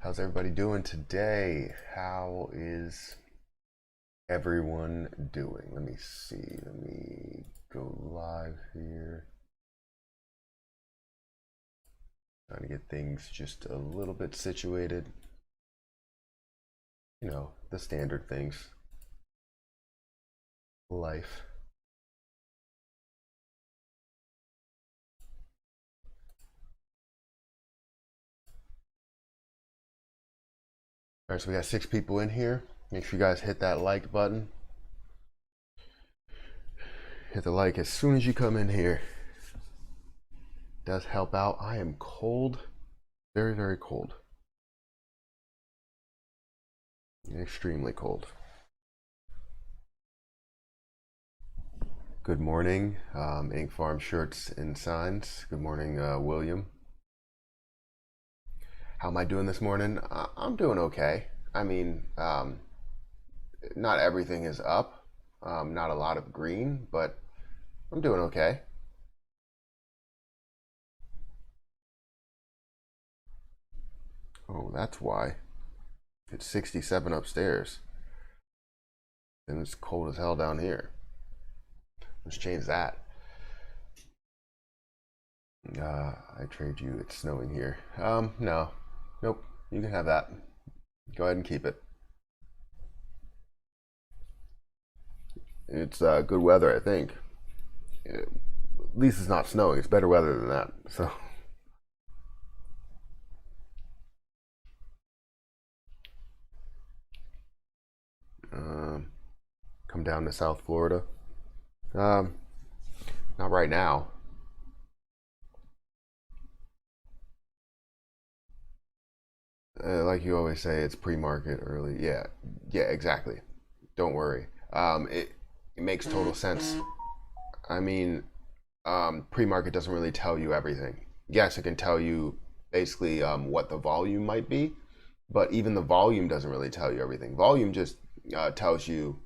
How's everybody doing today? How is everyone doing? Let me see. Let me go live here. Trying to get things just a little bit situated. You know, the standard things. Life. All right, so we got 6 people in here. Make sure you guys hit that like button. Hit the like as soon as you come in here. Does help out. I am cold. Very, very cold. Extremely cold. Good morning, Ink Farm Shirts and Signs. Good morning, William. How am I doing this morning? I'm doing okay. I mean, not everything is up. Not a lot of green, but I'm doing okay. Oh, that's why. It's 67 upstairs. And it's cold as hell down here. Let's change that. I trade you. It's snowing here. No. Nope. You can have that. Go ahead and keep it. It's good weather, I think. At least it's not snowing. It's better weather than that. So. Come down to South Florida. Not right now. Like you always say, it's pre-market early. Yeah, exactly. Don't worry. It makes total sense. I mean, pre-market doesn't really tell you everything. Yes, it can tell you basically what the volume might be, but even the volume doesn't really tell you everything. Volume just tells you,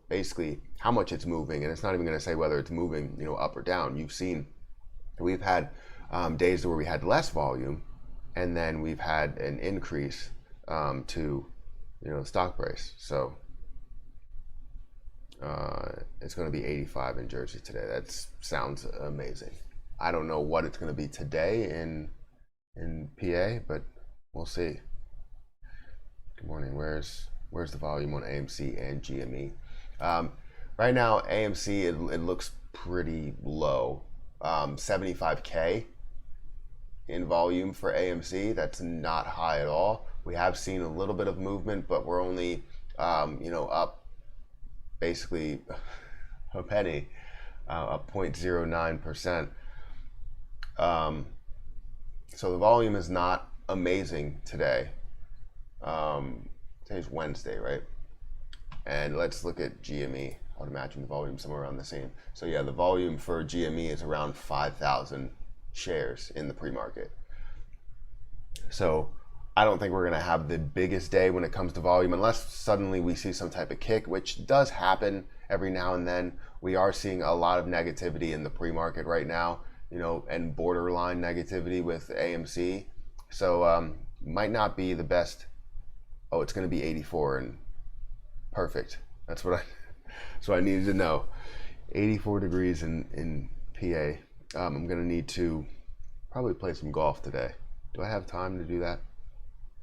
basically how much it's moving, and it's not even going to say whether it's moving, up or down. You've seen, we've had days where we had less volume, and then we've had an increase to, stock price. So it's going to be 85 in Jersey today. That sounds amazing. I don't know what it's going to be today in PA, but we'll see. Good morning. Where's the volume on AMC and GME? Right now, AMC, it looks pretty low. 75K in volume for AMC. That's not high at all. We have seen a little bit of movement, but we're only, up basically a penny, up 0.09%. So the volume is not amazing today. Today's Wednesday, right? And let's look at GME. I would imagine the volume somewhere around the same. So yeah, the volume for GME is around 5,000 shares in the pre-market. So I don't think we're going to have the biggest day when it comes to volume unless suddenly we see some type of kick, which does happen every now and then. We are seeing a lot of negativity in the pre-market right now, and borderline negativity with AMC. So might not be the best. Oh, it's going to be 84 and perfect. That's what I needed to know. 84 degrees in PA. I'm going to need to probably play some golf today. Do I have time to do that?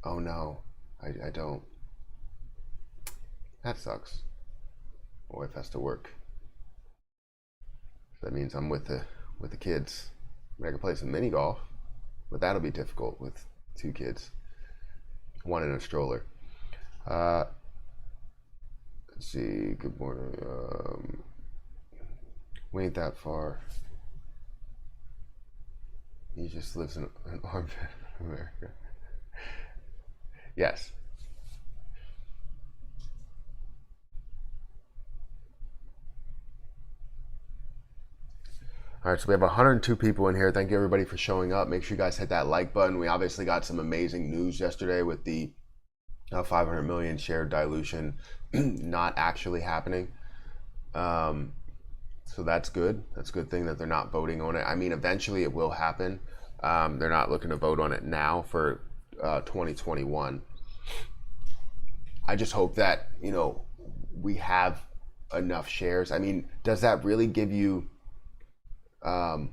Oh no, I don't. That sucks. My wife has to work. That means I'm with the kids. I can play some mini golf, but that'll be difficult with 2 kids. One in a stroller. Let's see. Good morning. We ain't that far. He just lives in an armpit of America. Yes. All right, so we have 102 people in here. Thank you everybody for showing up. Make sure you guys hit that like button. We obviously got some amazing news yesterday with the 500 million share dilution not actually happening. So that's good. That's a good thing that they're not voting on it. I mean, eventually it will happen. They're not looking to vote on it now for 2021. I just hope that, you know, we have enough shares. I mean, does that really give you, I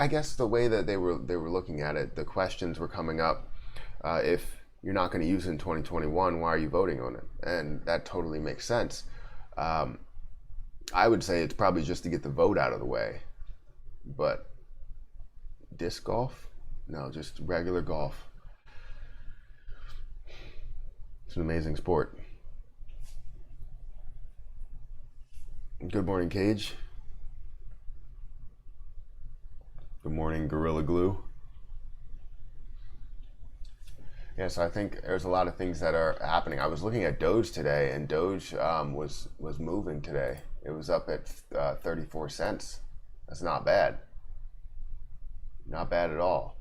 guess the way that they were looking at it, the questions were coming up, if you're not going to use it in 2021, why are you voting on it? And that totally makes sense. I would say it's probably just to get the vote out of the way. But disc golf? No, just regular golf. It's an amazing sport. Good morning, Cage. Good morning, Gorilla Glue. Yeah, so I think there's a lot of things that are happening. I was looking at Doge today, and Doge was moving today. It was up at 34 cents. That's not bad. Not bad at all.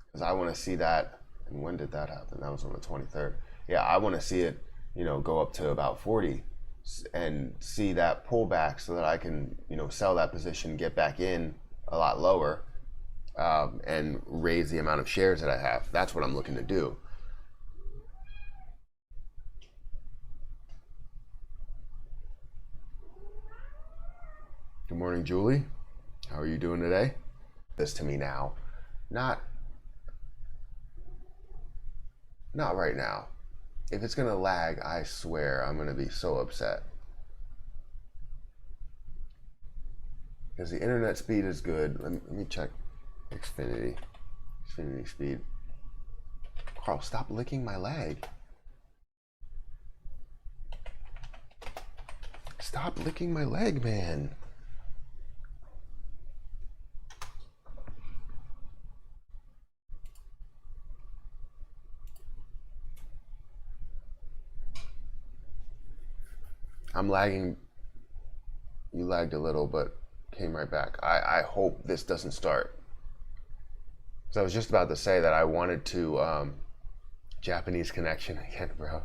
Because I want to see that. And when did that happen? That was on the 23rd. Yeah, I want to see it, you know, go up to about 40 and see that pullback so that I can, you know, sell that position, get back in a lot lower, and raise the amount of shares that I have. That's what I'm looking to do. Good morning, Julie. How are you doing today? This to me now. Not right now. If it's gonna lag, I swear I'm gonna be so upset. Because the internet speed is good. Let me check Xfinity speed. Carl, stop licking my leg. Stop licking my leg, man. I'm lagging. You lagged a little, but came right back. I hope this doesn't start. So I was just about to say that I wanted to, Japanese connection again, bro.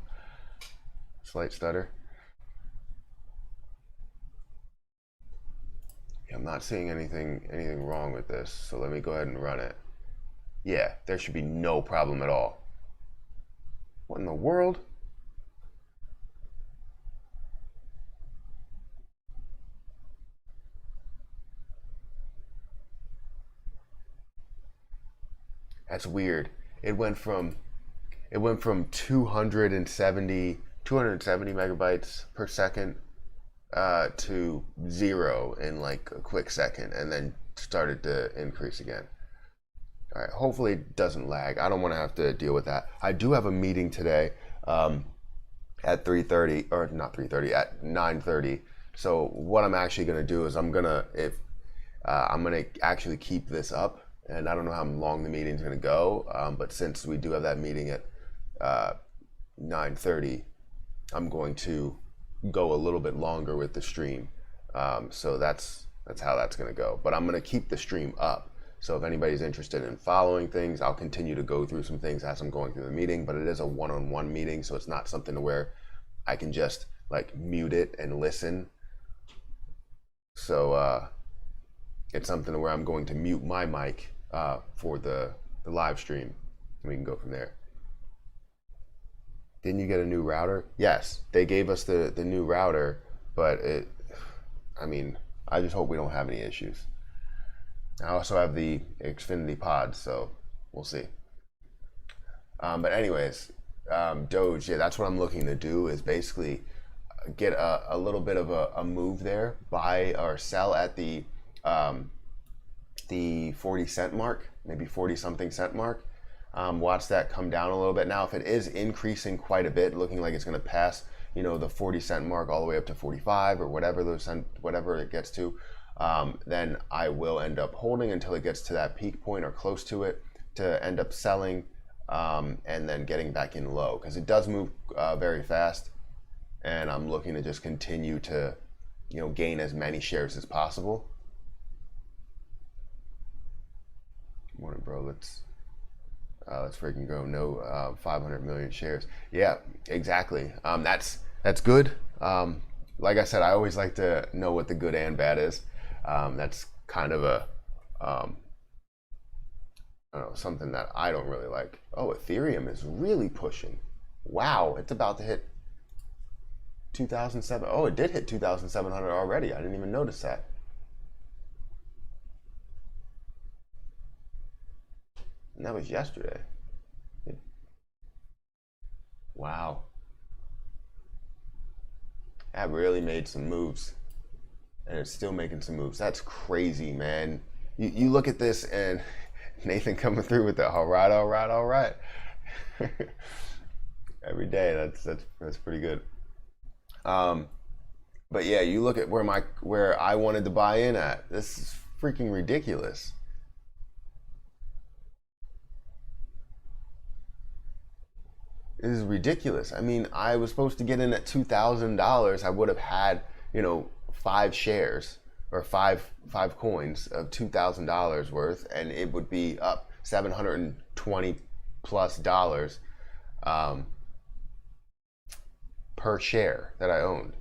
Slight stutter. Yeah, I'm not seeing anything wrong with this. So let me go ahead and run it. Yeah, there should be no problem at all. What in the world? That's weird. It went from 270 megabytes per second to 0 in like a quick second, and then started to increase again. All right, hopefully it doesn't lag. I don't want to have to deal with that. I do have a meeting today at 3:30, or not 3:30, at 9:30. So what I'm actually going to do is I'm gonna actually keep this up. And I don't know how long the meeting's going to go, but since we do have that meeting at 9:30, I'm going to go a little bit longer with the stream. So that's how that's going to go. But I'm going to keep the stream up. So if anybody's interested in following things, I'll continue to go through some things as I'm going through the meeting. But it is a one-on-one meeting, so it's not something to where I can just like mute it and listen. So it's something where I'm going to mute my mic for the live stream, and we can go from there. Didn't you get a new router? Yes, they gave us the new router, but I mean, I just hope we don't have any issues. I also have the Xfinity Pod, so we'll see. But anyways, Doge, yeah, that's what I'm looking to do, is basically get a little bit of a move there, buy or sell at the 40 cent mark, maybe 40 something cent mark. Watch that come down a little bit. Now, if it is increasing quite a bit, looking like it's going to pass, you know, the 40 cent mark all the way up to 45 or whatever it gets to, then I will end up holding until it gets to that peak point or close to it, to end up selling, and then getting back in low, because it does move very fast, and I'm looking to just continue to, you know, gain as many shares as possible. Morning, bro. Let's freaking go. No, 500 million shares. Yeah, exactly. That's good. like I said, I always like to know what the good and bad is. That's kind of a I don't know, something that I don't really like. Oh, Ethereum is really pushing. Wow, it's about to hit 2007. Oh, it did hit 2,700 already. I didn't even notice that. And that was yesterday. Wow. That really made some moves. And it's still making some moves. That's crazy, man. You look at this and Nathan coming through with the all right, all right, all right. Every day, that's pretty good. But yeah, you look at where I wanted to buy in at. This is freaking ridiculous. It is ridiculous. I mean, I was supposed to get in at $2,000. I would have had, 5 shares or five coins of $2,000 worth, and it would be up $720+ per share that I owned.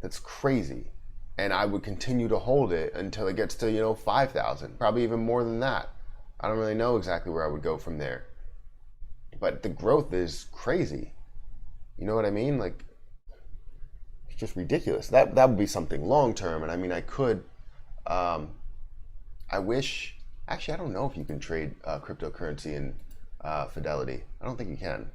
That's crazy. And I would continue to hold it until it gets to 5,000, probably even more than that. I don't really know exactly where I would go from there, but the growth is crazy. You know what I mean? Like, it's just ridiculous. That would be something long term. And I mean, I could. I wish. Actually, I don't know if you can trade cryptocurrency in Fidelity. I don't think you can.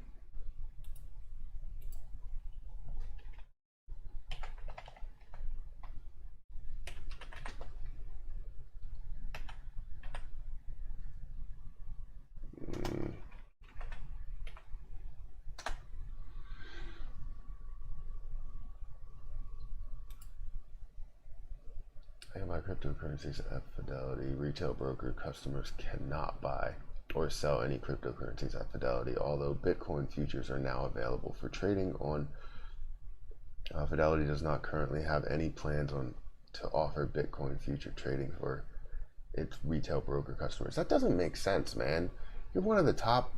I buy cryptocurrencies at Fidelity. Retail broker customers cannot buy or sell any cryptocurrencies at Fidelity, although Bitcoin futures are now available for trading on Fidelity does not currently have any plans to offer Bitcoin future trading for its retail broker customers. That doesn't make sense, man. You're one of the top,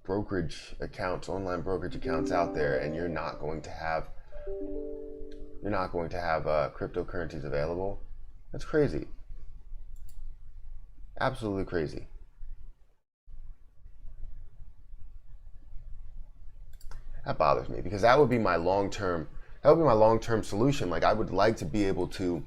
brokerage accounts, online brokerage accounts out there, and you're not going to have cryptocurrencies available. That's crazy. Absolutely crazy. That bothers me because that would be my long-term solution. Like, I would like to be able to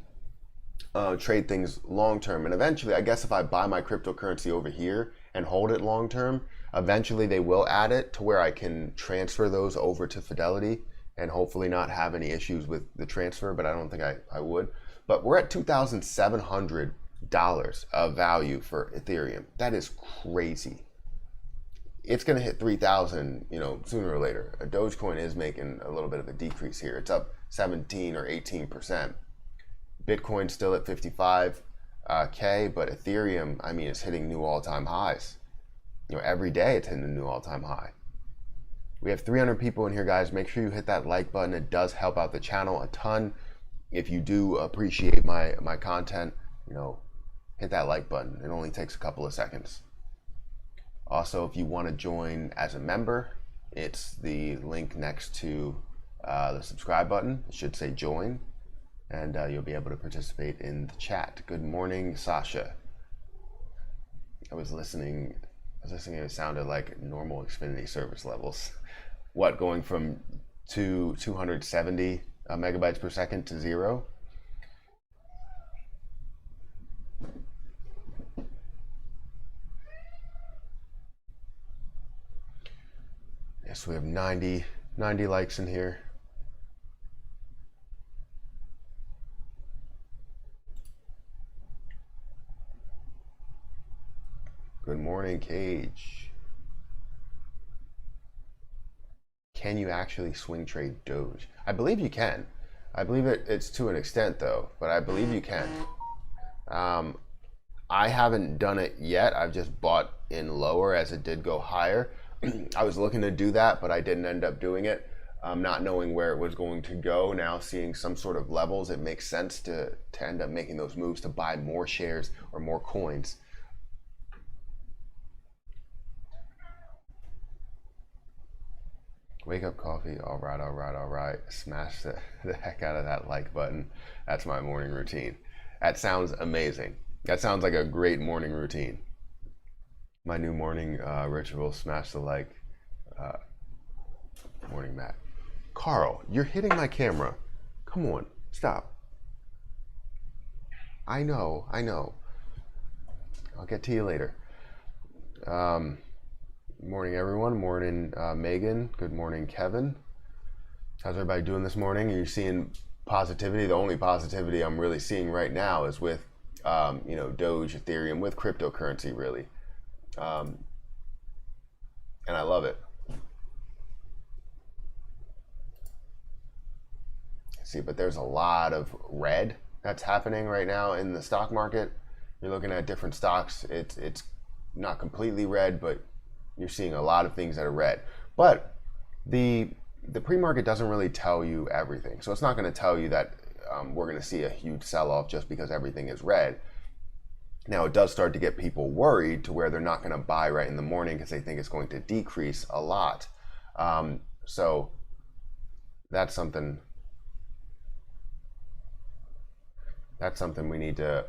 trade things long-term, and eventually, I guess if I buy my cryptocurrency over here and hold it long-term, eventually they will add it to where I can transfer those over to Fidelity and hopefully not have any issues with the transfer, but I don't think I would. But we're at $2,700 of value for Ethereum. That is crazy. It's going to hit 3,000, sooner or later. A Dogecoin is making a little bit of a decrease here. It's up 17 or 18%. Bitcoin's still at 55K, but Ethereum, I mean, it's hitting new all-time highs. Every day it's hitting a new all-time high. We have 300 people in here, guys. Make sure you hit that like button. It does help out the channel a ton. If you do appreciate my content, hit that like button. It only takes a couple of seconds. Also, if you want to join as a member, it's the link next to the subscribe button. It should say join, and you'll be able to participate in the chat. Good morning, Sasha. I was listening, it sounded like normal Xfinity service levels. What, going from 270 megabytes per second to 0? Yes, we have 90 likes in here. Good morning, Cage. Can you actually swing trade Doge? I believe you can. I believe it's to an extent though, but I believe you can. I haven't done it yet. I've just bought in lower as it did go higher. I was looking to do that, but I didn't end up doing it. Not knowing where it was going to go, now seeing some sort of levels, it makes sense to end up making those moves to buy more shares or more coins. Wake up coffee. All right, all right, all right. Smash the heck out of that like button. That's my morning routine. That sounds amazing. That sounds like a great morning routine. My new morning ritual, smash the like. Morning, Matt. Carl, you're hitting my camera. Come on, stop. I know. I'll get to you later. Morning, everyone. Morning, Megan. Good morning, Kevin. How's everybody doing this morning? Are you seeing positivity? The only positivity I'm really seeing right now is with, Doge, Ethereum, with cryptocurrency, really. And I love it. See, but there's a lot of red that's happening right now in the stock market. You're looking at different stocks. It's not completely red, but you're seeing a lot of things that are red. But the pre-market doesn't really tell you everything. So it's not going to tell you that we're going to see a huge sell-off just because everything is red. Now, it does start to get people worried to where they're not going to buy right in the morning because they think it's going to decrease a lot. So that's something we need to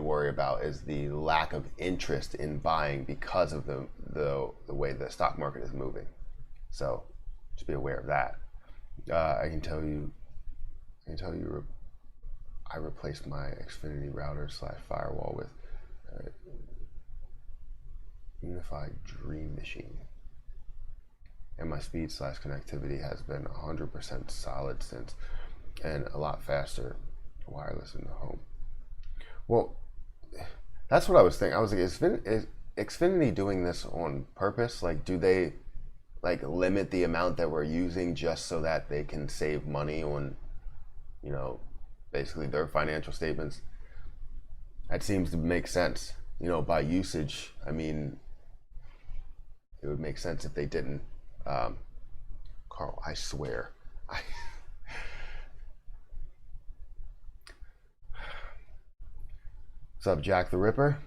worry about, is the lack of interest in buying because of the way the stock market is moving. So just be aware of that. I can tell you I replaced my Xfinity router / firewall with Unified Dream Machine, and my speed / connectivity has been 100% solid since, and a lot faster wireless in the home. Well, that's what I was thinking. I was like, is Xfinity doing this on purpose? Like, do they limit the amount that we're using just so that they can save money on, basically their financial statements? That seems to make sense. By usage, I mean, it would make sense if they didn't. Carl, I swear. What's up, Jack the Ripper?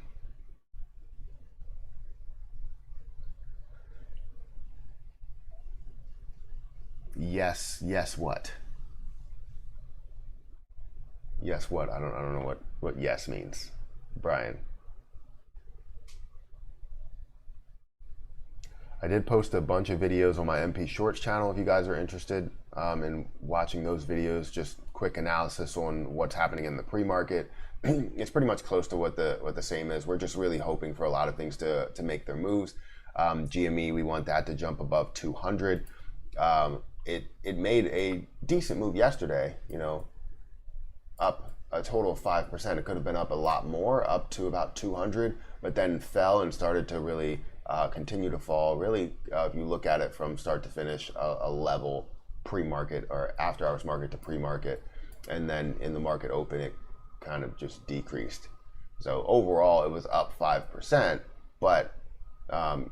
Yes, what? Yes, what? I don't know what yes means, Brian. I did post a bunch of videos on my MP Shorts channel if you guys are interested in watching those videos. Just quick analysis on what's happening in the pre-market. It's pretty much close to what the same is. We're just really hoping for a lot of things to make their moves. GME, we want that to jump above 200. It made a decent move yesterday, up a total of 5%. It could have been up a lot more, up to about 200, but then fell and started to really continue to fall. Really, if you look at it from start to finish, a level pre-market or after hours market to pre-market, and then in the market open, it kind of just decreased. So overall, it was up 5%, but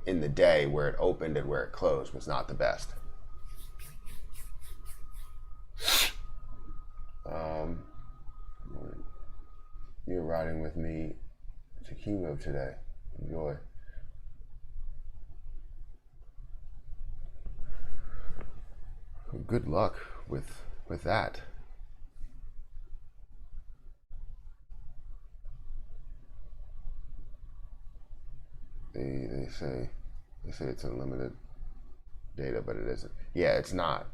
in the day where it opened and where it closed was not the best. You're riding with me to chemo today. Enjoy. Good luck with that. They say it's unlimited data, but it isn't. Yeah, it's not.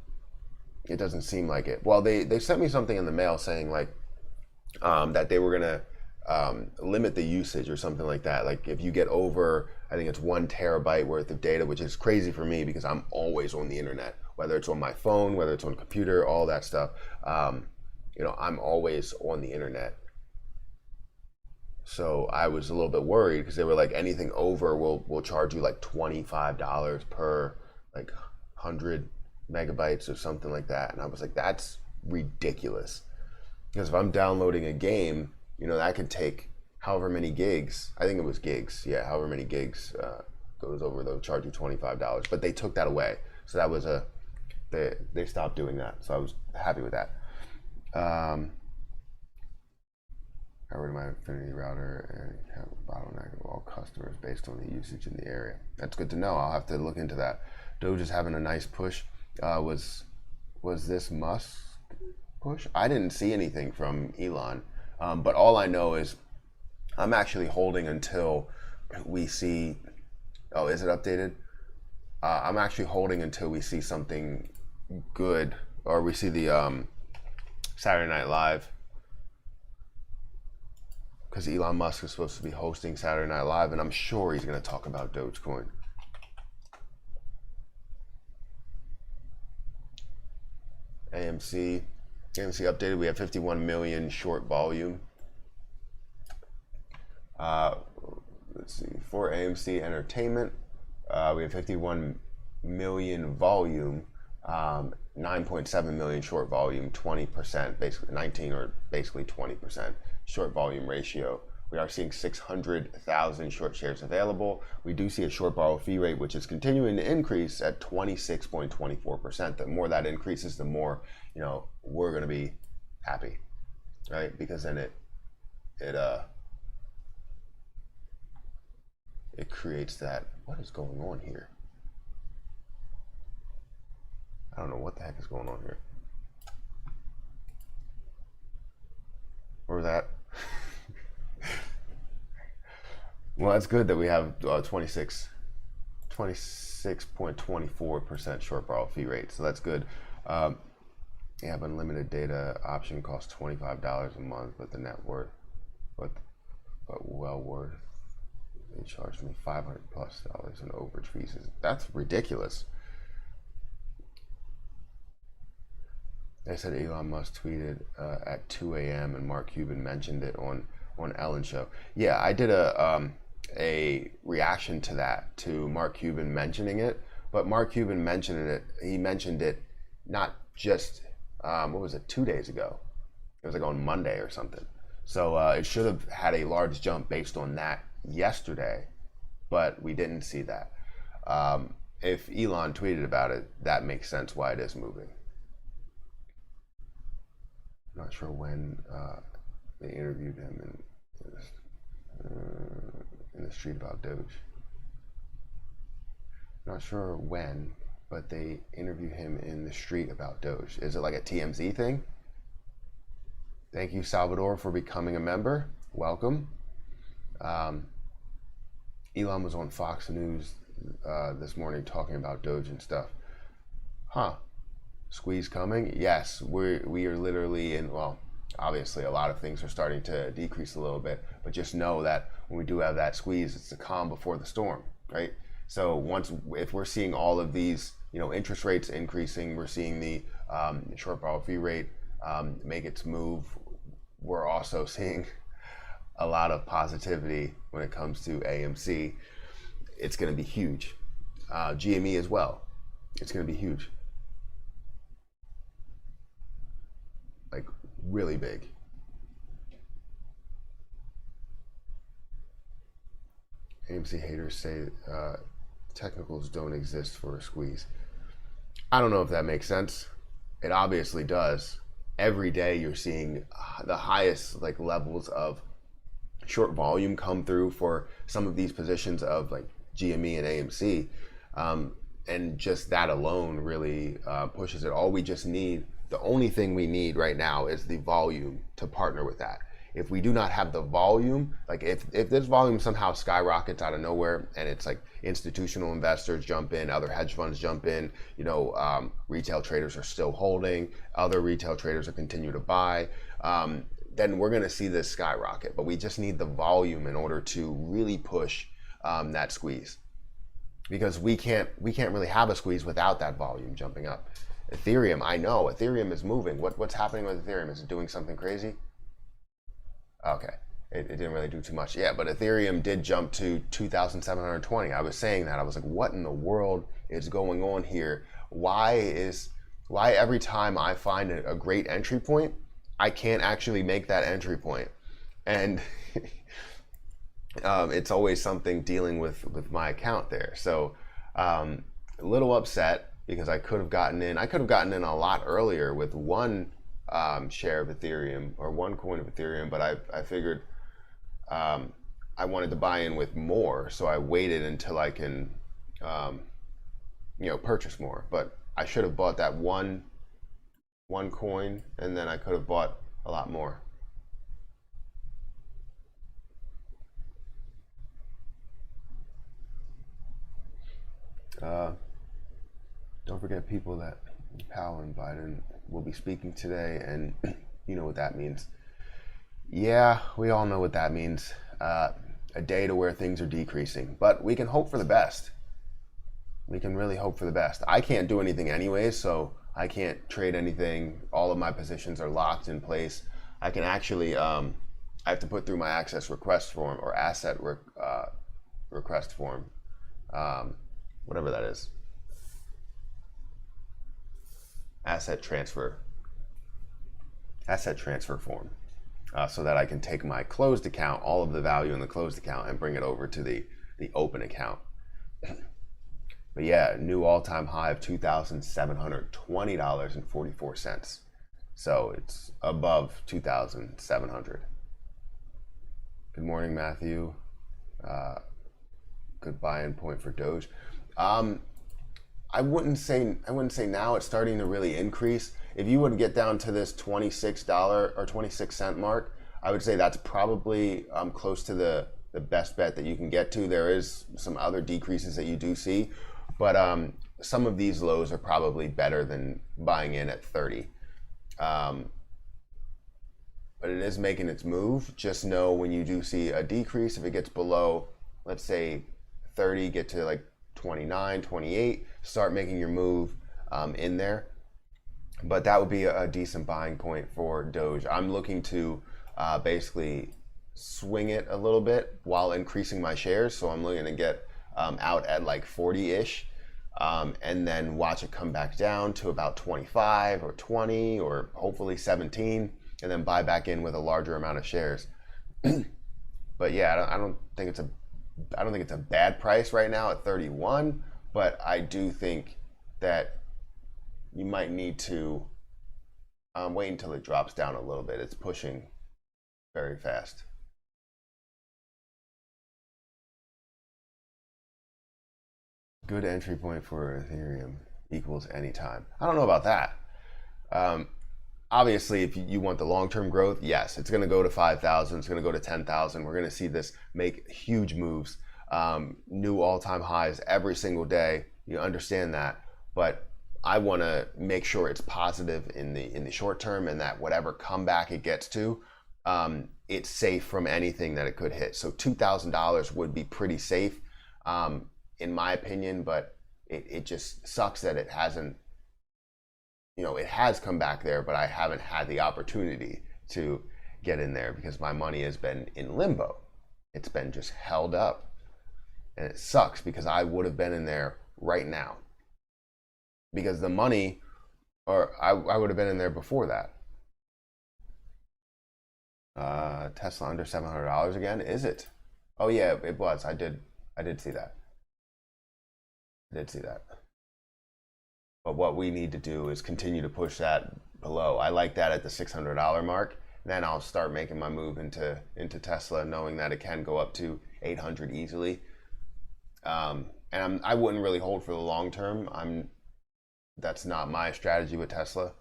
It doesn't seem like it. Well, they sent me something in the mail saying that they were gonna limit the usage or something like that. Like if you get over, I think it's 1 terabyte worth of data, which is crazy for me because I'm always on the internet, whether it's on my phone, whether it's on computer, all that stuff. I'm always on the internet. So I was a little bit worried because they were like, anything over, we'll charge you like $25 per 100 megabytes or something like that. And I was like, that's ridiculous. Because if I'm downloading a game, that could take however many gigs. I think it was gigs. Yeah, however many gigs goes over, they'll charge you $25. But they took that away. So that was they stopped doing that. So I was happy with that. I rid of my Infinity router and have a bottleneck of all customers based on the usage in the area. That's good to know. I'll have to look into that. Doge is having a nice push. Was this Musk push? I didn't see anything from Elon, but all I know is I'm actually holding until we see. Oh, is it updated? I'm actually holding until we see something good, or we see the Saturday Night Live, because Elon Musk is supposed to be hosting Saturday Night Live, and I'm sure he's going to talk about Dogecoin. AMC updated. We have 51 million short volume. Let's see. For AMC Entertainment, we have 51 million volume, 9.7 million short volume, 20%, basically 19 or basically 20% short volume ratio. We are seeing 600,000 short shares available. We do see a short borrow fee rate, which is continuing to increase at 26.24%. The more that increases, the more, we're going to be happy, right? Because then it creates that. What is going on here? I don't know what the heck is going on here. Or that. Well, that's good that we have 26.24% short borrow fee rate. So that's good. You have unlimited data. Option costs $25 a month, but the net worth, but well worth. They charged me $500+ in overage fees. That's ridiculous. They said Elon Musk tweeted at 2 a.m. and Mark Cuban mentioned it on Ellen show. Yeah, I did a reaction to that, to Mark Cuban mentioning it, but Mark Cuban mentioned it. He mentioned it not just 2 days ago. It was like on Monday or something. So it should have had a large jump based on that yesterday, but we didn't see that. If Elon tweeted about it, that makes sense why it is moving. I'm not sure when they interviewed him in the street about Doge. Not sure when, but they interviewed him in the street about Doge. Is it like a TMZ thing? Thank you, Salvador, for becoming a member. Welcome. Elon was on Fox News this morning talking about Doge and stuff. Huh. Squeeze coming? Yes, we are literally in, well, obviously a lot of things are starting to decrease a little bit, but just know that when we do have that squeeze, it's the calm before the storm, right? So if we're seeing all of these, interest rates increasing, we're seeing the short borrow fee rate make its move, we're also seeing a lot of positivity when it comes to AMC. It's going to be huge. GME as well. It's going to be huge. Like really big. AMC haters say technicals don't exist for a squeeze. I don't know if that makes sense. It obviously does. Every day you're seeing the highest levels of short volume come through for some of these positions of like GME and AMC, and just that alone really pushes it. The only thing we need right now is the volume to partner with that. If we do not have the volume, like if this volume somehow skyrockets out of nowhere and it's like institutional investors jump in, other hedge funds jump in, retail traders are still holding, other retail traders are continue to buy, then we're going to see this skyrocket. But we just need the volume in order to really push that squeeze, because we can't really have a squeeze without that volume jumping up. Ethereum, I know Ethereum is moving. What's happening with Ethereum? Is it doing something crazy? Okay, it didn't really do too much. Yeah, but Ethereum did jump to 2,720. I was saying that. I was like, what in the world is going on here? Why every time I find a great entry point, I can't actually make that entry point? And it's always something dealing with my account there. So a little upset, because I could have gotten in a lot earlier with one share of Ethereum, or 1 coin of Ethereum, but I figured I wanted to buy in with more, so I waited until I can purchase more. But I should have bought that one coin, and then I could have bought a lot more. Don't forget, people, that Powell and Biden will be speaking today, and you know what that means. Yeah, we all know what that means. A day to where things are decreasing, but we can hope for the best. We can really hope for the best. I can't do anything anyways, so I can't trade anything. All of my positions are locked in place. I can actually, I have to put through my access request form, or asset request form, whatever that is. Asset transfer form, so that I can take my closed account, all of the value in the closed account, and bring it over to the open account. But yeah, new all-time high of $2,720.44. So it's above 2,700. Good morning, Matthew. Good buy-in point for Doge. I wouldn't say now it's starting to really increase. If you would get down to this $26 or 26 cent mark, I would say that's probably close to the best bet that you can get to. There is some other decreases that you do see, but some of these lows are probably better than buying in at 30. But it is making its move. Just know when you do see a decrease, if it gets below, let's say 30, get to like 29, 28, start making your move in there. But that would be a decent buying point for Doge. I'm looking to basically swing it a little bit while increasing my shares. So I'm looking to get out at like 40-ish, and then watch it come back down to about 25 or 20 or hopefully 17, and then buy back in with a larger amount of shares. But yeah, I don't think it's a bad price right now at 31, but I do think that you might need to wait until it drops down a little bit. It's pushing very fast. Good entry point for Ethereum equals anytime. I don't know about that. Obviously, if you want the long-term growth, yes, it's going to go to 5,000. It's going to go to 10,000. We're going to see this make huge moves, new all-time highs every single day. You understand that, but I want to make sure it's positive in the short term, and that whatever comeback it gets to, it's safe from anything that it could hit. So $2,000 would be pretty safe, in my opinion, but it just sucks that it hasn't. It has come back there, but I haven't had the opportunity to get in there because my money has been in limbo. It's been just held up, and it sucks because I would have been in there right now, because the money, or I would have been in there before that. Tesla under $700 again, is it? Oh yeah, it was. I did see that. I did see that. But what we need to do is continue to push that below. I like that at the $600 mark. Then I'll start making my move into Tesla, knowing that it can go up to 800 easily. And I wouldn't really hold for the long term. That's not my strategy with Tesla.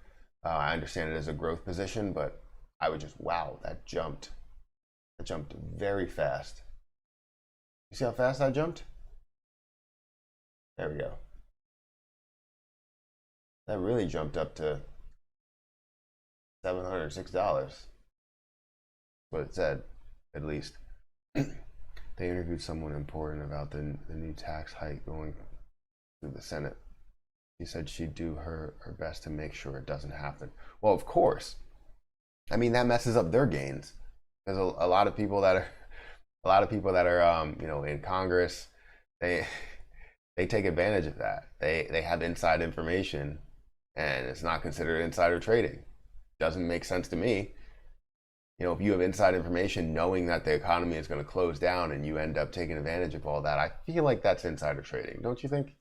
I understand it as a growth position, but I would just, wow, that jumped. That jumped very fast. You see how fast that jumped? There we go. That really jumped up to $706. What it said, at least. They interviewed someone important about the new tax hike going through the Senate. She said she'd do her best to make sure it doesn't happen. Well, of course. I mean, that messes up their gains. There's a lot of people that are in Congress. They take advantage of that. They have inside information, and it's not considered insider trading. Doesn't make sense to me. If you have inside information knowing that the economy is going to close down and you end up taking advantage of all that, I feel like that's insider trading, don't you think?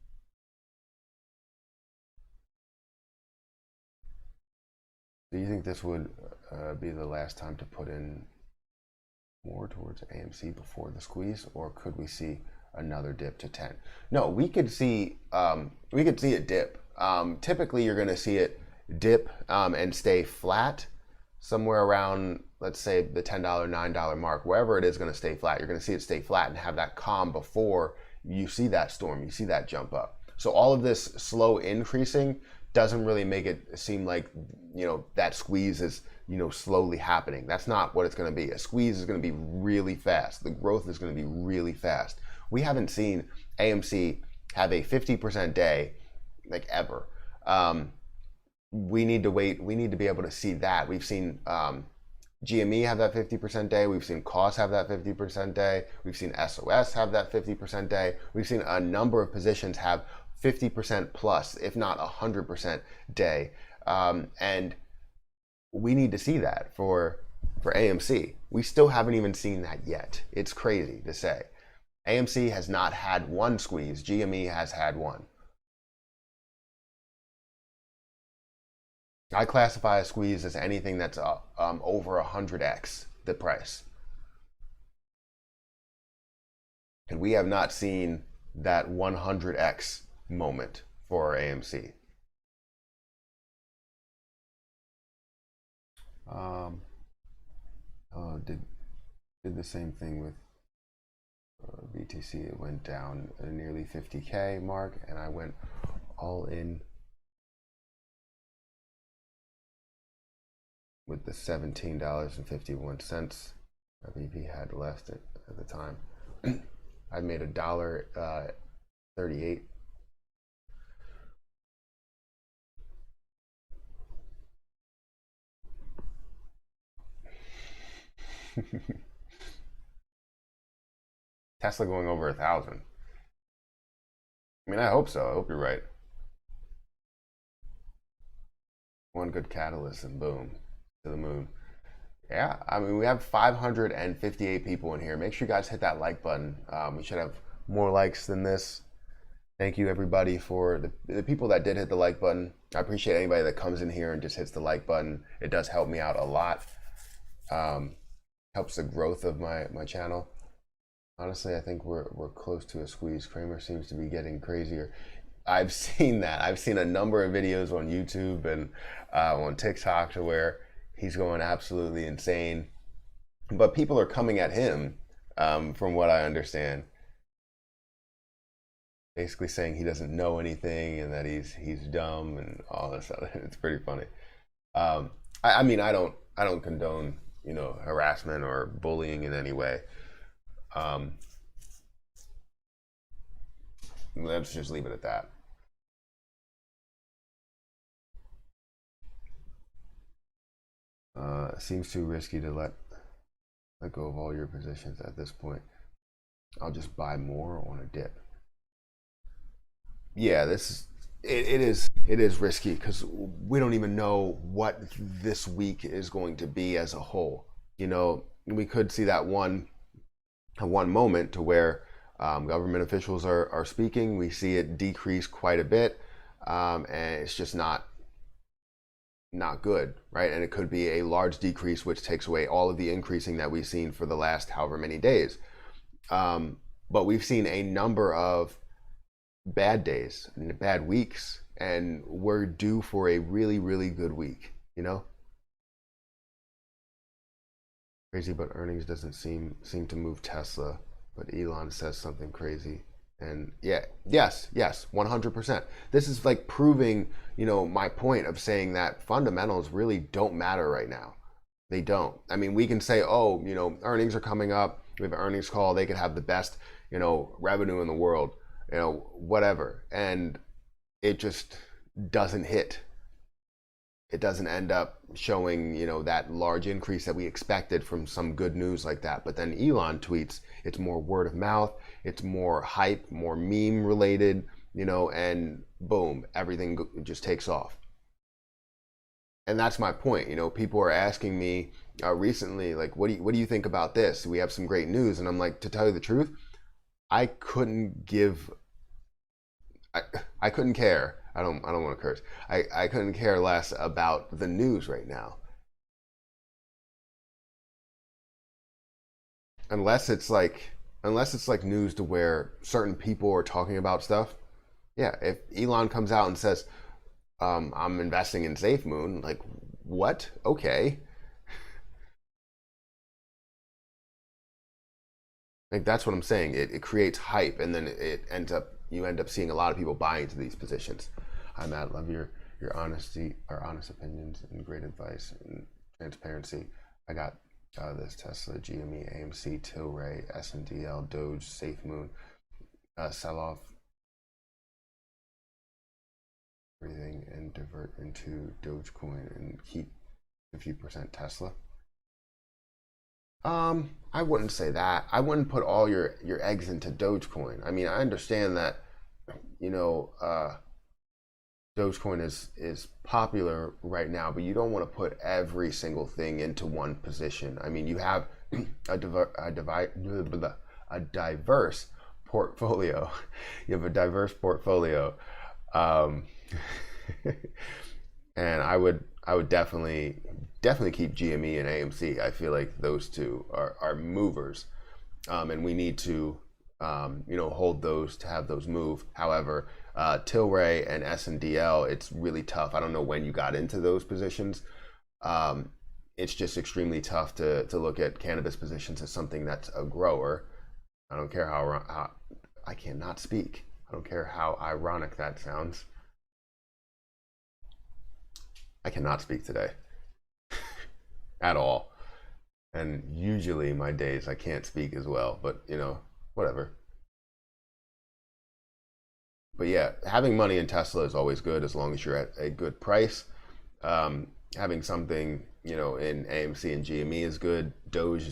Do you think this would be the last time to put in more towards AMC before the squeeze, or could we see another dip to 10? No, we could see a dip. Typically, you're going to see it dip and stay flat somewhere around, let's say, the $10, $9 mark. Wherever it is going to stay flat, you're going to see it stay flat and have that calm before you see that storm, you see that jump up. So all of this slow increasing doesn't really make it seem like, you know, that squeeze is, you know, slowly happening. That's not what it's going to be. A squeeze is going to be really fast. The growth is going to be really fast. We haven't seen AMC have a 50% day like ever. We need to wait. We need to be able to see that. We've seen GME have that 50% day. We've seen COS have that 50% day. We've seen SOS have that 50% day. We've seen a number of positions have 50% plus, if not 100% day. And we need to see that for AMC. We still haven't even seen that yet. It's crazy to say. AMC has not had one squeeze. GME has had one. I classify a squeeze as anything that's over 100x the price. And we have not seen that 100x moment for AMC. Did the same thing with BTC. It went down a nearly 50K mark, and I went all in with the $17.51 that BP had left at the time. I made $1.38. Tesla going over 1,000. I mean, I hope so. I hope you're right. One good catalyst and boom, to the moon. Yeah, I mean, we have 558 people in here. Make sure you guys hit that like button. We should have more likes than this. Thank you, everybody, for the people that did hit the like button. I appreciate anybody that comes in here and just hits the like button. It does help me out a lot. Helps the growth of my channel. Honestly, I think we're close to a squeeze. Kramer seems to be getting crazier. I've seen that. I've seen a number of videos on YouTube and on TikTok to where he's going absolutely insane. But people are coming at him, from what I understand, basically saying he doesn't know anything and that he's dumb and all this stuff. It's pretty funny. I mean, I don't condone, you know, harassment or bullying in any way. Let's just leave it at that. Seems too risky to let go of all your positions at this point. I'll just buy more on a dip. Yeah, it is risky because we don't even know what this week is going to be as a whole. You know, we could see that one moment to where government officials are speaking. We see it decrease quite a bit, and it's just not good, right? And it could be a large decrease, which takes away all of the increasing that we've seen for the last however many days. But we've seen a number of bad days and bad weeks, and we're due for a really, really good week, you know? Crazy, but earnings doesn't seem to move Tesla, but Elon says something crazy. And yeah, yes, 100%. This is like proving, you know, my point of saying that fundamentals really don't matter right now. They don't. I mean, we can say, oh, you know, earnings are coming up. We have an earnings call. They could have the best, you know, revenue in the world, you know, whatever. And it just doesn't hit. It doesn't end up showing, you know, that large increase that we expected from some good news like that. But then Elon tweets, it's more word of mouth, it's more hype, more meme related, you know, and boom, everything just takes off. And that's my point. You know, people are asking me recently, like, what do you think about this? We have some great news. And I'm like, to tell you the truth, I couldn't care I don't want to curse. I couldn't care less about the news right now. Unless it's like news to where certain people are talking about stuff. Yeah, if Elon comes out and says, I'm investing in SafeMoon, like, what? Okay. Like, that's what I'm saying. It creates hype, and then you end up seeing a lot of people buying into these positions. Hi Matt, love your honesty, our honest opinions, and great advice and transparency. I got this Tesla, GME, AMC, Tilray, SNDL, Doge, SafeMoon, sell off everything and divert into Dogecoin and keep 50% Tesla. I wouldn't say that. I wouldn't put all your eggs into Dogecoin. I mean, I understand that, you know, Dogecoin is popular right now, but you don't want to put every single thing into one position. I mean, you have a diverse portfolio. You have a diverse portfolio, um, and I would definitely keep GME and AMC. I feel like those two are movers, and we need to hold those to have those move. However, Tilray and SNDL, it's really tough. I don't know when you got into those positions. It's just extremely tough to look at cannabis positions as something that's a grower. I don't care how I cannot speak. I don't care how ironic that sounds. I cannot speak today at all. And usually my days I can't speak as well, but whatever. But yeah, having money in Tesla is always good as long as you're at a good price. Having something, in AMC and GME is good. Doge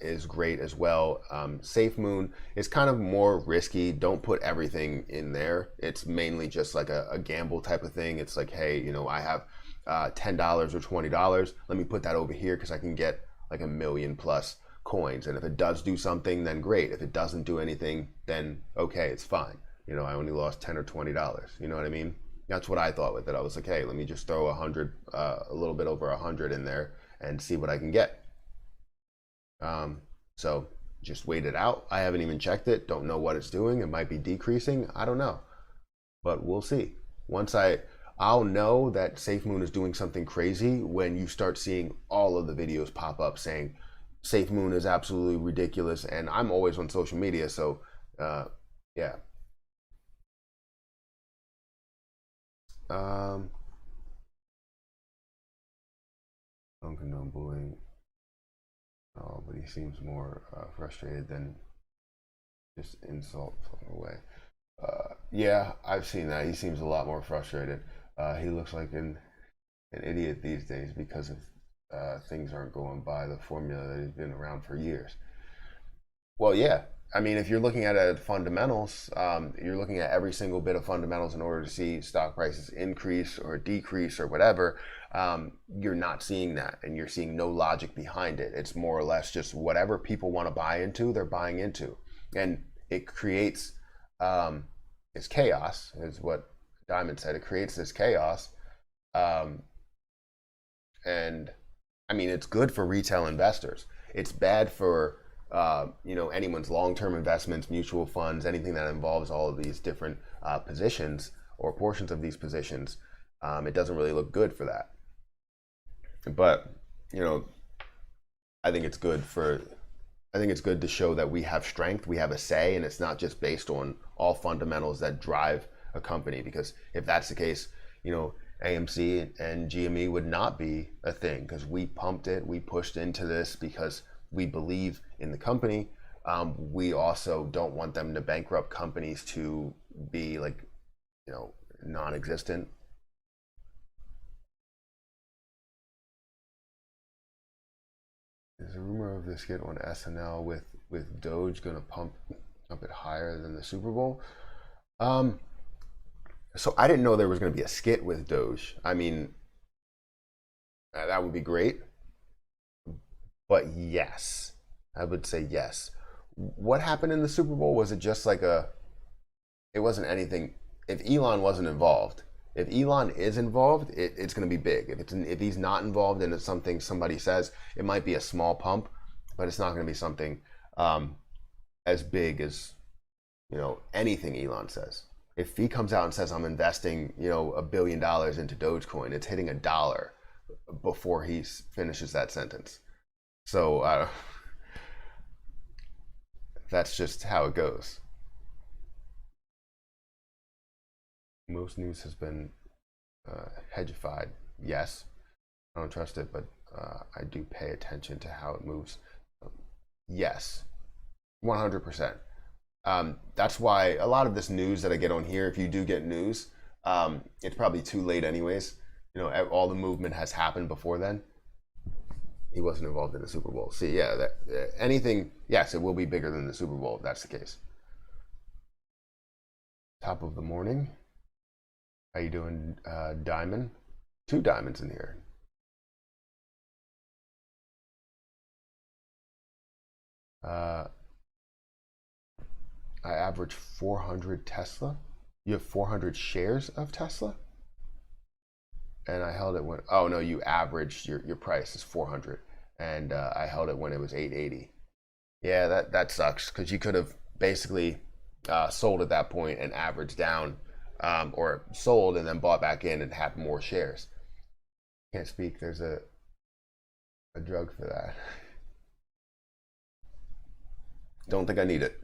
is great as well. SafeMoon is kind of more risky. Don't put everything in there. It's mainly just like a gamble type of thing. It's like, hey, I have $10 or $20. Let me put that over here because I can get like 1,000,000 plus coins. And if it does do something, then great. If it doesn't do anything, then okay, it's fine. I only lost $10 or $20. You know what I mean? That's what I thought with it. I was like, hey, let me just throw a little bit over 100 in there and see what I can get. So just wait it out. I haven't even checked it. Don't know what it's doing. It might be decreasing. I don't know, but we'll see. I'll know that SafeMoon is doing something crazy when you start seeing all of the videos pop up saying SafeMoon is absolutely ridiculous. And I'm always on social media, so yeah. I don't condone bullying, but he seems more frustrated than just insult away. Yeah, I've seen that. He seems a lot more frustrated. He looks like an idiot these days because of things aren't going by the formula that has been around for years. Well, yeah. I mean, if you're looking at fundamentals, you're looking at every single bit of fundamentals in order to see stock prices increase or decrease or whatever. You're not seeing that, and you're seeing no logic behind it. It's more or less just whatever people want to buy into, they're buying into. And it creates this chaos, is what Diamond said. It creates this chaos. And I mean, it's good for retail investors. It's bad for anyone's long-term investments, mutual funds, anything that involves all of these different positions or portions of these positions. It doesn't really look good for that. But I think it's good to show that we have strength, we have a say, and it's not just based on all fundamentals that drive a company. Because if that's the case, AMC and GME would not be a thing, because we pumped it, we pushed into this because we believe in the company. We also don't want them to bankrupt companies to be like, non-existent. There's a rumor of this skit on SNL with Doge gonna pump it higher than the Super Bowl. So I didn't know there was gonna be a skit with Doge. I mean, that would be great. But yes, I would say yes. What happened in the Super Bowl? Was it just like it wasn't anything, if Elon wasn't involved, If Elon is involved, it's going to be big. If he's not involved and it's something somebody says, it might be a small pump, but it's not going to be something as big as, you know, anything Elon says. If he comes out and says, I'm investing, you know, $1 billion into Dogecoin, it's hitting $1 before he finishes that sentence. So that's just how it goes. Most news has been hedgified. Yes, I don't trust it, but I do pay attention to how it moves. Yes, 100%. That's why a lot of this news that I get on here, if you do get news, it's probably too late anyways. You know, all the movement has happened before then. He wasn't involved in the Super Bowl. See, yeah, anything, yes, it will be bigger than the Super Bowl if that's the case. Top of the morning. How you doing, Diamond? 2 diamonds in here. I average 400 Tesla. You have 400 shares of Tesla? And I held it when, oh no, you averaged, your price is 400. And I held it when it was 880. Yeah, that sucks, because you could have basically sold at that point and averaged down, or sold and then bought back in and had more shares. Can't speak, there's a drug for that. Don't think I need it.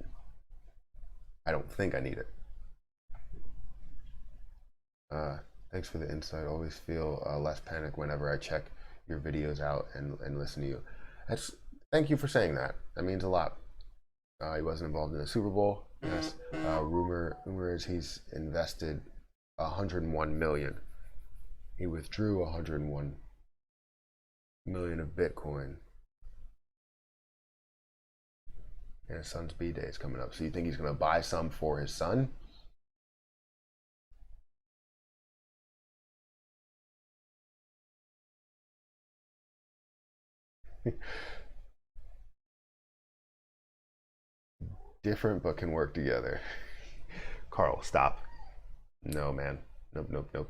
I don't think I need it. Thanks for the insight. Always feel less panic whenever I check your videos out and listen to you. Thank you for saying that. That means a lot. He wasn't involved in the Super Bowl. Yes. Rumor is he's invested 101 million. He withdrew 101 million of Bitcoin. And his son's B-Day is coming up. So you think he's going to buy some for his son? Different but can work together. Carl, stop. No, man. Nope.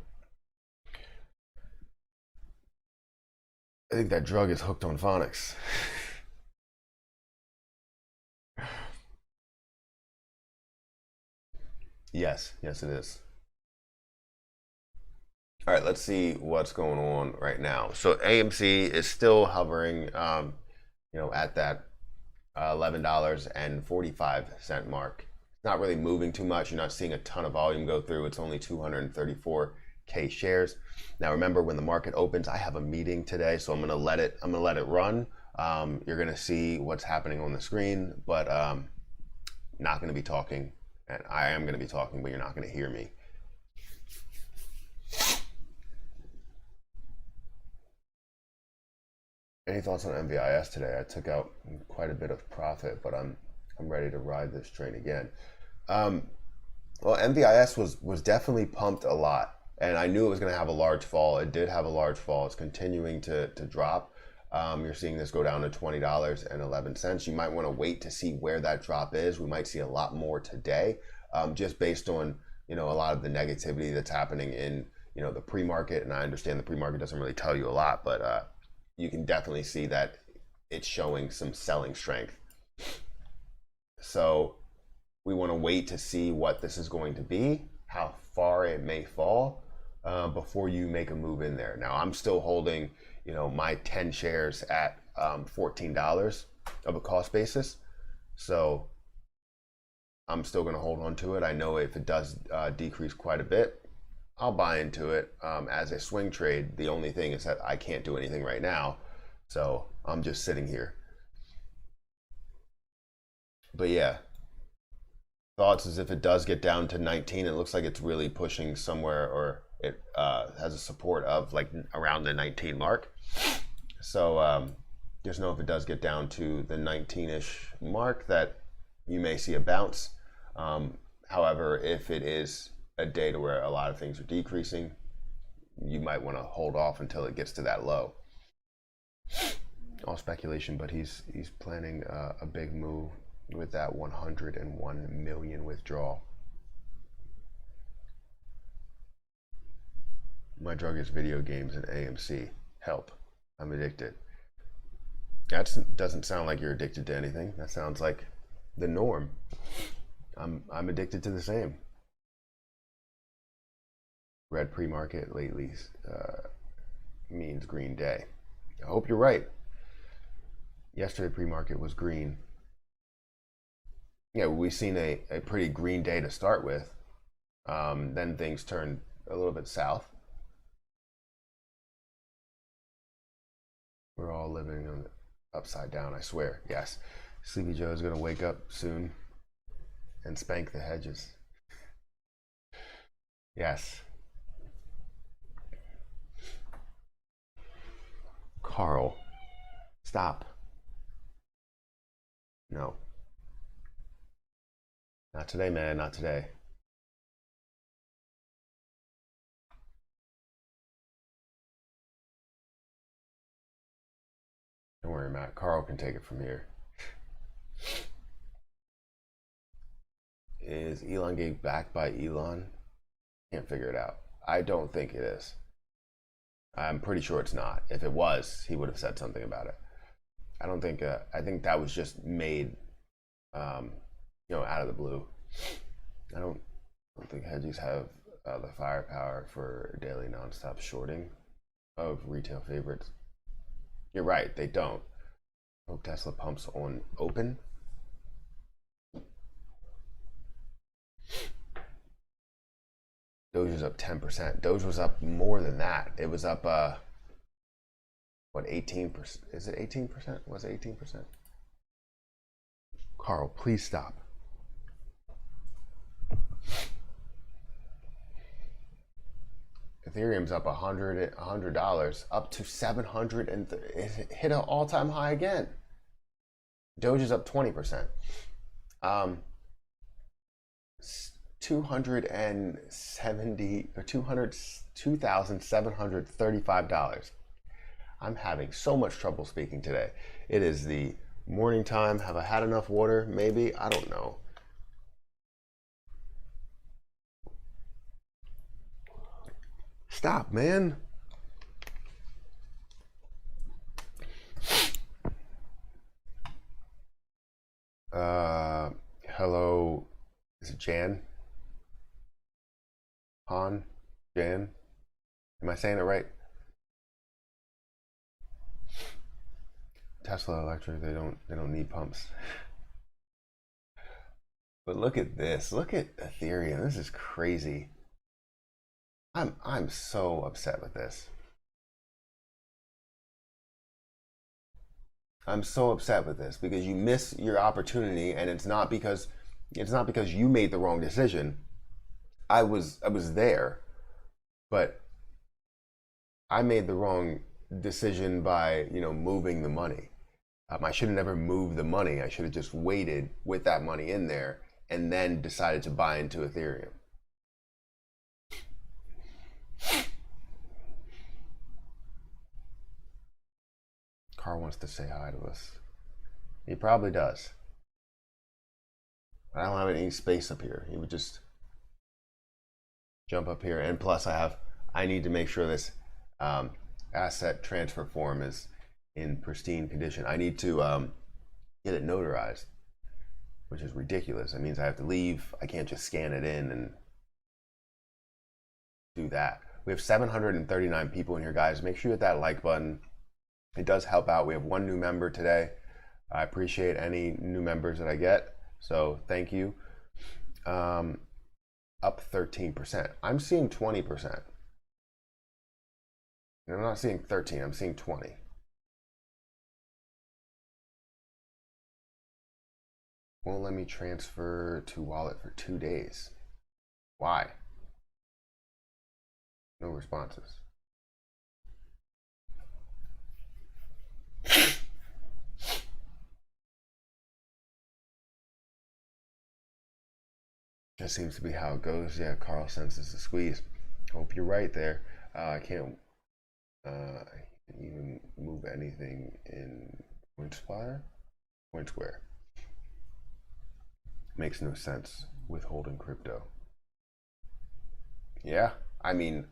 I think that drug is hooked on phonics. Yes, it is. All right, let's see what's going on right now. So AMC is still hovering, you know, at that $11.45 mark. It's not really moving too much. You're not seeing a ton of volume go through. It's only 234K shares. Now remember, when the market opens, I have a meeting today, so I'm gonna let it run. You're gonna see what's happening on the screen, but not gonna be talking. And I am gonna be talking, but you're not gonna hear me. Any thoughts on MVIS today? I took out quite a bit of profit, but I'm ready to ride this train again. Well, MVIS was definitely pumped a lot, and I knew it was going to have a large fall. It did have a large fall. It's continuing to drop. You're seeing this go down to $20.11. You might want to wait to see where that drop is. We might see a lot more today, just based on, you know, a lot of the negativity that's happening in, you know, the pre-market. And I understand the pre-market doesn't really tell you a lot, but you can definitely see that it's showing some selling strength. So we want to wait to see what this is going to be, how far it may fall, before you make a move in there. Now I'm still holding, you know, my 10 shares at $14 of a cost basis. So I'm still going to hold on to it. I know if it does decrease quite a bit, I'll buy into it as a swing trade. The only thing is that I can't do anything right now, so I'm just sitting here. But yeah, thoughts is if it does get down to 19, it looks like it's really pushing somewhere, or it has a support of like around the 19 mark. So just know if it does get down to the 19-ish mark that you may see a bounce. However, if it is a day to where a lot of things are decreasing, you might want to hold off until it gets to that low. All speculation, but he's planning a big move with that 101 million withdrawal. My drug is video games and AMC. Help. I'm addicted. That doesn't sound like you're addicted to anything. That sounds like the norm. I'm addicted to the same. Red pre-market lately means green day. I hope you're right. Yesterday pre-market was green. Yeah, we've seen a pretty green day to start with. Then things turned a little bit south. We're all living on the upside down, I swear. Yes. Sleepy Joe is going to wake up soon and spank the hedges. Yes. Carl, stop. No. Not today, man. Not today. Don't worry, Matt. Carl can take it from here. Is Elongate backed by Elon? Can't figure it out. I don't think it is. I'm pretty sure it's not. If it was, he would have said something about it. I don't think. I think that was just made, out of the blue. I don't think hedges have the firepower for daily nonstop shorting of retail favorites. You're right, they don't. Hope Tesla pumps on open. Doge is up 10%. Doge was up more than that. It was up, 18%? Is it 18%? Was it 18%? Carl, please stop. Ethereum's up $100, up to 700, and it hit an all-time high again. Doge is up 20%. 2,735. I'm having so much trouble speaking today. It is the morning time. Have I had enough water? Maybe. I don't know. Stop, man. Hello. Is it Jan? Han? Jan? Am I saying it right? Tesla Electric, they don't need pumps. But look at this. Look at Ethereum. This is crazy. I'm so upset with this. I'm so upset with this because you miss your opportunity, and it's not because you made the wrong decision. I was there, but I made the wrong decision by moving the money. I should have never moved the money. I should have just waited with that money in there and then decided to buy into Ethereum. Carl wants to say hi to us. He probably does. I don't have any space up here. He would just jump up here. And plus I need to make sure this asset transfer form is in pristine condition. I need to get it notarized, which is ridiculous. It means I have to leave. I can't just scan it in and do that. We have 739 people in here, guys. Make sure you hit that like button. It does help out. We have one new member today. I appreciate any new members that I get. So thank you. Up 13%. I'm seeing 20%. I'm not seeing 13. I'm seeing 20. Won't let me transfer to wallet for 2 days. Why? No responses. That seems to be how it goes. Yeah, Carl senses the squeeze. Hope you're right there. I can't even move anything in CoinSquare. Makes no sense with holding crypto. Yeah, I mean,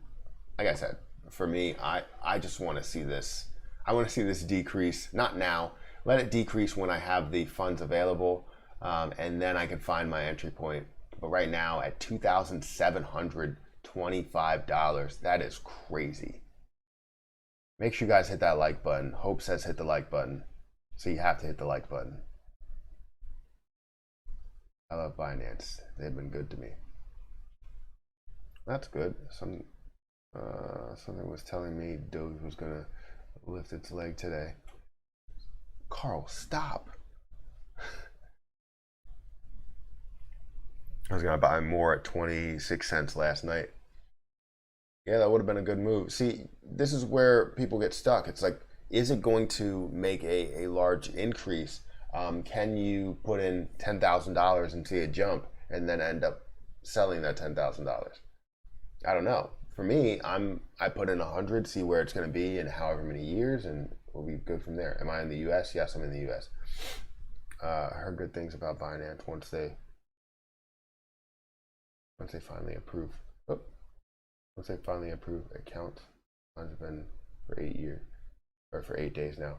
like I said, for me, I just want to see this. I want to see this decrease. Not now. Let it decrease when I have the funds available, and then I can find my entry point. But right now, at $2,725, that is crazy. Make sure you guys hit that like button. Hope says hit the like button, so you have to hit the like button. I love Binance. They've been good to me. That's good. Something was telling me Doge was gonna lift its leg today. Carl, stop. I was gonna buy more at 26 cents last night. Yeah, that would have been a good move. See, this is where people get stuck. It's like, is it going to make a large increase? Can you put in $10,000 and see a jump and then end up selling that $10,000? I don't know. For me, I put in 100, see where it's going to be in however many years, and we'll be good from there. Am I in the U.S.? Yes, I'm in the U.S. I heard good things about Binance once they finally approve. Oh, once they finally approve accounts. Mine's been for 8 years, or for 8 days now.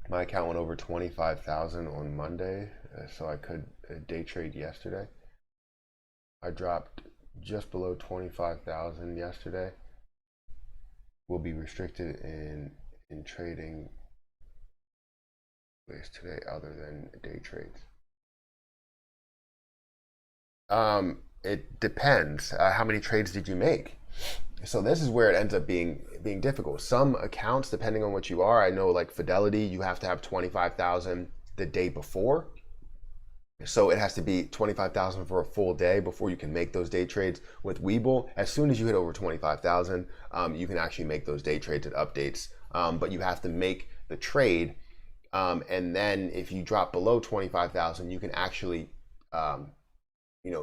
My account went over 25,000 on Monday, so I could day trade yesterday. I dropped just below 25,000 yesterday. Will be restricted in trading ways today other than day trades. It depends. How many trades did you make? So this is where it ends up being difficult. Some accounts, depending on what you are, I know like Fidelity, you have to have 25,000 the day before. So it has to be 25,000 for a full day before you can make those day trades. With Webull, as soon as you hit over 25,000, you can actually make those day trades at updates. But you have to make the trade, and then if you drop below 25,000, you can actually,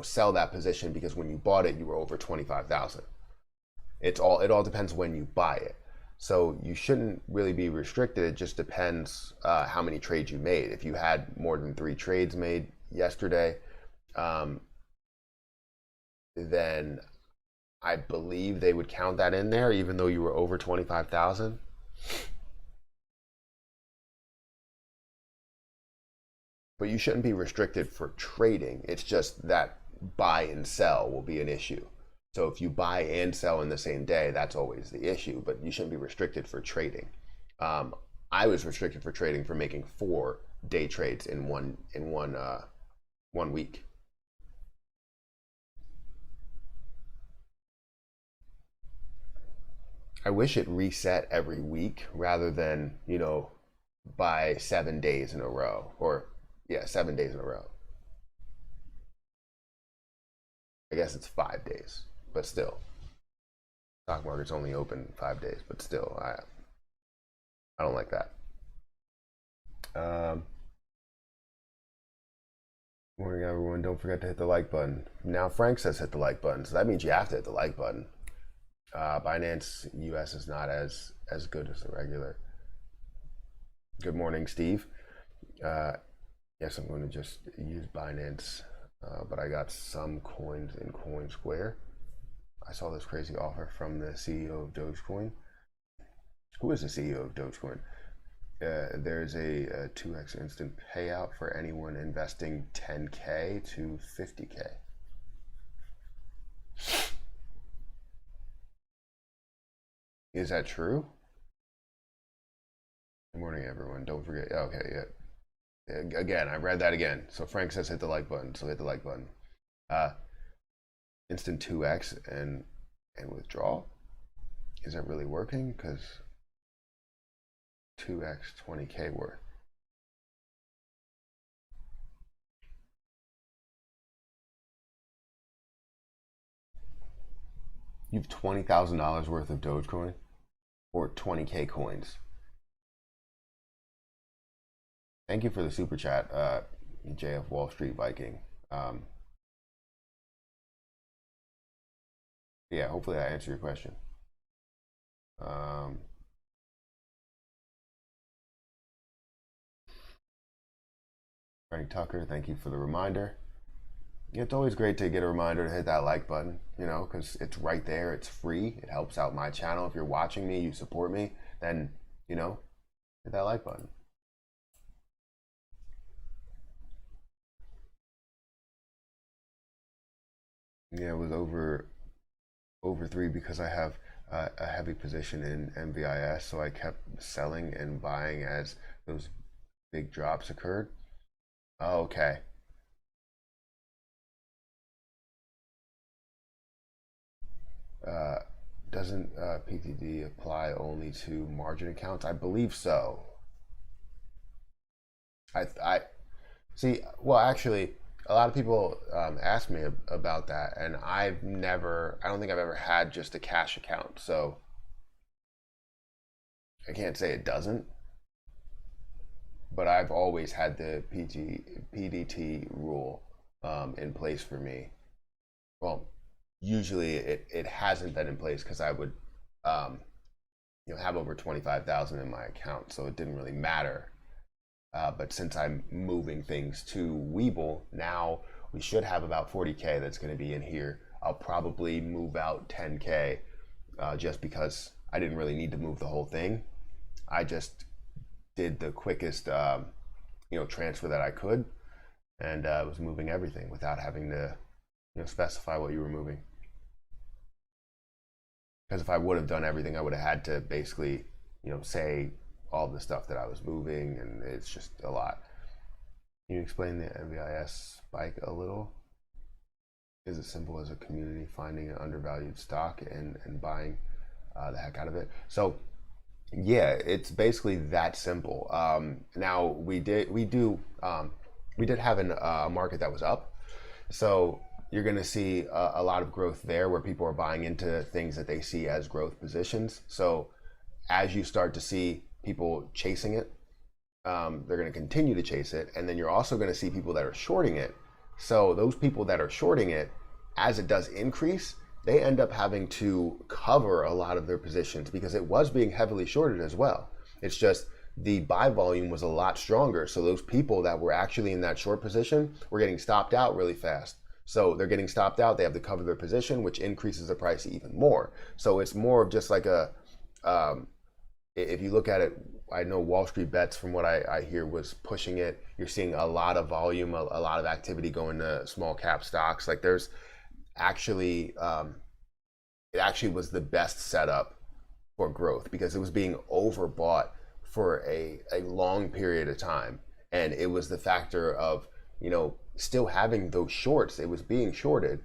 sell that position, because when you bought it, you were over 25,000. It all depends when you buy it. So you shouldn't really be restricted. It just depends how many trades you made. If you had more than 3 trades made yesterday, then I believe they would count that in there, even though you were over 25,000. But you shouldn't be restricted for trading. It's just that buy and sell will be an issue. So if you buy and sell in the same day, that's always the issue, but you shouldn't be restricted for trading. I was restricted for trading for making 4 day trades in one week. I wish it reset every week rather than, by 7 days in a row, or 7 days in a row. I guess it's 5 days, but still. Stock market's only open 5 days, but still, I don't like that. Morning, everyone. Don't forget to hit the like button. Now Frank says hit the like button, so that means you have to hit the like button. Binance US is not as good as the regular. Good morning, Steve. Yes, I'm going to just use Binance, but I got some coins in CoinSquare. I saw this crazy offer from the CEO of Dogecoin. Who is the CEO of Dogecoin? There's a 2x instant payout for anyone investing 10K to 50K. Is that true? Good morning, everyone. Don't forget. Okay, yeah. Again, I read that again. So Frank says hit the like button. So hit the like button. Instant 2x and withdraw. Is that really working? Because 2x 20K worth. You've $20,000 worth of Dogecoin or 20K coins. Thank you for the super chat, JF Wall Street Viking. Yeah, hopefully that answered your question. Frank Tucker, thank you for the reminder. It's always great to get a reminder to hit that like button, you know, because it's right there. It's free. It helps out my channel. If you're watching me, you support me, then, you know, hit that like button. Yeah, it was over 3 because I have a heavy position in MVIS, so I kept selling and buying as those big drops occurred. Oh, okay. Uh, doesn't PTD apply only to margin accounts? I believe so. I see. Well, actually, a lot of people ask me about that, and I've never. I don't think I've ever had just a cash account, so I can't say it doesn't. But I've always had the PDT rule in place for me. Well, usually it hasn't been in place because I would have over 25,000 in my account, so it didn't really matter. But since I'm moving things to Webull, now we should have about 40K that's going to be in here. I'll probably move out 10K just because I didn't really need to move the whole thing. I just did the quickest transfer that I could, and was moving everything without having to specify what you were moving. Because if I would have done everything, I would have had to basically say all the stuff that I was moving, and it's just a lot. Can you explain the MVIS spike a little? Is it simple as a community finding an undervalued stock and buying the heck out of it? So yeah, it's basically that simple. Now we did have a market that was up, so you're going to see a lot of growth there where people are buying into things that they see as growth positions. So as you start to see people chasing it, they're going to continue to chase it, and then you're also going to see people that are shorting it. So those people that are shorting it, as it does increase, they end up having to cover a lot of their positions because it was being heavily shorted as well. It's just the buy volume was a lot stronger. So those people that were actually in that short position were getting stopped out really fast. So they're getting stopped out, they have to cover their position, which increases the price even more. So it's more of just like a, if you look at it, I know Wall Street Bets, from what I hear, was pushing it. You're seeing a lot of volume, a lot of activity going to small cap stocks. Like there's actually, it actually was the best setup for growth because it was being overbought for a long period of time. And it was the factor of, still having those shorts. It was being shorted,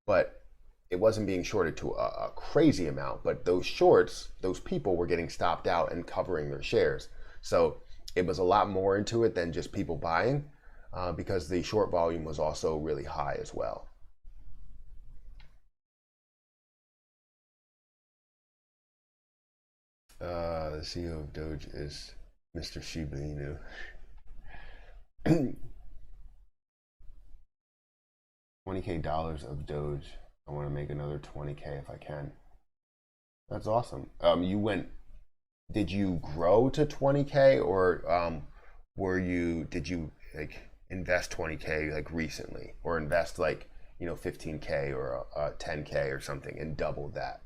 but it wasn't being shorted to a crazy amount. But those shorts, those people were getting stopped out and covering their shares. So it was a lot more into it than just people buying because the short volume was also really high as well. The CEO of Doge is Mr. Shiba Inu. $20K of Doge. I want to make another 20K if I can. That's awesome. Did you grow to 20K, or did you like invest 20K like recently, or invest like 15K or 10K or something and doubled that?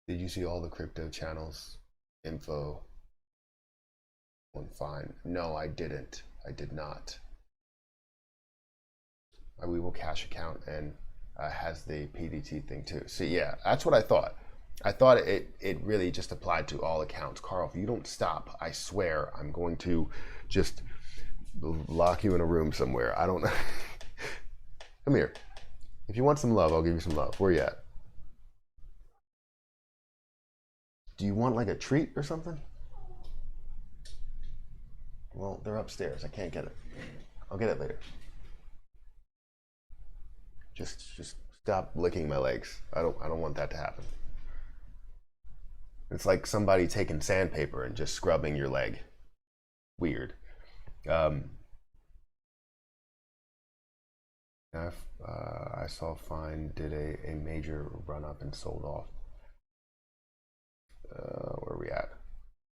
Did you see all the crypto channels info on Fine? No, I didn't. I did not. My Webull cash account and has the PDT thing too. So yeah, that's what I thought. I thought it really just applied to all accounts. Carl, if you don't stop, I swear I'm going to just lock you in a room somewhere. I don't know. Come here. If you want some love, I'll give you some love. Where you at? Do you want like a treat or something? Well, they're upstairs. I can't get it. I'll get it later. Just stop licking my legs. I don't want that to happen. It's like somebody taking sandpaper and just scrubbing your leg. Weird. I saw Fine did a major run up and sold off. Where are we at?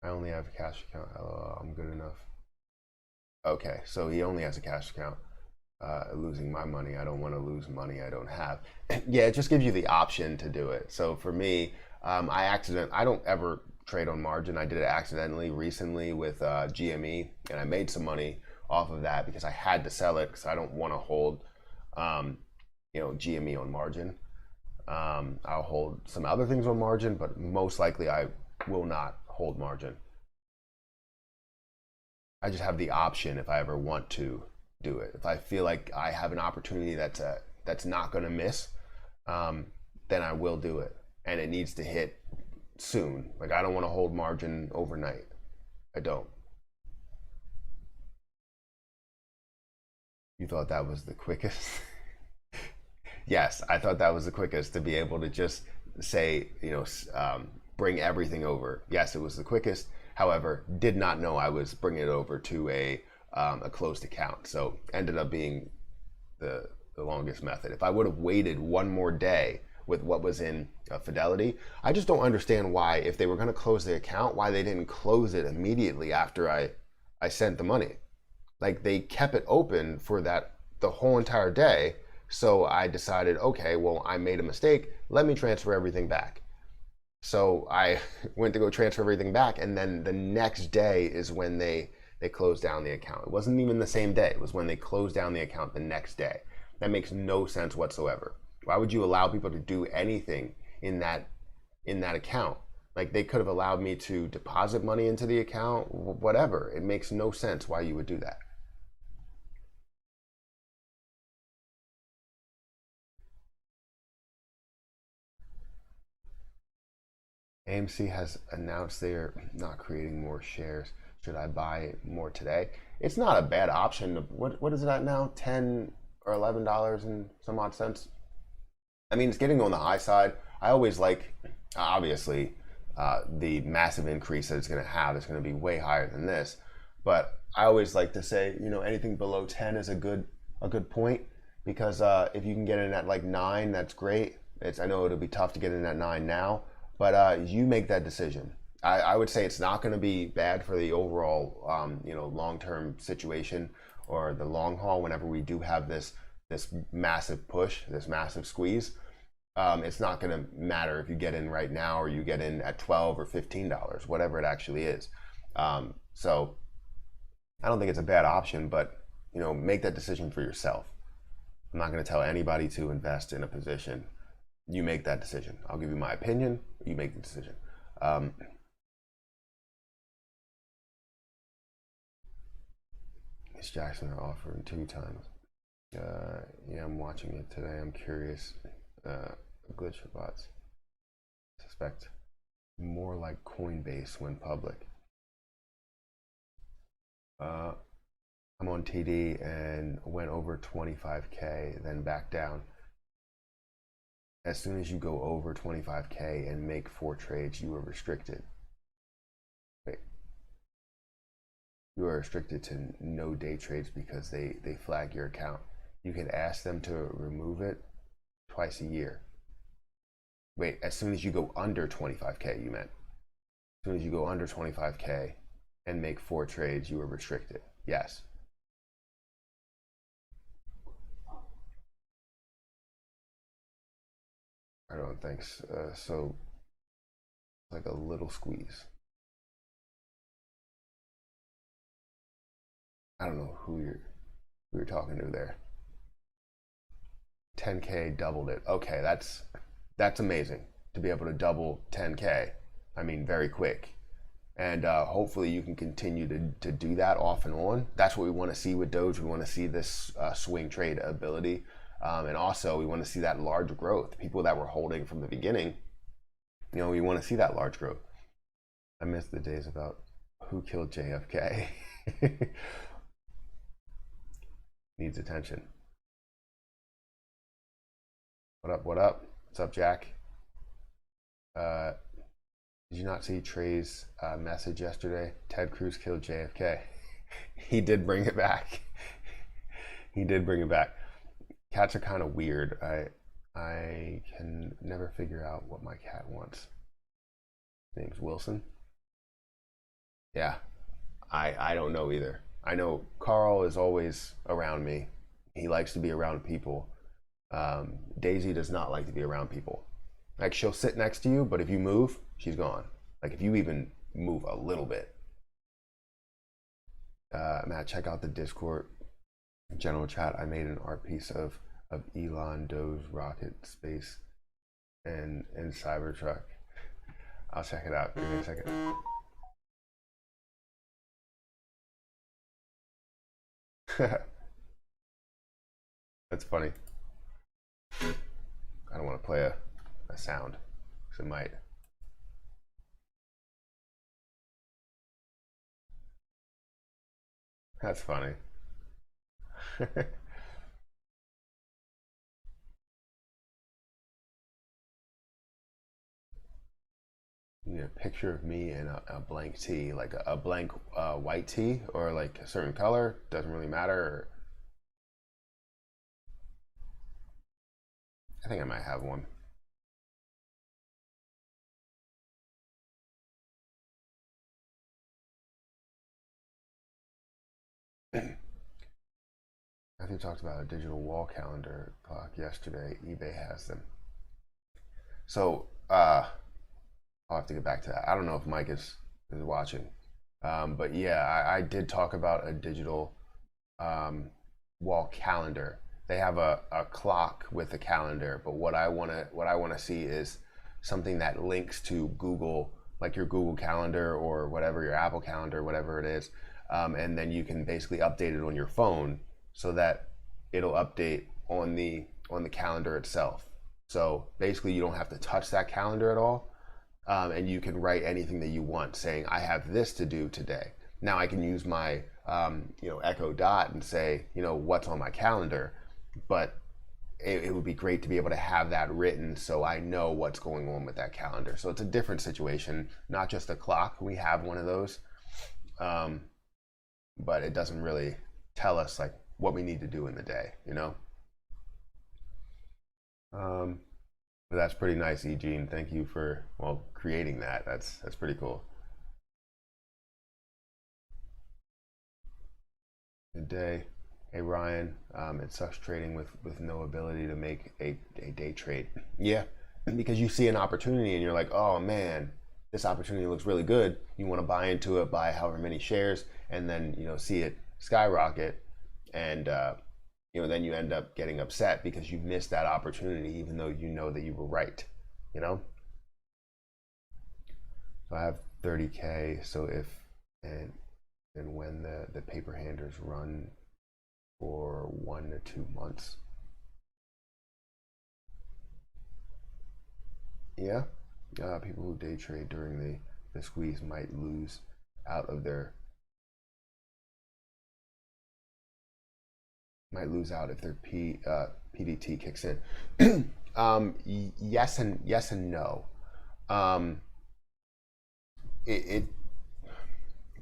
I only have a cash account. I'm good enough. Okay, so he only has a cash account. losing my money. I don't want to lose money I don't have. Yeah, it just gives you the option to do it. So for me, I don't ever trade on margin. I did it accidentally recently with GME, and I made some money off of that because I had to sell it because I don't want to hold, GME on margin. I'll hold some other things on margin, but most likely I will not hold margin. I just have the option if I ever want to do it. If I feel like I have an opportunity that's not going to miss, then I will do it, and it needs to hit soon. Like, I don't want to hold margin overnight. I don't. You thought that was the quickest? Yes, I thought that was the quickest, to be able to just say, bring everything over. Yes, it was the quickest. However, did not know I was bringing it over to a closed account. So ended up being the longest method. If I would have waited one more day with what was in Fidelity, I just don't understand why, if they were going to close the account, why they didn't close it immediately after I sent the money. Like, they kept it open for the whole entire day. So I decided, okay, well, I made a mistake. Let me transfer everything back. So I went to go transfer everything back, and then the next day is when they closed down the account. It wasn't even the same day. It was when they closed down the account the next day. That makes no sense whatsoever. Why would you allow people to do anything in that account? Like, they could have allowed me to deposit money into the account, whatever. It makes no sense why you would do that. AMC has announced they're not creating more shares. Should I buy more today? It's not a bad option. What is it at now? $10 or $11 and some odd cents. I mean, it's getting on the high side. I always like, obviously, the massive increase that it's going to have is going to be way higher than this. But I always like to say, anything below 10 is a good point, because if you can get in at like 9, that's great. I know it'll be tough to get in at 9 now, but you make that decision. I would say it's not going to be bad for the overall, long-term situation or the long haul. Whenever we do have this massive push, this massive squeeze, it's not going to matter if you get in right now or you get in at $12 or $15, whatever it actually is. So I don't think it's a bad option, but make that decision for yourself. I'm not going to tell anybody to invest in a position. You make that decision. I'll give you my opinion. You make the decision. Miss Jackson are offering 2 times. Yeah, I'm watching it today. I'm curious. Glitch bots. Suspect more like Coinbase when public. I'm on TD and went over 25K, then back down. As soon as you go over 25K and make 4 trades, you are restricted. Wait. You are restricted to no day trades because they flag your account. You can ask them to remove it twice a year. Wait, as soon as you go under 25K, you meant. As soon as you go under 25K and make 4 trades, you are restricted. Yes. I don't think so. So, like a little squeeze. I don't know who you're talking to there. 10K doubled it. Okay, that's amazing to be able to double 10K. I mean, very quick. And hopefully you can continue to do that off and on. That's what we want to see with Doge. We want to see this swing trade ability. And also we want to see that large growth. People that were holding from the beginning, we want to see that large growth. I miss the days about who killed JFK. Needs attention. What up, what up? What's up, Jack? Did you not see Trey's message yesterday? Ted Cruz killed JFK. He did bring it back. He did bring it back. Cats are kind of weird. I can never figure out what my cat wants. His name's Wilson. Yeah, I don't know either. I know Carl is always around me. He likes to be around people. Daisy does not like to be around people. Like, she'll sit next to you, but if you move, she's gone. Like, if you even move a little bit. Matt, check out the Discord general chat. I made an art piece of Elon, Doge, rocket, space, and Cybertruck. I'll check it out. Give me a second. That's funny. I don't want to play a sound, because it might. That's funny. You need a picture of me in a blank tee, like a blank white tee, or like a certain color, doesn't really matter. I think I might have one. Matthew talked about a digital wall calendar clock yesterday. eBay has them. So I'll have to get back to that. I don't know if Mike is watching, but yeah, I did talk about a digital wall calendar. They have a clock with a calendar, but what I wanna see is something that links to Google, like your Google Calendar or whatever, your Apple Calendar, whatever it is, and then you can basically update it on your phone so that it'll update on the calendar itself. So basically, you don't have to touch that calendar at all, and you can write anything that you want, saying I have this to do today. Now I can use my Echo Dot and say what's on my calendar, but it would be great to be able to have that written so I know what's going on with that calendar. So it's a different situation, not just a clock. We have one of those, but it doesn't really tell us like what we need to do in the day, But that's pretty nice, Eugene. Thank you for creating that. That's pretty cool. Good day. Hey Ryan, it sucks trading with no ability to make a day trade. Yeah, because you see an opportunity and you're like, oh man, this opportunity looks really good. You want to buy into it, buy however many shares, and then see it skyrocket, and then you end up getting upset because you missed that opportunity, even though you know that you were right. So I have 30K. So if and when the paper handlers run for 1 to 2 months. Yeah, people who day trade during the squeeze might lose out if their PDT kicks in. Yes and no.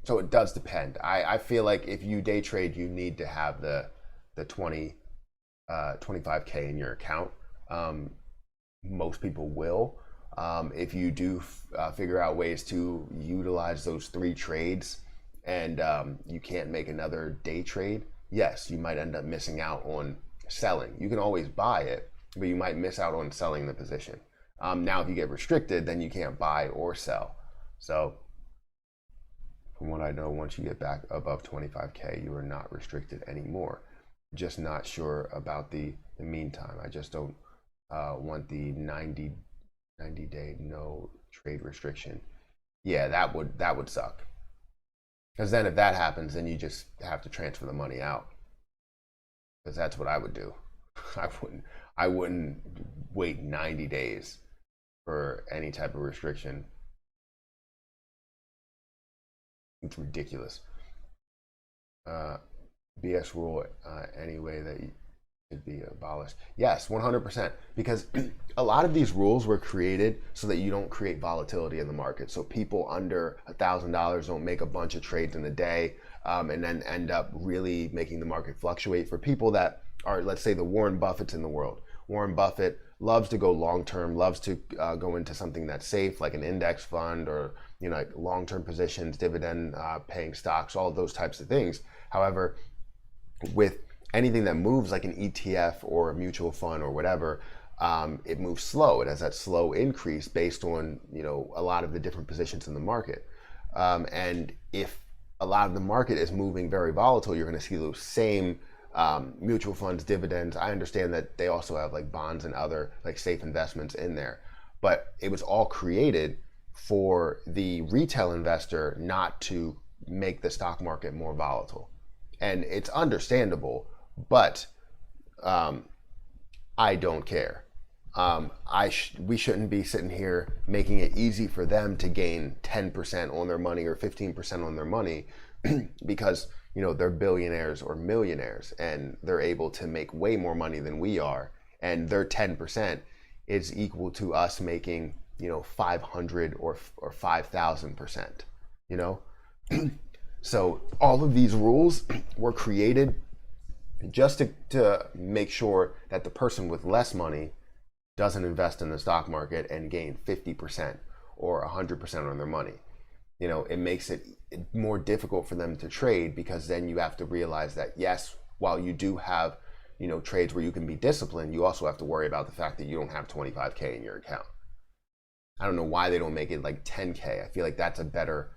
So it does depend. I feel like if you day trade, you need to have the 25K in your account. Most people will. If you do figure out ways to utilize those 3 trades and you can't make another day trade, yes, you might end up missing out on selling. You can always buy it, but you might miss out on selling the position. Now, if you get restricted, then you can't buy or sell. So from what I know, once you get back above 25K, you are not restricted anymore. Just not sure about the meantime. I just don't want the 90-day no trade restriction. Yeah, that would suck. Because then if that happens, then you just have to transfer the money out. Because that's what I would do. I wouldn't wait 90 days for any type of restriction. It's ridiculous. BS rule anyway that should be abolished. Yes, 100%. Because a lot of these rules were created so that you don't create volatility in the market. So people under $1,000 don't make a bunch of trades in a day and then end up really making the market fluctuate. For people that are, let's say, the Warren Buffetts in the world. Warren Buffett loves to go long term, loves to go into something that's safe, like an index fund or like long-term positions, dividend paying stocks, all of those types of things. However, with anything that moves like an ETF or a mutual fund or whatever, it moves slow. It has that slow increase based on, you know, a lot of the different positions in the market. And if a lot of the market is moving very volatile, you're going to see those same mutual funds, dividends. I understand that they also have like bonds and other like safe investments in there, but it was all created for the retail investor not to make the stock market more volatile. And it's understandable, but I don't care. We shouldn't be sitting here making it easy for them to gain 10% on their money or 15% on their money because, you know, they're billionaires or millionaires and they're able to make way more money than we are. And their 10% is equal to us making, you know, 500 or 5,000%, you know? So all of these rules were created just to make sure that the person with less money doesn't invest in the stock market and gain 50% or 100% on their money. You know, it makes it more difficult for them to trade because then you have to realize that, yes, while you do have, you know, trades where you can be disciplined, you also have to worry about the fact that you don't have 25K in your account. I don't know why they don't make it like 10K. I feel like that's a better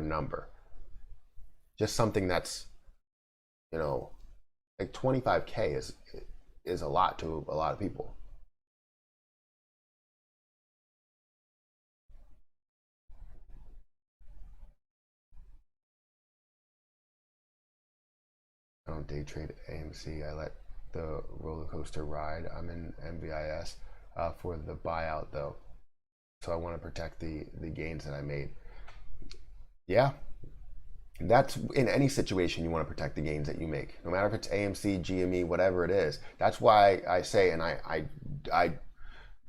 number. Just something that's, you know, like 25K is a lot to a lot of people. I don't day trade AMC. I let the roller coaster ride. I'm in MVIS for the buyout though. So I want to protect the gains that I made. Yeah. That's in any situation you want to protect the gains that you make, no matter if it's AMC, GME, whatever it is. That's why I say, and I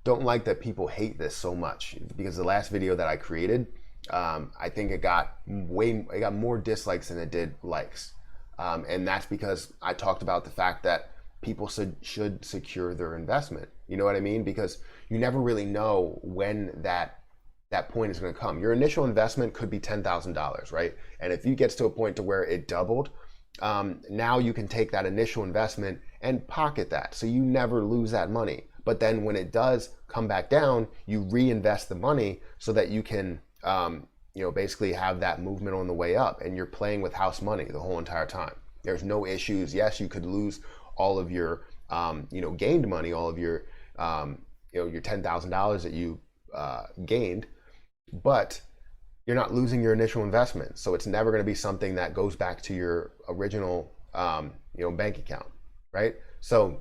don't like that people hate this so much, because the last video that I created, I think it got more dislikes than it did likes, and that's because I talked about the fact that people should secure their investment. You know what I mean? Because you never really know when that point is going to come. Your initial investment could be $10,000, right? And if you get to a point to where it doubled, now you can take that initial investment and pocket that, so you never lose that money. But then when it does come back down, you reinvest the money so that you can, you know, basically have that movement on the way up, and you're playing with house money the whole entire time. There's no issues. Yes, you could lose all of your, you know, gained money, all of your, you know, your $10,000 that you gained, but you're not losing your initial investment. So it's never going to be something that goes back to your original, you know, bank account, right? So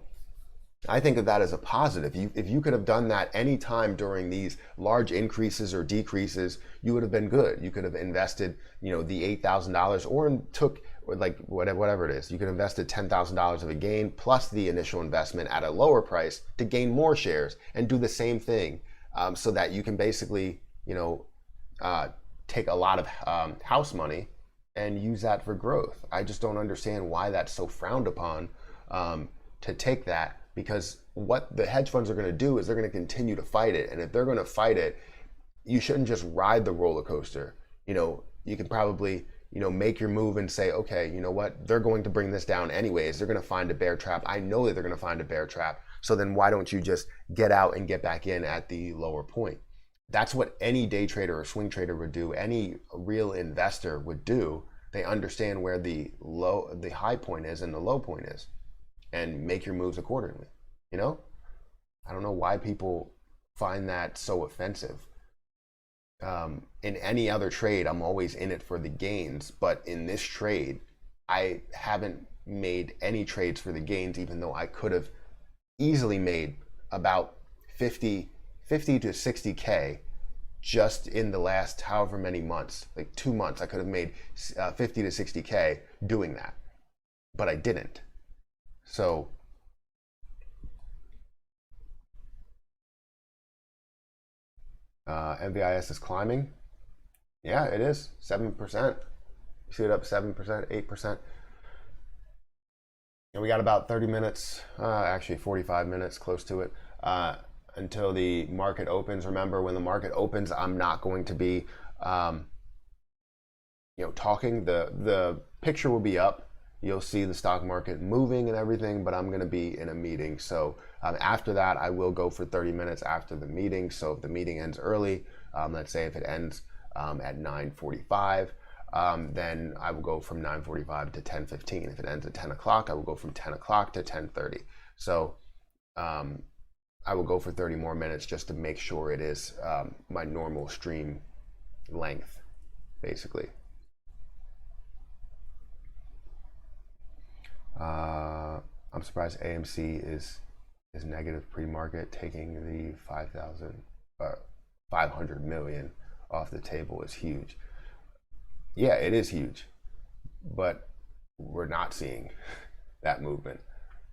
I think of that as a positive. If you could have done that any time during these large increases or decreases, you would have been good. You could have invested, you know, the $8,000 or took, or like whatever it is. You could have invested $10,000 of a gain plus the initial investment at a lower price to gain more shares and do the same thing, so that you can basically, you know, take a lot of house money and use that for growth. I just don't understand why that's so frowned upon, to take that, because what the hedge funds are going to do is they're going to continue to fight it. And if they're going to fight it, you shouldn't just ride the roller coaster. You know, you can probably, you know, make your move and say, okay, you know what, they're going to bring this down anyways. They're going to find a bear trap. I know that they're going to find a bear trap. So then why don't you just get out and get back in at the lower point? That's what any day trader or swing trader would do. Any real investor would do. They understand where the high point is and the low point is, and make your moves accordingly. You know, I don't know why people find that so offensive. In any other trade, I'm always in it for the gains, but in this trade, I haven't made any trades for the gains, even though I could have easily made about 50 to 60K just in the last however many months, like 2 months. I could have made 50 to 60K doing that, but I didn't. So MVIS is climbing. Yeah, it is 7%. You see it up 7%, 8%. And we got about 30 minutes, actually 45 minutes, close to it, until the market opens. Remember, when the market opens, I'm not going to be, you know, talking. The picture will be up, you'll see the stock market moving and everything, but I'm going to be in a meeting. So after that, I will go for 30 minutes after the meeting. So if the meeting ends early, let's say if it ends at 9:45, then I will go from 9:45 to 10:15. If it ends at 10 o'clock, I will go from 10 o'clock to 10:30. So I will go for 30 more minutes just to make sure it is my normal stream length, basically. I'm surprised AMC is negative pre-market. Taking the 500 million off the table is huge. Yeah, it is huge, but we're not seeing that movement.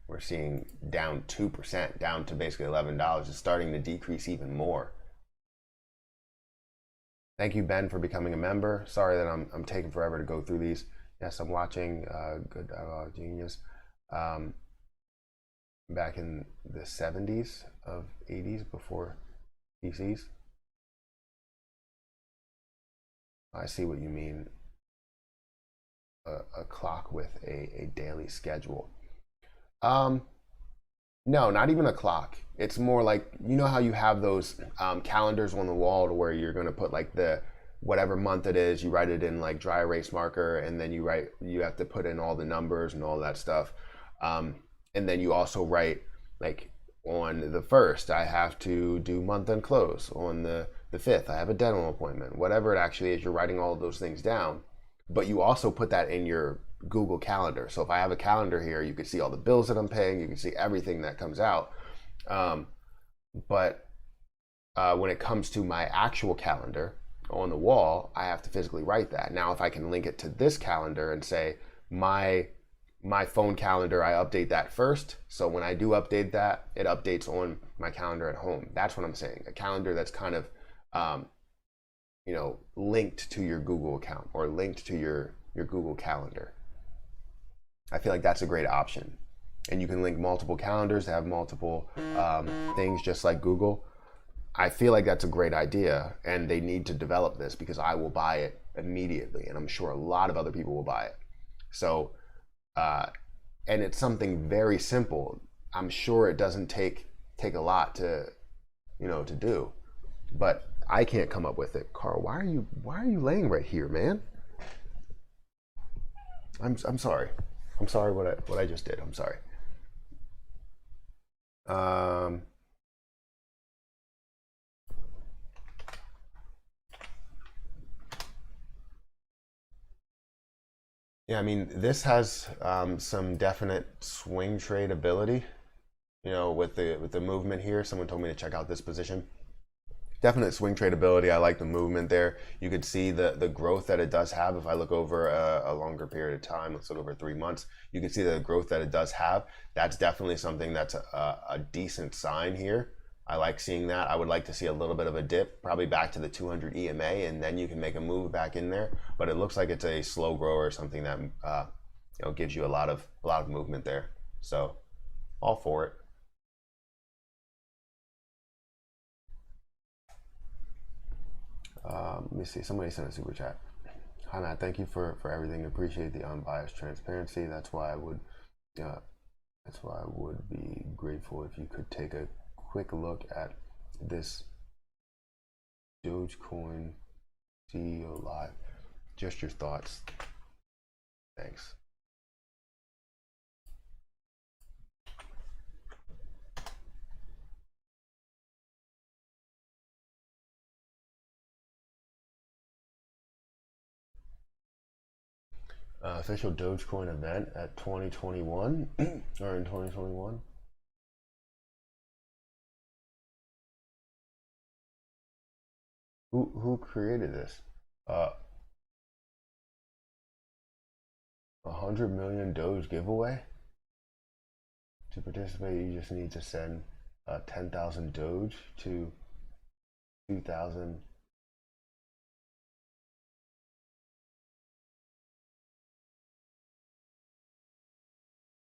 We're seeing down 2%, down to basically $11. It's starting to decrease even more. Thank you, Ben, for becoming a member. Sorry that I'm taking forever to go through these. Yes, I'm watching Good Genius. Back in the 70s of 80s before PCs. I see what you mean. A clock with a daily schedule. No, not even a clock. It's more like, you know how you have those calendars on the wall to where you're going to put like the whatever month it is, you write it in like dry erase marker, and then you have to put in all the numbers and all that stuff. And then you also write like on the 1st, I have to do month end close. On the 5th, I have a dental appointment. Whatever it actually is, you're writing all of those things down. But you also put that in your Google Calendar. So if I have a calendar here, you can see all the bills that I'm paying. You can see everything that comes out. But when it comes to my actual calendar on the wall, I have to physically write that. Now, if I can link it to this calendar and say my phone calendar, I update that first. So when I do update that, it updates on my calendar at home. That's what I'm saying. A calendar that's kind of, linked to your Google account or linked to your Google Calendar. I feel like that's a great option. And you can link multiple calendars to have multiple things just like Google. I feel like that's a great idea, and they need to develop this because I will buy it immediately, and I'm sure a lot of other people will buy it. So, and it's something very simple. I'm sure it doesn't take a lot to do, but I can't come up with it. Carl, why are you laying right here, man? I'm sorry. I'm sorry what I just did. I'm sorry. Yeah, I mean, this has some definite swing trade ability. With the movement here, someone told me to check out this position. Definite swing trade ability. I like the movement there. You could see the growth that it does have. If I look over a longer period of time, let's look over 3 months, you can see the growth that it does have. That's definitely something that's a decent sign here. I like seeing that. I would like to see a little bit of a dip, probably back to the 200 EMA, and then you can make a move back in there. But it looks like it's a slow grower or something that gives you a lot of movement there. So all for it. Let me see. Somebody sent a super chat. Hi Matt, thank you for everything. Appreciate the unbiased transparency. That's why I would be grateful if you could take a quick look at this Dogecoin CEO live. Just your thoughts. Thanks. Official Dogecoin event at 2021 or in 2021. Who created this? 100 million Doge giveaway. To participate, you just need to send 10,000 Doge to 2,000.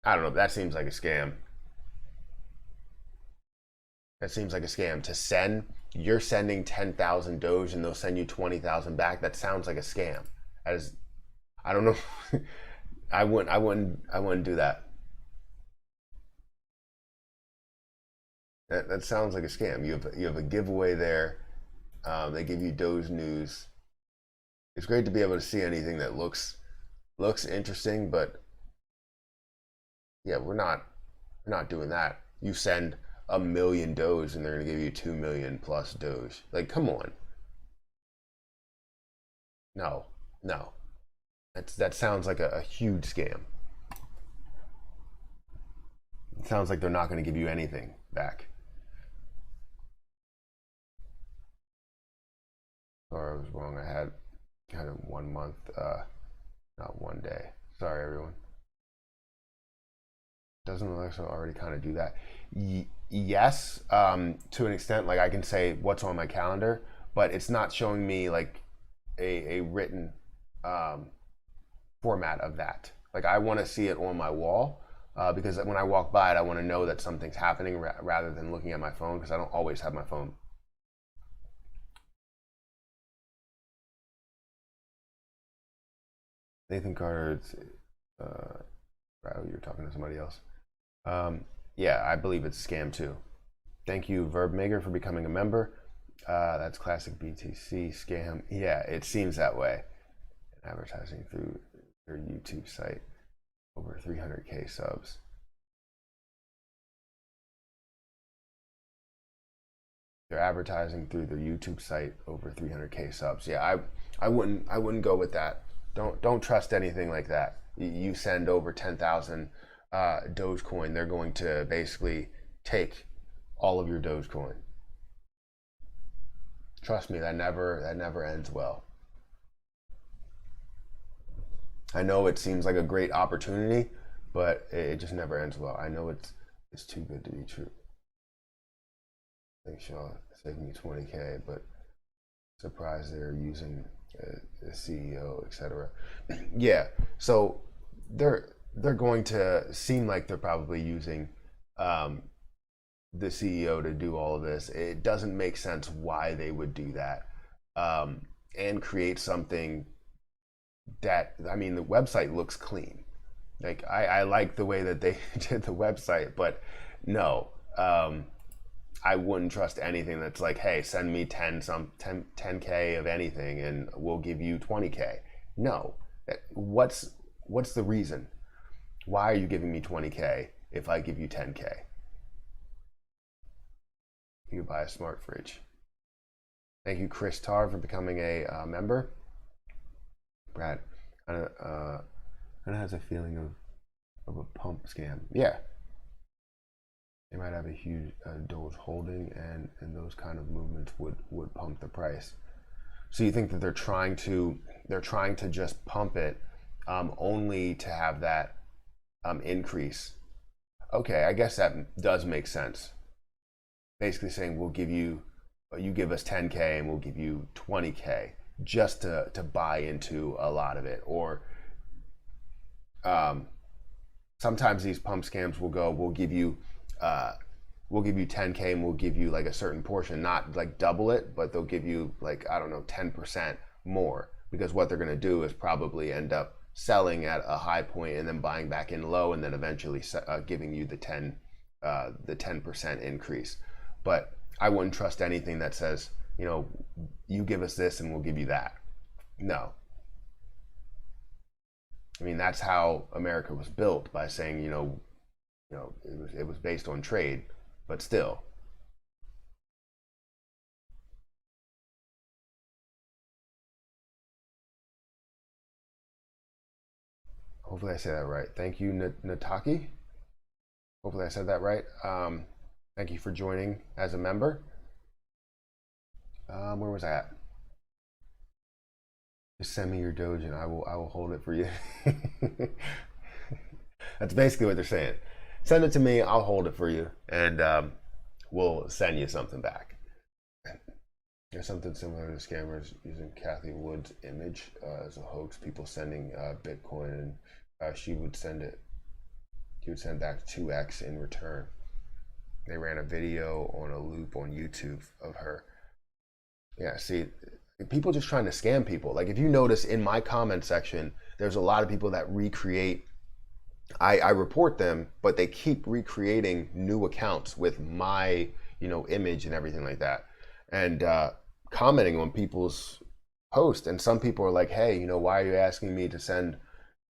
I don't know. That seems like a scam. That seems like a scam. To send, you're sending 10,000 Doge and they'll send you 20,000 back. That sounds like a scam. That is, I don't know. I wouldn't do that. That sounds like a scam. You have a giveaway there. They give you Doge news. It's great to be able to see anything that looks interesting, but yeah, we're not doing that. You send 1 million Doge and they're gonna give you 2 million plus Doge. Like, come on. No, no. That sounds like a huge scam. It sounds like they're not gonna give you anything back. Sorry, I was wrong. I had kind of 1 month, not 1 day. Sorry, everyone. Doesn't Alexa already kind of do that? Yes, to an extent. Like, I can say what's on my calendar, but it's not showing me like a written format of that. Like, I want to see it on my wall because when I walk by it, I want to know that something's happening rather than looking at my phone, because I don't always have my phone. Nathan Carter, you're talking to somebody else. Yeah, I believe it's a scam too. Thank you, Verbmaker, for becoming a member. That's classic BTC scam. Yeah, it seems that way. Advertising through their YouTube site, over 300K subs. They're advertising through their YouTube site, over 300K subs. Yeah, I wouldn't go with that. Don't trust anything like that. You send over 10,000 Dogecoin, they're going to basically take all of your Dogecoin. Trust me, that never ends well. I know it seems like a great opportunity, but it just never ends well. I know it's too good to be true. Thanks, Sean. Saved me 20K, but surprised they're using a CEO, etc. Yeah, so they're going to seem like they're probably using the CEO to do all of this. It doesn't make sense why they would do that and create something that, I mean, the website looks clean. Like, I like the way that they did the website, but no, I wouldn't trust anything that's like, hey, send me 10K of anything and we'll give you 20K. No, what's the reason? Why are you giving me 20K if I give you 10K? You could buy a smart fridge. Thank you, Chris Tar, for becoming a member. Brad kind of has a feeling of a pump scam. Yeah, they might have a huge Doge holding, and those kind of movements would pump the price. So you think that they're trying to just pump it only to have that increase? Okay, I guess that does make sense. Basically saying, we'll give you give us 10K and we'll give you 20K just to buy into a lot of it. Or sometimes these pump scams will go, we'll give you 10K and we'll give you like a certain portion, not like double it, but they'll give you like, I don't know, 10% more, because what they're going to do is probably end up selling at a high point and then buying back in low, and then eventually giving you the 10% increase. But I wouldn't trust anything that says, you know, you give us this and we'll give you that. No. I mean, that's how America was built, by saying, you know, it was based on trade, but still. Hopefully I say that right. Thank you, Nataki. Hopefully I said that right. Thank you for joining as a member. Where was I at? Just send me your Doge and I will hold it for you. That's basically what they're saying. Send it to me, I'll hold it for you, and we'll send you something back. There's something similar to scammers using Kathy Wood's image as a hoax. People sending Bitcoin, and she would send back 2x in return. They ran a video on a loop on YouTube of her. Yeah, see, people just trying to scam people. Like if you notice in my comment section, there's a lot of people that recreate. I report them, but they keep recreating new accounts with my, image and everything like that, and commenting on people's posts. And some people are like, hey, why are you asking me to send,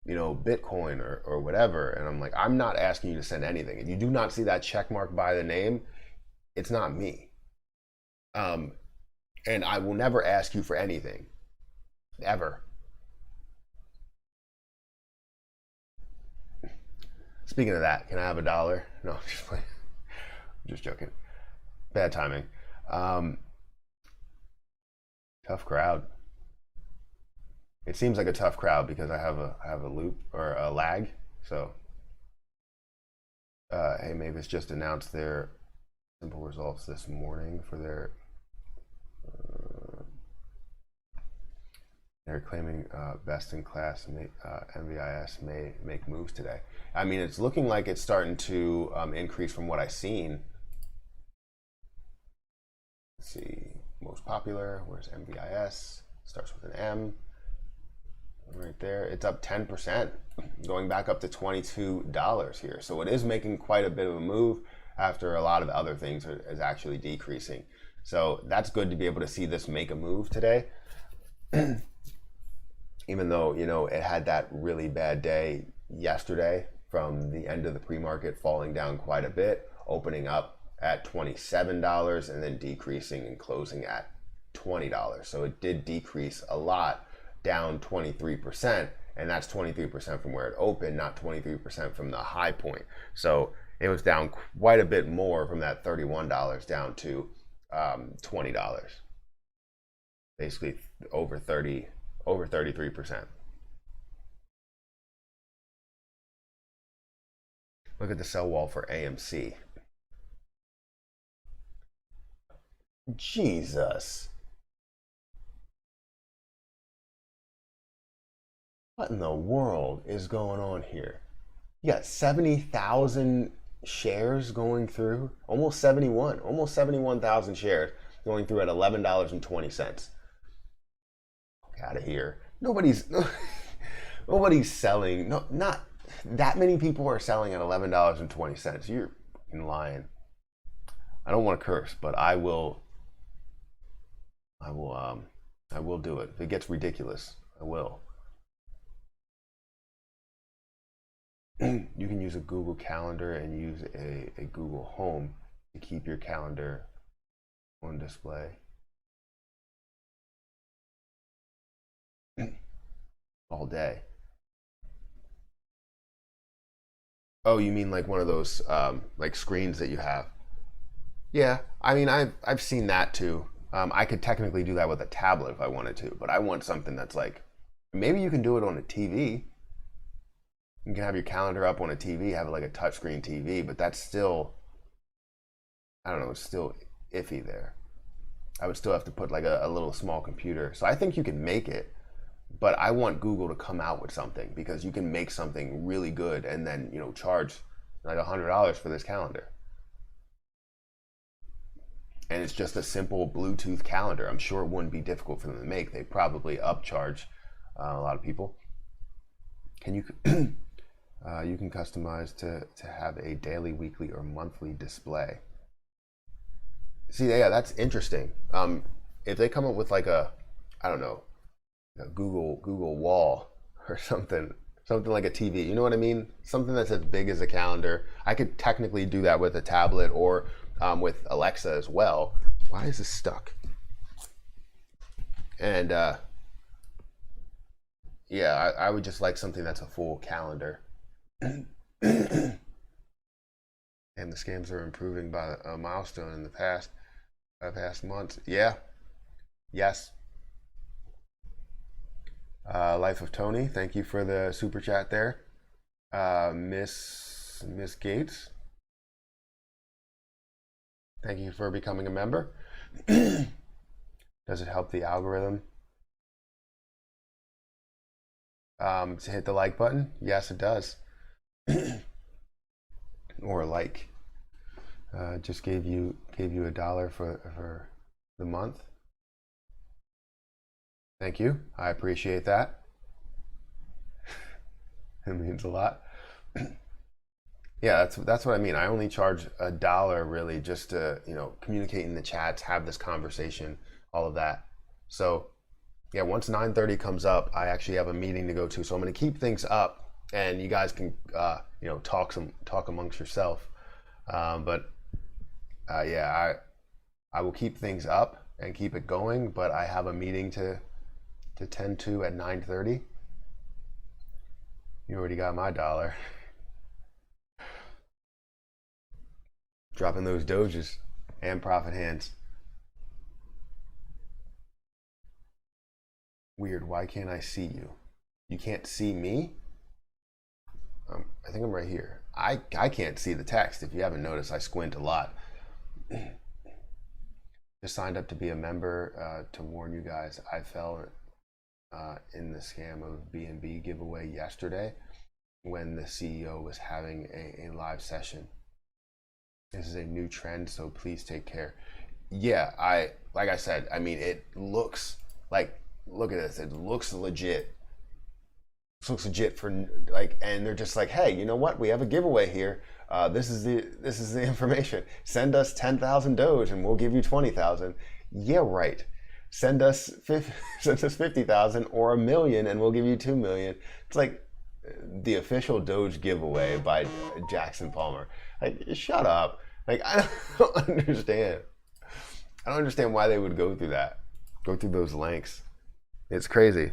Bitcoin or whatever? And I'm like, I'm not asking you to send anything. If you do not see that check mark by the name, it's not me. And I will never ask you for anything, ever. Speaking of that, can I have $1? No, I'm just playing. I'm just joking. Bad timing. Tough crowd. It seems like a tough crowd because I have a loop or a lag. So, hey, MVIS just announced their simple results this morning for their. They're claiming best-in-class MVIS may make moves today. I mean, it's looking like it's starting to increase from what I've seen. Let's see, most popular. Where's MVIS? Starts with an M. Right there, it's up 10%, going back up to $22 here. So it is making quite a bit of a move after a lot of other things is actually decreasing. So that's good to be able to see this make a move today. Even though, it had that really bad day yesterday from the end of the pre-market falling down quite a bit, opening up at $27 and then decreasing and closing at $20. So it did decrease a lot, down 23%, and that's 23% from where it opened, not 23% from the high point. So it was down quite a bit more from that $31 down to $20. Basically over 33%. Look at the sell wall for AMC. Jesus. What in the world is going on here? You got 70,000 shares going through, almost 71,000 shares going through at $11.20. Out of here. Nobody's selling. No, not that many people are selling at $11.20. You're lying. I don't want to curse, but I will do it. If it gets ridiculous, I will. You can use a Google Calendar and use a Google Home to keep your calendar on display. All day. Oh, you mean like one of those like screens that you have? Yeah, I mean I've seen that too. I could technically do that with a tablet if I wanted to, but I want something that's like, maybe you can do it on a TV. You can have your calendar up on a TV, have it like a touchscreen TV, but that's still, I don't know, it's still iffy there. I would still have to put like a little small computer. So I think you can make it. But I want Google to come out with something, because you can make something really good and then, charge like $100 for this calendar. And it's just a simple Bluetooth calendar. I'm sure it wouldn't be difficult for them to make. They probably upcharge a lot of people. Can you you can customize to have a daily, weekly, or monthly display. See, yeah, that's interesting. If they come up with like a, I don't know, a Google wall or something like a TV, you know what I mean? Something that's as big as a calendar. I could technically do that with a tablet or with Alexa as well. Why is this stuck? And yeah, I would just like something that's a full calendar. And the scams are improving by a milestone in the past months. Yeah. Yes. Life of Tony, thank you for the super chat there. Miss Gates, thank you for becoming a member. Does it help the algorithm to hit the like button? Yes, it does. Or like. Just gave you $1 for the month. Thank you. I appreciate that. It means a lot. Yeah, that's what I mean. I only charge $1 really just to, communicate in the chats, have this conversation, all of that. So yeah, once 9:30 comes up, I actually have a meeting to go to. So I'm going to keep things up, and you guys can, talk amongst yourself. Yeah, I will keep things up and keep it going. But I have a meeting to tend to at 9:30. You already got my dollar. Dropping those Doges and profit hands. Weird. Why can't I see you? You can't see me? I think I'm right here. I can't see the text. If you haven't noticed, I squint a lot. Just signed up to be a member to warn you guys. I fell in the scam of B&B giveaway yesterday when the CEO was having a live session. This is a new trend, so please take care. Yeah, like I said, I mean, it looks like, look at this, it looks legit. This looks legit for like, and they're just like, hey, you know what? We have a giveaway here. This is the information. Send us 10,000 Doge and we'll give you 20,000. Yeah, right. Send us 50,000 or $1 million and we'll give you 2 million. It's like the official Doge giveaway by Jackson Palmer. Like, shut up. Like, I don't understand. I don't understand why they would go through that. Go through those lengths. It's crazy.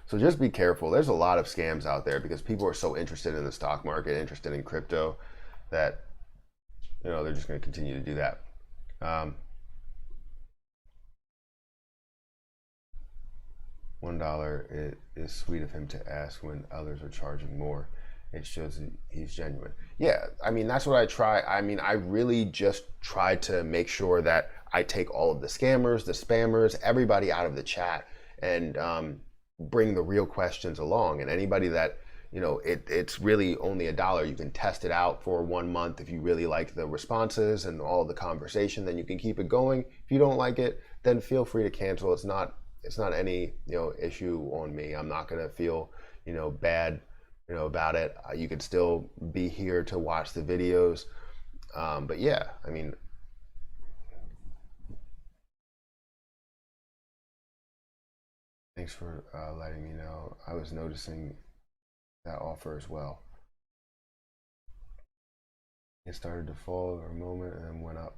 So just be careful. There's a lot of scams out there because people are so interested in the stock market, interested in crypto, that they're just going to continue to do that. $1, it is sweet of him to ask when others are charging more. It shows that he's genuine. Yeah, I mean, that's what I try. I mean, I really just try to make sure that I take all of the scammers, the spammers, everybody out of the chat and bring the real questions along. And anybody that, it's really only $1. You can test it out for 1 month. If you really like the responses and all of the conversation, then you can keep it going. If you don't like it, then feel free to cancel. It's not any, issue on me. I'm not going to feel, bad, about it. You could still be here to watch the videos. But yeah, I mean, thanks for letting me know. I was noticing that offer as well. It started to fall for a moment and then went up.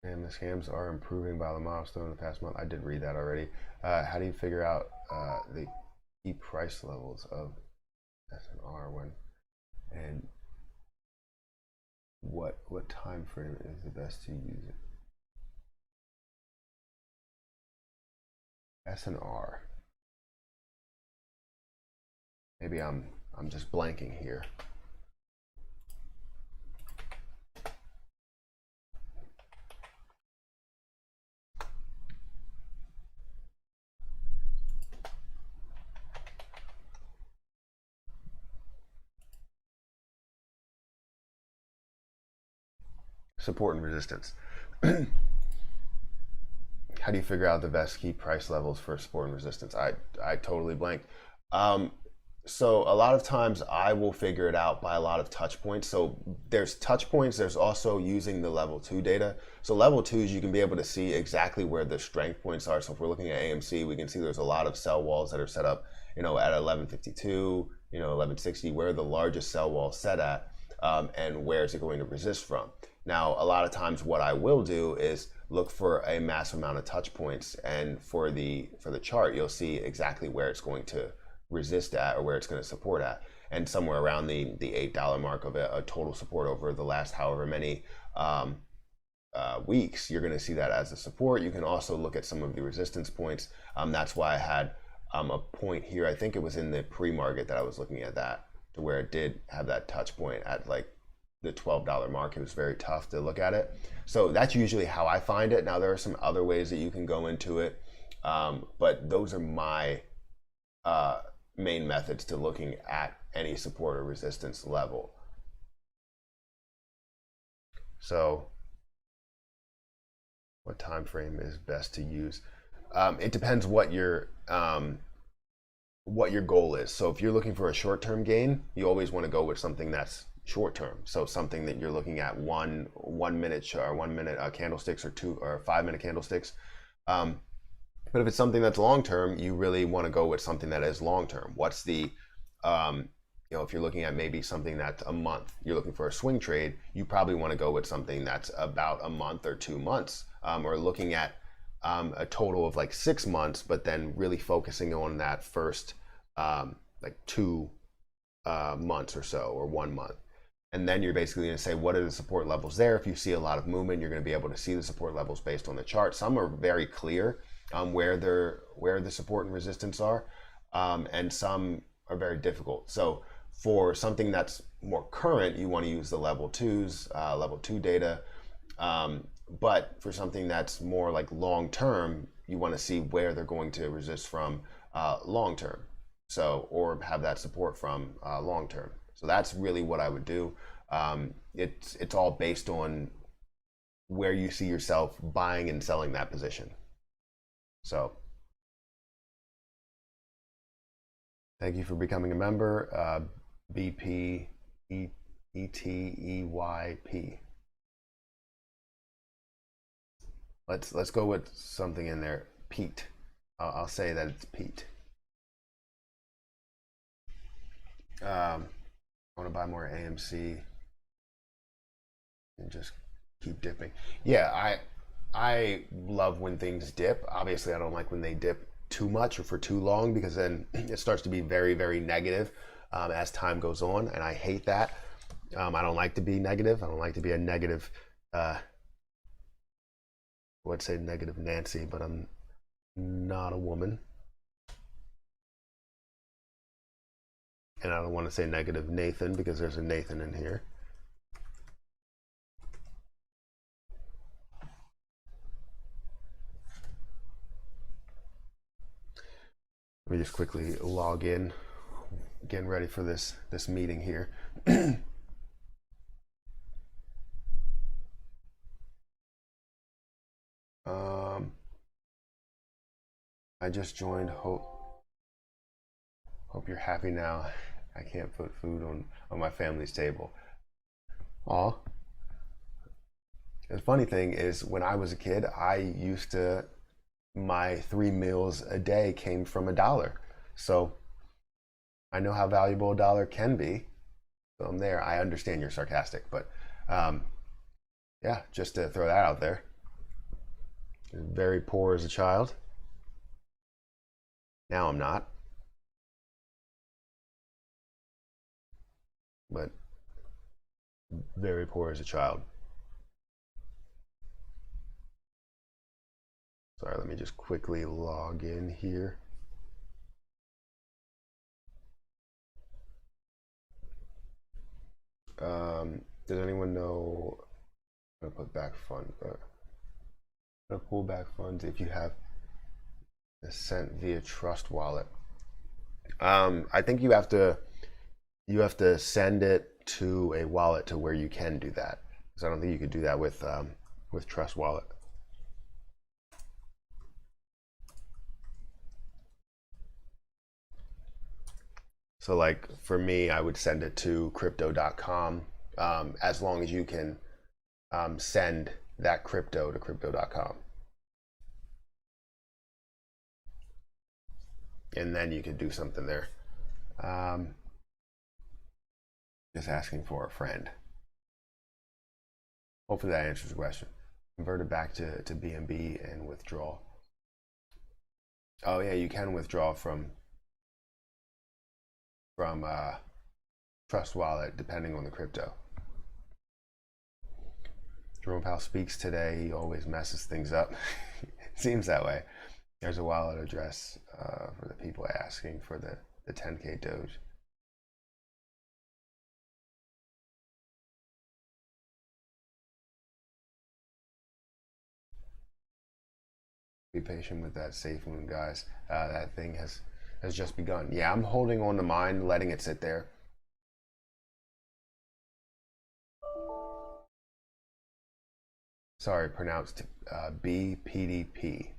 And the scams are improving by the milestone in the past month. I did read that already. How do you figure out the key price levels of S&R when, and what time frame is the best to use it? S&R. Maybe I'm just blanking here. Support and resistance. How do you figure out the best key price levels for support and resistance? I totally blanked. So a lot of times I will figure it out by a lot of touch points. So there's touch points. There's also using the level 2 data. So level 2s, you can be able to see exactly where the strength points are. So if we're looking at AMC, we can see there's a lot of sell walls that are set up, at 1152, 1160, where the largest sell wall set at, and where is it going to resist from. Now, a lot of times what I will do is look for a massive amount of touch points, and for the chart, you'll see exactly where it's going to resist at or where it's going to support at, and somewhere around the $8 mark of a total support over the last however many weeks, you're going to see that as a support. You can also look at some of the resistance points. That's why I had a point here. I think it was in the pre-market that I was looking at that, to where it did have that touch point at like the $12 mark. It was very tough to look at it. So that's usually how I find it. Now there are some other ways that you can go into it, but those are my main methods to looking at any support or resistance level. So What time frame is best to use? It depends what your goal is. So if you're looking for a short-term gain, you always want to go with something that's short-term. So something that you're looking at one minute or 1 minute candlesticks, or 2 or 5 minute candlesticks. But if it's something that's long-term, you really want to go with something that is long-term. What's the if you're looking at maybe something that's a month, you're looking for a swing trade, you probably want to go with something that's about a month or 2 months, or looking at a total of like 6 months, but then really focusing on that first like 2 months or so, or 1 month. And then you're basically going to say, what are the support levels there? If you see a lot of movement, you're going to be able to see the support levels based on the chart. Some are very clear where the support and resistance are, and some are very difficult. So for something that's more current, you want to use the level 2s, level 2 data. But for something that's more like long term, you want to see where they're going to resist from long term. So, or have that support from long term. So that's really what I would do. It's all based on where you see yourself buying and selling that position. So thank you for becoming a member. BP ETEYP. Let's go with something in there. Pete. I'll say that it's Pete. I want to buy more AMC and just keep dipping. Yeah, I love when things dip. Obviously, I don't like when they dip too much or for too long, because then it starts to be very, very negative as time goes on, and I hate that. I don't like to be negative. I don't like to be a negative, I would say negative Nancy, but I'm not a woman. And I don't want to say negative Nathan, because there's a Nathan in here. Let me just quickly log in, getting ready for this meeting here. I just joined. Hope you're happy now. I can't put food on my family's table. Aw. The funny thing is, when I was a kid, my 3 meals a day came from $1. So I know how valuable $1 can be. So I'm there. I understand you're sarcastic, but yeah, just to throw that out there. Very poor as a child. Now I'm not. But very poor as a child. Sorry, let me just quickly log in here. Does anyone know how to put back funds? How to pull back funds if you have a sent via Trust Wallet? I think you have to send it to a wallet to where you can do that, because I don't think you could do that with Trust Wallet. So like for me, I would send it to crypto.com, as long as you can send that crypto to crypto.com. And then you could do something there. Just asking for a friend. Hopefully that answers the question. Convert it back to BNB and withdraw. Oh yeah, you can withdraw from Trust Wallet depending on the crypto. Jerome Powell speaks today. He always messes things up. It seems that way. There's a wallet address for the people asking for the 10K Doge. Be patient with that safe moon, guys. That thing has just begun. Yeah, I'm holding on to mine, letting it sit there. Sorry, pronounced BPDP.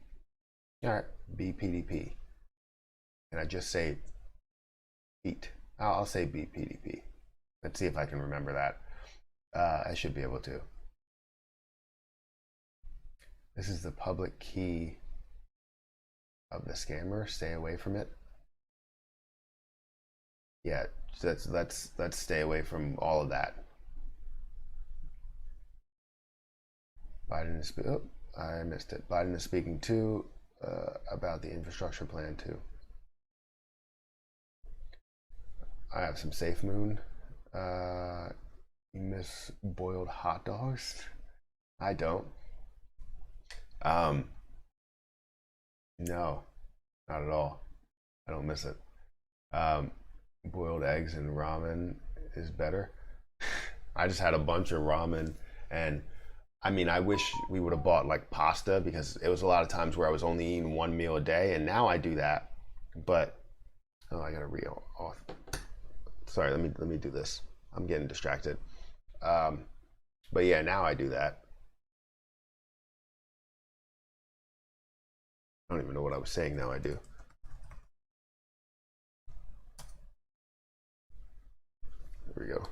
All right, BPDP. And I just say beat. I'll say BPDP. Let's see if I can remember that. I should be able to. This is the public key of the scammer. Stay away from it. Yeah, so let's stay away from all of that. Biden is I missed it. Biden is speaking too about the infrastructure plan too. I have some Safe Moon. You miss boiled hot dogs? I don't. No, not at all. I don't miss it. Boiled eggs and ramen is better. I just had a bunch of ramen, and I mean, I wish we would have bought like pasta, because it was a lot of times where I was only eating one meal a day, and now I do that. But oh, I gotta reel off. Sorry, let me do this. I'm getting distracted. But yeah, now I do that. I don't even know what I was saying. Now I do. There we go.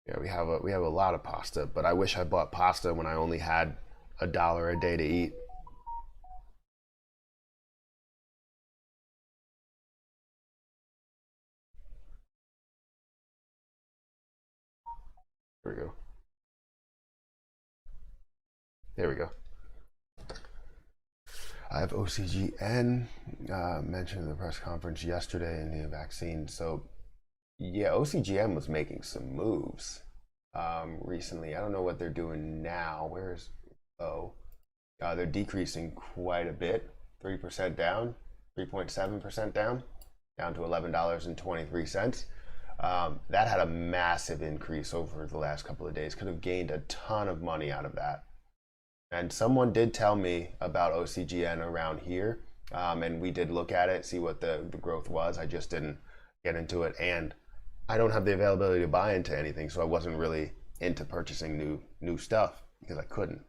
Yeah, we have a lot of pasta, but I wish I bought pasta when I only had $1 a day to eat. There we go. There we go. I have OCGN mentioned in the press conference yesterday in the vaccine. So yeah, OCGN was making some moves recently. I don't know what they're doing now. Where's they're decreasing quite a bit. 3% down, 3.7% down to $11.23. That had a massive increase over the last couple of days. Could have gained a ton of money out of that. And someone did tell me about OCGN around here, and we did look at it, see what the growth was. I just didn't get into it, and I don't have the availability to buy into anything, so I wasn't really into purchasing new stuff because I couldn't.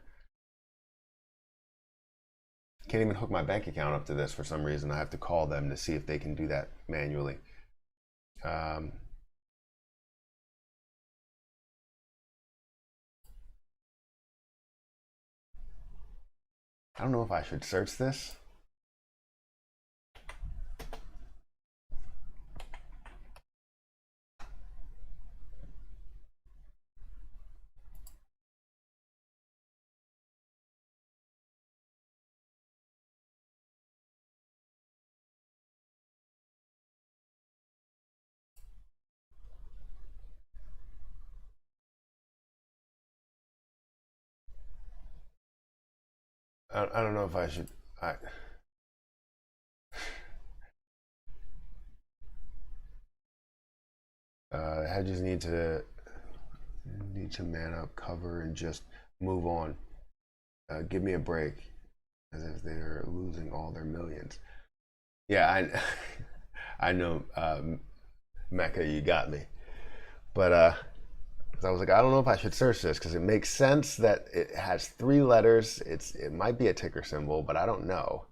Can't even hook my bank account up to this for some reason. I have to call them to see if they can do that manually. I don't know if I should search this. I don't know if I should. Hedges need to man up, cover, and just move on. Give me a break, as if they're losing all their millions. Yeah, I know, Mecca, you got me. But so I was like, I don't know if I should search this because it makes sense that it has 3 letters. It might be a ticker symbol, but I don't know.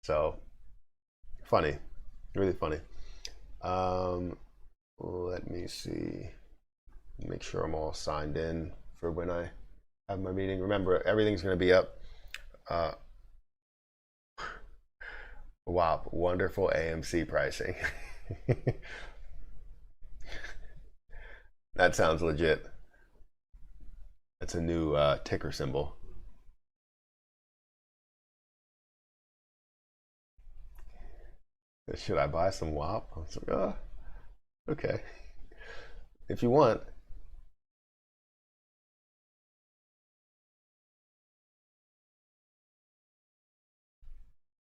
So funny, really funny. Let me see. Make sure I'm all signed in for when I have my meeting. Remember, everything's going to be up. Wow, wonderful AMC pricing. That sounds legit. That's a new ticker symbol. Should I buy some WAP? I was like, oh, okay. If you want.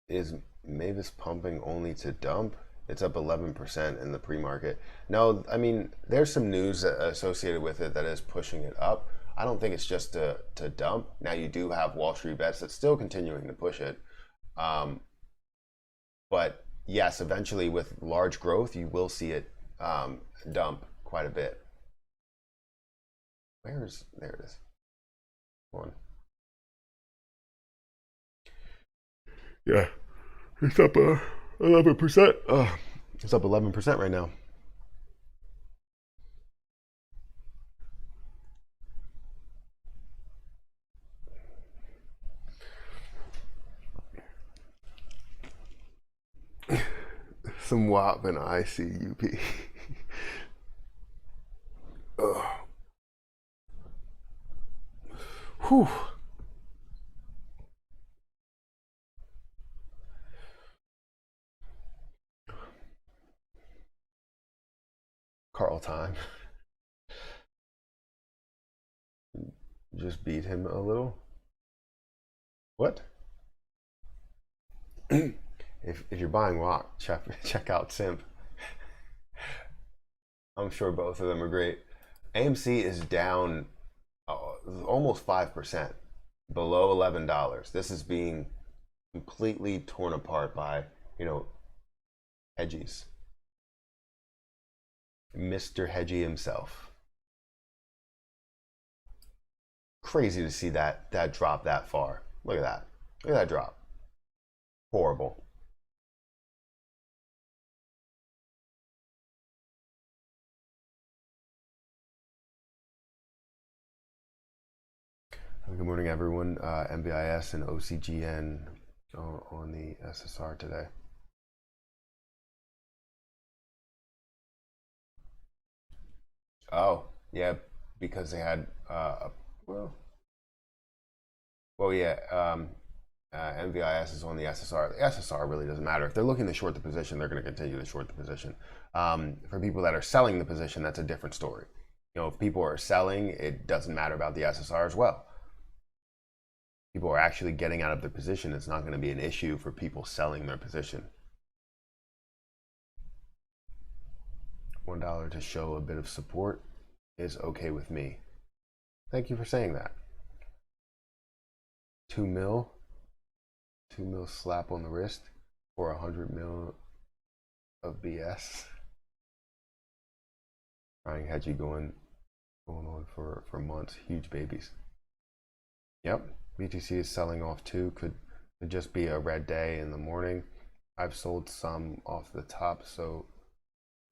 Is MVIS pumping only to dump? It's up 11% in the pre-market. No, I mean, there's some news associated with it that is pushing it up. I don't think it's just to dump. Now, you do have Wall Street bets that's still continuing to push it. But yes, eventually with large growth, you will see it dump quite a bit. There it is. One. Yeah, it's up 11%. It's up 11% right now. Some WAP and ICUP. Whew. Carl time. Just beat him a little. What? If you're buying WAP, check out Simp. I'm sure both of them are great. AMC is down almost 5%, below $11. This is being completely torn apart by, Hedgies. Mr. Hedgie himself. Crazy to see that drop that far. Look at that. Look at that drop. Horrible. Good morning, everyone. MVIS and OCGN on the SSR today. Oh, yeah, because they had MVIS is on the SSR. The SSR really doesn't matter. If they're looking to short the position, they're going to continue to short the position. For people that are selling the position, that's a different story. If people are selling, it doesn't matter about the SSR as well. People are actually getting out of their position. It's not going to be an issue for people selling their position. $1 to show a bit of support is okay with me. Thank you for saying that. 2 mil slap on the wrist for 100 mil of BS. Crying Hedgie going on for months. Huge babies. Yep, BTC is selling off too. Could just be a red day in the morning. I've sold some off the top, so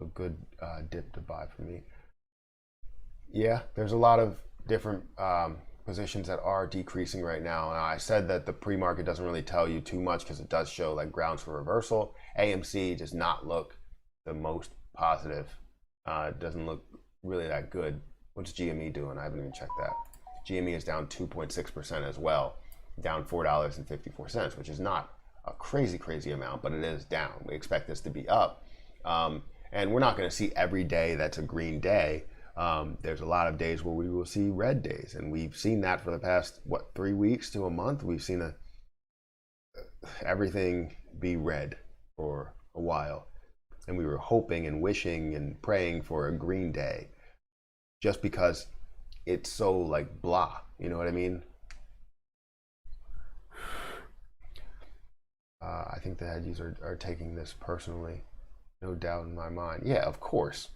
a good dip to buy for me. Yeah, there's a lot of different positions that are decreasing right now. And I said that the pre-market doesn't really tell you too much because it does show like grounds for reversal. AMC does not look the most positive. It doesn't look really that good. What's GME doing? I haven't even checked that. GME is down 2.6% as well, down $4.54, which is not a crazy amount, but it is down. We expect this to be up. And we're not going to see every day that's a green day. There's a lot of days where we will see red days, and we've seen that for the past 3 weeks to a month. We've seen everything be red for a while, and we were hoping and wishing and praying for a green day, just because it's so like blah. You know what I mean? I think the hedgies are taking this personally. No doubt in my mind. Yeah, of course.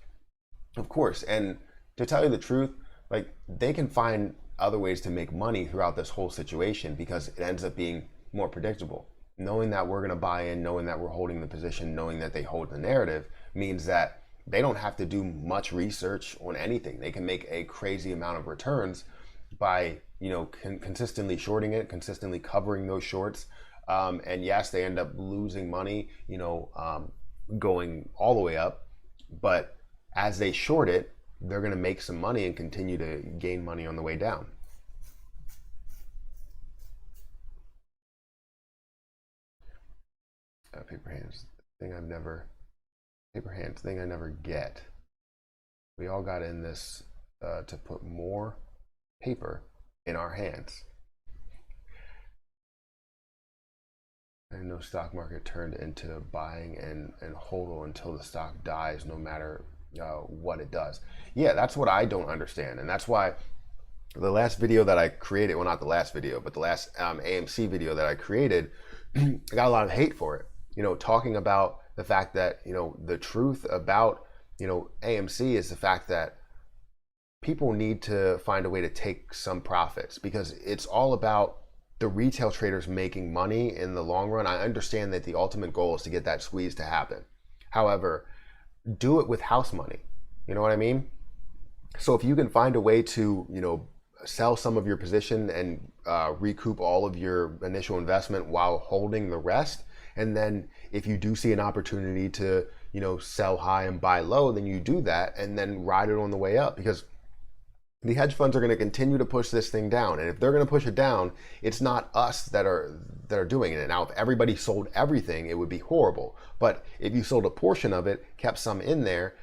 And to tell you the truth, like, they can find other ways to make money throughout this whole situation because it ends up being more predictable. Knowing that we're going to buy in, knowing that we're holding the position, knowing that they hold the narrative means that they don't have to do much research on anything. They can make a crazy amount of returns by, consistently shorting it, consistently covering those shorts. And yes, they end up losing money, going all the way up, but as they short it, they're going to make some money and continue to gain money on the way down. Paper hands thing I never get. We all got in this to put more paper in our hands. I know stock market turned into buying and hold on until the stock dies, no matter what it does. Yeah, that's what I don't understand, and that's why the last video that I created, well, not the last video, but the last AMC video that I created, I got a lot of hate for it. Talking about the fact that the truth about AMC is the fact that people need to find a way to take some profits, because it's all about the retail traders making money in the long run. I understand that the ultimate goal is to get that squeeze to happen. However, do it with house money. You know what I mean? So if you can find a way to, sell some of your position and recoup all of your initial investment while holding the rest, and then if you do see an opportunity to, sell high and buy low, then you do that and then ride it on the way up, because the hedge funds are going to continue to push this thing down. And if they're going to push it down, it's not us that are doing it. Now, if everybody sold everything, it would be horrible. But if you sold a portion of it, kept some in there,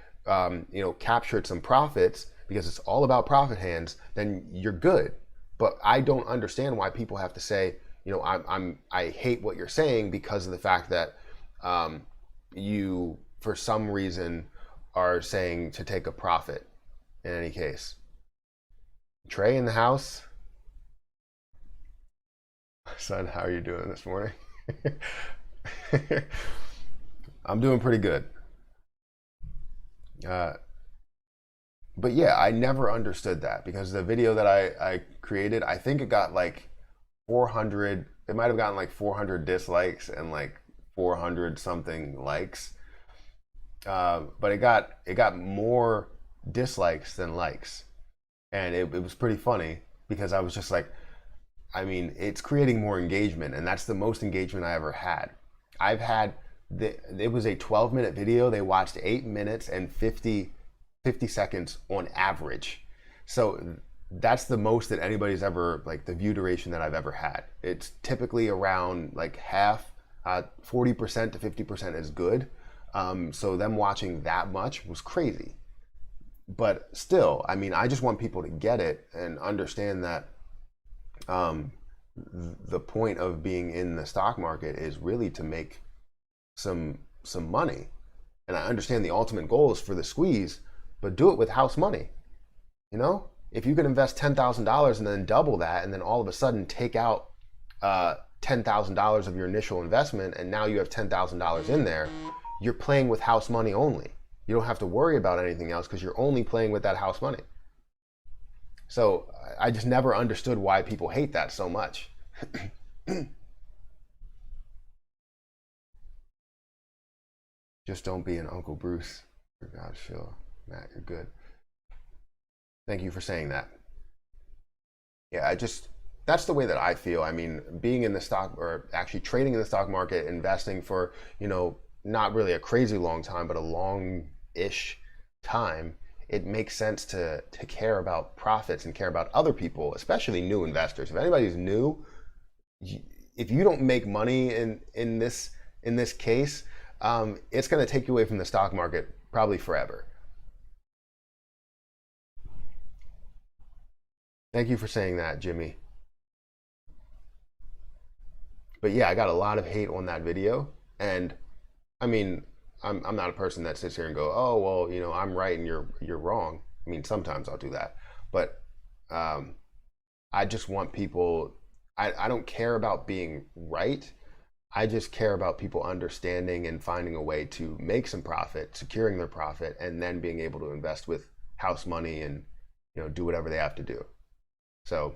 captured some profits, because it's all about profit hands, then you're good. But I don't understand why people have to say, I hate what you're saying, because of the fact that you, for some reason, are saying to take a profit in any case. Trey in the house. Son, how are you doing this morning? I'm doing pretty good. But yeah, I never understood that, because the video that I created, I think it got like 400, it might have gotten like 400 dislikes and like 400 something likes. But it got more dislikes than likes. And it was pretty funny, because I was just like, it's creating more engagement, and that's the most engagement I ever had. It was a 12-minute video. They watched 8 minutes and 50 seconds on average. So that's the most that anybody's ever, like, the view duration that I've ever had. It's typically around like half, 40% to 50% is good. So them watching that much was crazy. But still, I just want people to get it and understand that the point of being in the stock market is really to make some money. And I understand the ultimate goal is for the squeeze, but do it with house money. If you can invest $10,000 and then double that, and then all of a sudden take out $10,000 of your initial investment, and now you have $10,000 in there, you're playing with house money only. You don't have to worry about anything else, because you're only playing with that house money. So I just never understood why people hate that so much. Just don't be an Uncle Bruce. For God's sake, Matt, you're good. Thank you for saying that. Yeah, that's the way that I feel. Being in the stock, or actually trading in the stock market, investing for, not really a crazy long time, but a long-ish time, it makes sense to care about profits and care about other people, especially new investors. If anybody's new, if you don't make money in this case, it's going to take you away from the stock market probably forever. Thank you for saying that, Jimmy. But yeah, I got a lot of hate on that video, and I'm not a person that sits here and go, oh, well, I'm right and you're wrong. Sometimes I'll do that, but I just want people, I don't care about being right. I just care about people understanding and finding a way to make some profit, securing their profit, and then being able to invest with house money and, do whatever they have to do. So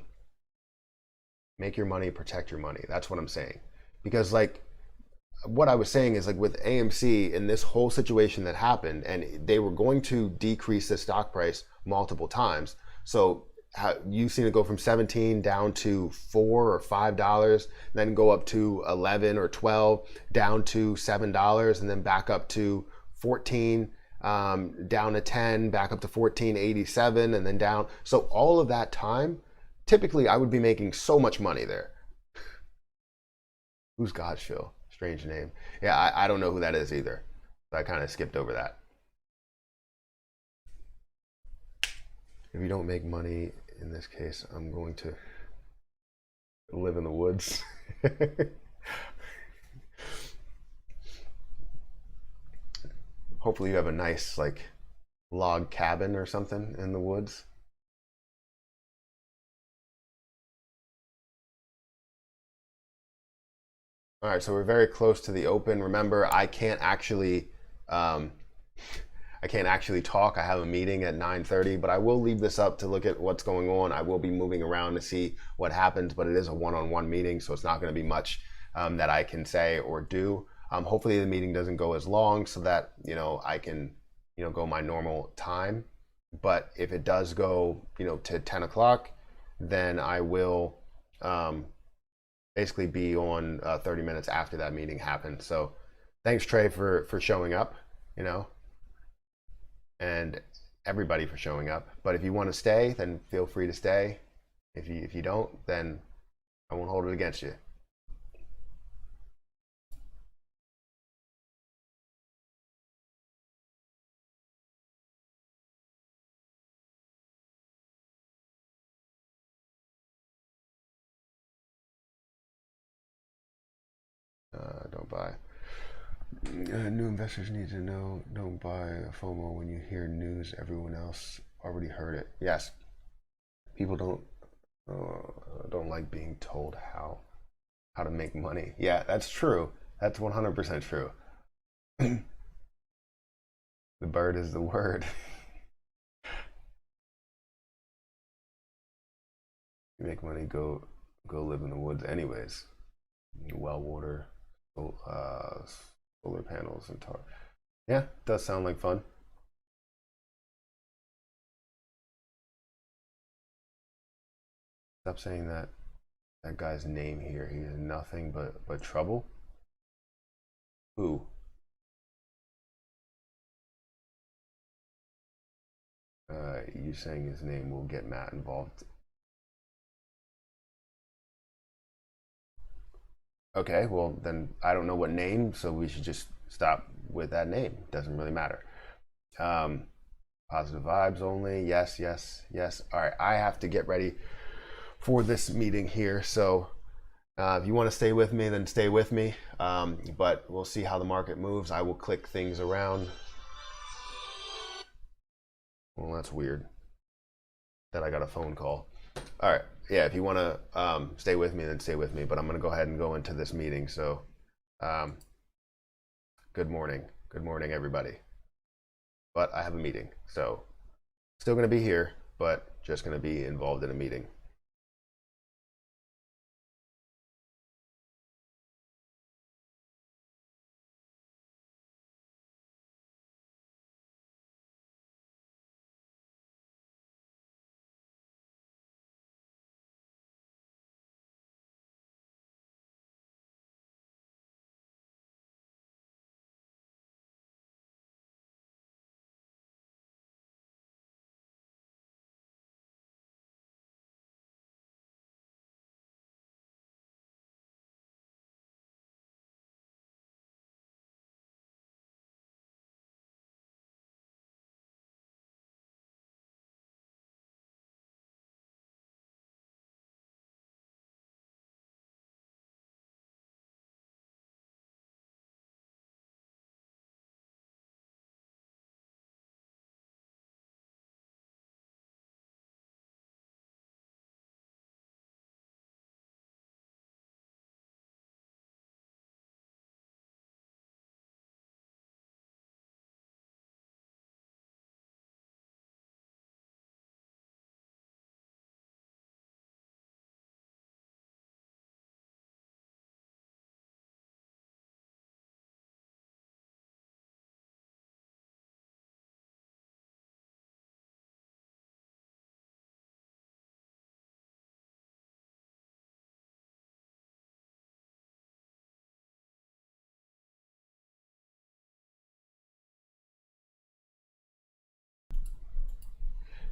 make your money, protect your money. That's what I'm saying. Because what I was saying is, with AMC, in this whole situation that happened, and they were going to decrease the stock price multiple times. So you've seen it go from 17 down to $4 or $5, then go up to 11 or 12, down to $7, and then back up to 14, down to 10, back up to 14.87, and then down. So all of that time, typically I would be making so much money there. Who's Godchill? Strange name. Yeah, I don't know who that is either. I kind of skipped over that. If you don't make money in this case, I'm going to live in the woods. Hopefully you have a nice log cabin or something in the woods. All right, so we're very close to the open. Remember, I can't actually I can't actually talk. I have a meeting at 9:30, but I will leave this up to look at what's going on. I will be moving around to see what happens, but it is a one-on-one meeting, so it's not going to be much that I can say or do. Hopefully the meeting doesn't go as long so that, I can, go my normal time. But if it does go, to 10 o'clock, then I will basically be on 30 minutes after that meeting happens. So thanks, Trey, for showing up, and everybody for showing up. But if you want to stay, then feel free to stay. If you don't, then I won't hold it against you. Don't buy. New investors need to know, don't buy a FOMO when you hear news everyone else already heard it. Yes, people don't like being told how to make money. Yeah, that's true. That's 100% true. The bird is the word. You make money, go live in the woods anyways. Well water, solar panels and tar. Yeah, does sound like fun. Stop saying that guy's name here. He's nothing but trouble. Who? You saying his name will get Matt involved. Okay, well then I don't know what name, so we should just stop with that name. Doesn't really matter. Positive vibes only. Yes, yes, yes. All right, I have to get ready for this meeting here. So if you want to stay with me, then stay with me. But we'll see how the market moves. I will click things around. Well, that's weird that I got a phone call. All right. Yeah, if you want to stay with me, then stay with me. But I'm going to go ahead and go into this meeting. So good morning. Good morning, everybody. But I have a meeting. So still going to be here, but just going to be involved in a meeting.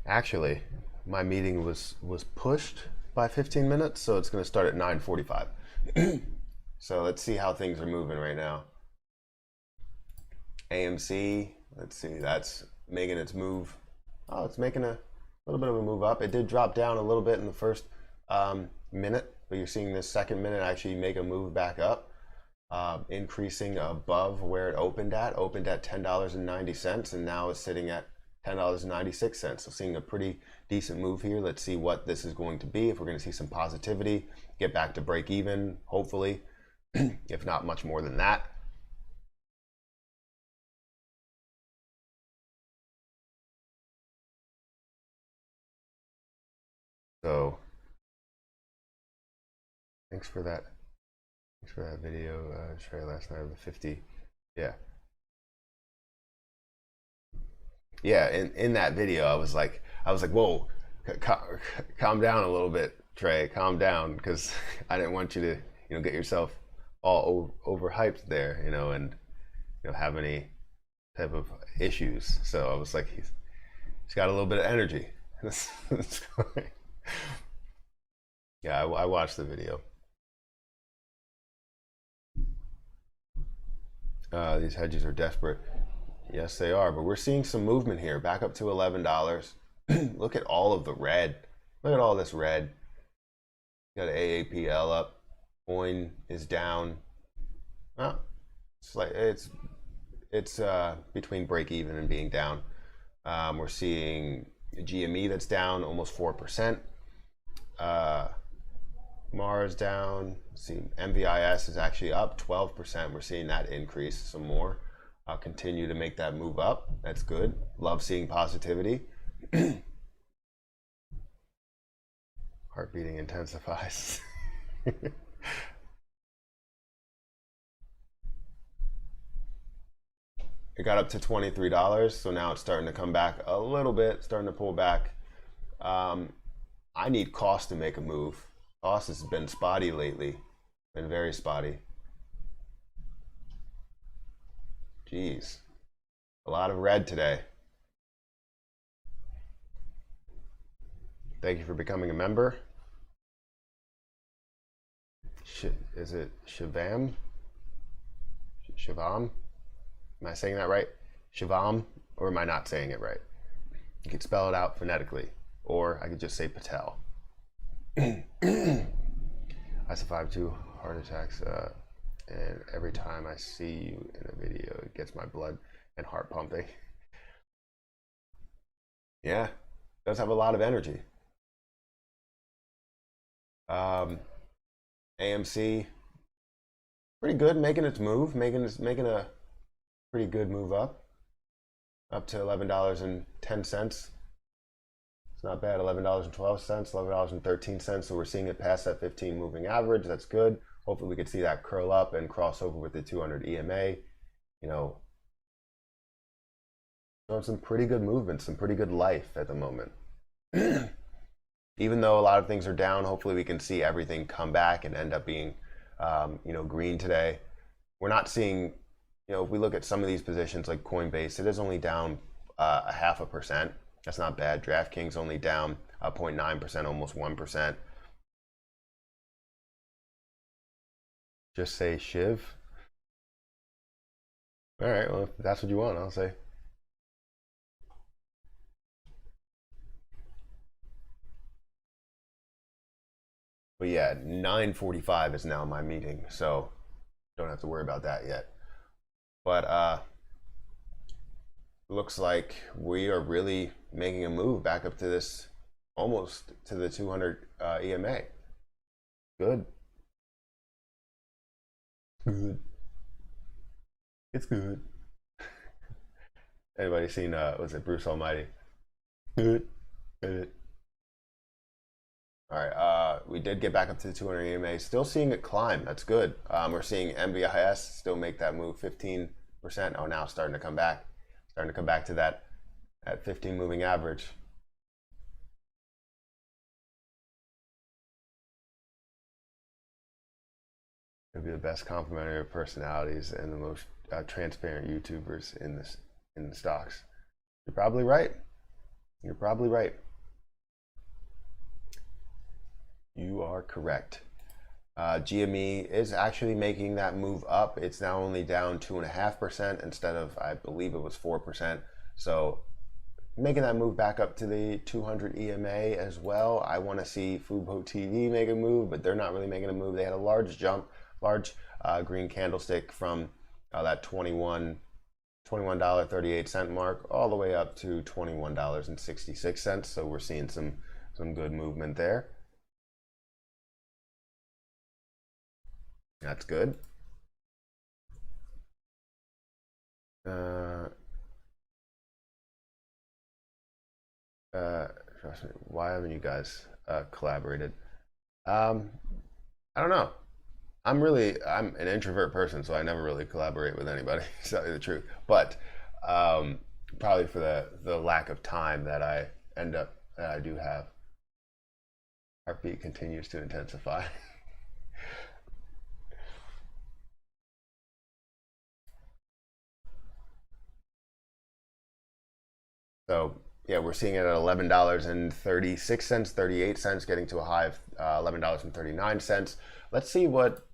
Actually, my meeting was pushed by 15 minutes, so it's going to start at 9:45. So let's see how things are moving right now. AMC, let's see, that's making its move. Oh, it's making a little bit of a move up. It did drop down a little bit in the first minute, but you're seeing this second minute actually make a move back up, increasing above where it opened at $10.90, and now it's sitting at $10.96. So seeing a pretty decent move here. Let's see what this is going to be. If we're going to see some positivity, get back to break even, hopefully, if not much more than that. So thanks for that. Thanks for that video, Trey, last night of the 50. Yeah. Yeah, in that video, I was like, whoa, calm down a little bit, Trey, calm down, because I didn't want you to, get yourself all overhyped there, and have any type of issues. So I was like, he's got a little bit of energy. Yeah, I watched the video. These hedges are desperate. Yes, they are, but we're seeing some movement here, back up to $11. Look at all of the red. Look at all this red. Got AAPL up. Coin is down. Oh, it's between break even and being down. We're seeing GME that's down almost 4%. Mars down. See, MVIS is actually up 12%. We're seeing that increase some more. I'll continue to make that move up. That's good. Love seeing positivity. Heart beating intensifies. It got up to $23, so now it's starting to come back a little bit, starting to pull back. I need cost to make a move. Cost has been spotty lately, been very spotty. Jeez, a lot of red today. Thank you for becoming a member. Is it Shivam? Shivam? Am I saying that right? Shivam? Or am I not saying it right? You could spell it out phonetically, or I could just say Patel. I survived 2 heart attacks, and every time I see you in a video, it gets my blood and heart pumping. Yeah, does have a lot of energy. AMC, pretty good, making its move, making a pretty good move up to $11.10. It's not bad. $11.12, $11.13. So we're seeing it past that 15 moving average. That's good. Hopefully we could see that curl up and cross over with the 200 EMA. Showing some pretty good movement, some pretty good life at the moment. Even though a lot of things are down, hopefully we can see everything come back and end up being, green today. We're not seeing, if we look at some of these positions like Coinbase, it is only down 0.5%. That's not bad. DraftKings only down 0.9%, almost 1%. Just say Shiv. All right, well, if that's what you want, I'll say. But yeah, 9:45 is now my meeting, so don't have to worry about that yet. But looks like we are really making a move back up to this, almost to the 200 EMA. Good. Good. It's good. Anybody seen, was it Bruce Almighty? Good. Good. All right, we did get back up to the 200 EMA. Still seeing it climb. That's good. We're seeing MVIS still make that move, 15%. Oh, now starting to come back. Starting to come back to that 15 moving average. It'll be the best complementary of personalities and the most transparent YouTubers in the stocks. You're probably right. You're probably right. You are correct. GME is actually making that move up. It's now only down 2.5% instead of, I believe it was 4%. So making that move back up to the 200 EMA as well. I want to see Fubo TV make a move, but they're not really making a move. They had a large jump, large green candlestick from that $21.38 mark all the way up to $21.66. So we're seeing some good movement there. That's good. Trust me, why haven't you guys collaborated. I don't know. I'm an introvert person, so I never really collaborate with anybody, to tell you the truth. But probably for the lack of time that I do have, heartbeat continues to intensify. So yeah, we're seeing it at $11.36, 38 cents, getting to a high of $11.39. Let's see what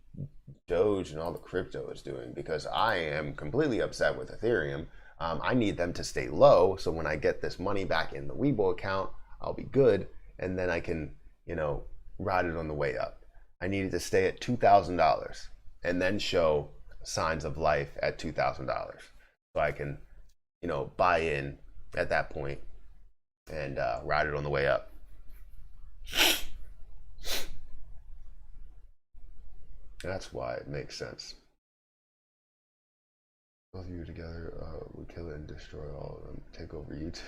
Doge and all the crypto is doing, because I am completely upset with Ethereum. I need them to stay low, so when I get this money back in the Webull account, I'll be good, and then I can, ride it on the way up. I needed to stay at $2,000 and then show signs of life at $2,000, so I can, buy in at that point and ride it on the way up. That's why it makes sense. Both of you together would kill it and destroy all of them. Take over YouTube.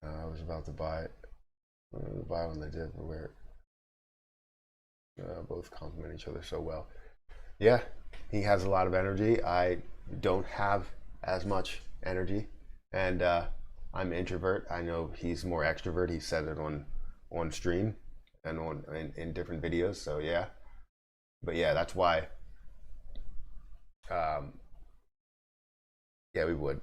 I was about to buy it. Buy when they did, but where both complement each other so well. Yeah, he has a lot of energy. I don't have as much energy, and I'm an introvert. I know he's more extrovert. He said it on stream and in different videos. So yeah, but yeah, that's why. Yeah, we would.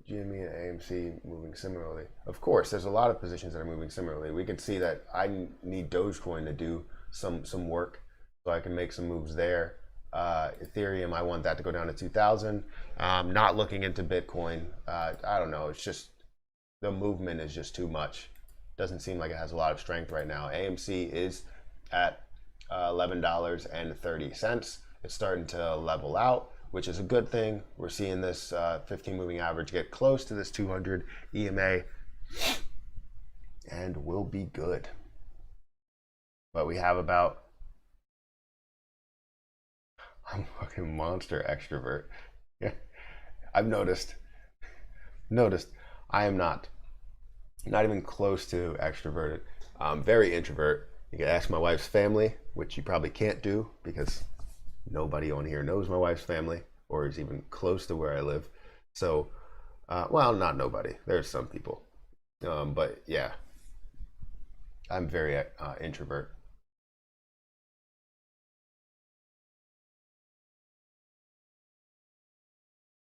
GME and AMC moving similarly. Of course, there's a lot of positions that are moving similarly. We can see that I need Dogecoin to do some work so I can make some moves there. Ethereum, I want that to go down to 2,000. Not looking into Bitcoin. I don't know. It's just the movement is just too much. Doesn't seem like it has a lot of strength right now. AMC is at $11.30. It's starting to level out, which is a good thing. We're seeing this 15 moving average get close to this 200 EMA, and we'll be good. But we have about, I'm a fucking monster extrovert. Yeah, I've noticed I am not even close to extroverted. I'm very introvert. You can ask my wife's family, which you probably can't do because nobody on here knows my wife's family or is even close to where I live. So, well, not nobody. There's some people. But yeah, I'm very introvert.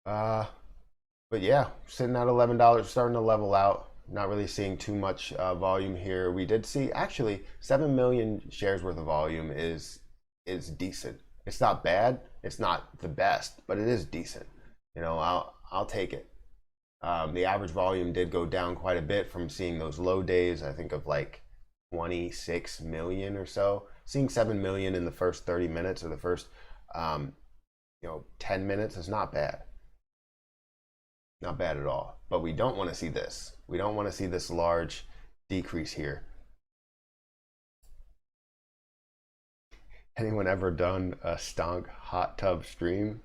But yeah, sitting at $11, starting to level out. Not really seeing too much volume here. We did see actually 7 million shares worth of volume is decent. It's not bad. It's not the best, but it is decent. I'll take it. The average volume did go down quite a bit from seeing those low days. I think of like 26 million or so. Seeing 7 million in the first 30 minutes or the first 10 minutes is not bad. Not bad at all. But we don't want to see this. We don't want to see this large decrease here. Anyone ever done a stonk hot tub stream?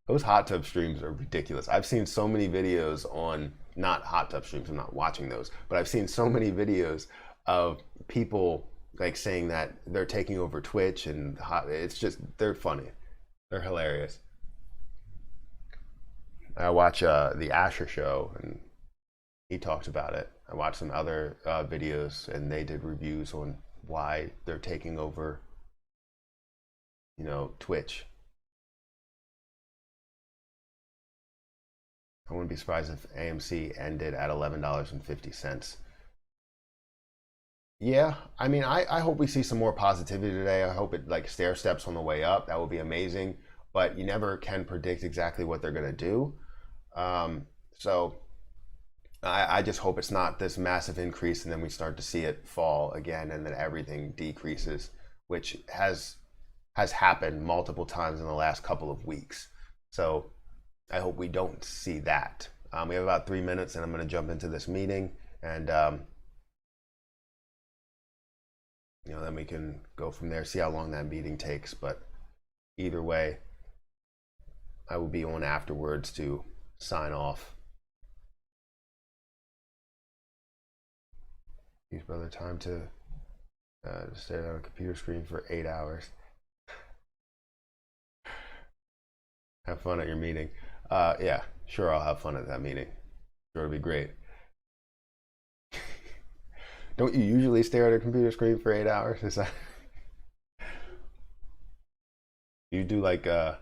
Those hot tub streams are ridiculous. I've seen so many videos on, not hot tub streams, I'm not watching those, but I've seen so many videos of people like saying that they're taking over Twitch and it's just, they're funny. They're hilarious. I watch the Asher show and he talks about it. I watched some other videos and they did reviews on why they're taking over, Twitch. I wouldn't be surprised if AMC ended at $11.50. Yeah, I mean, I hope we see some more positivity today. I hope it like stair steps on the way up. That would be amazing. But you never can predict exactly what they're gonna do. So I just hope it's not this massive increase and then we start to see it fall again and then everything decreases, which has happened multiple times in the last couple of weeks. So I hope we don't see that. We have about 3 minutes and I'm going to jump into this meeting and then we can go from there, see how long that meeting takes. But either way, I will be on afterwards to sign off. Use brother time to stare at a computer screen for 8 hours. Have fun at your meeting. Yeah, sure, I'll have fun at that meeting. Sure, it'll be great. Don't you usually stare at a computer screen for 8 hours? Is that you do like bell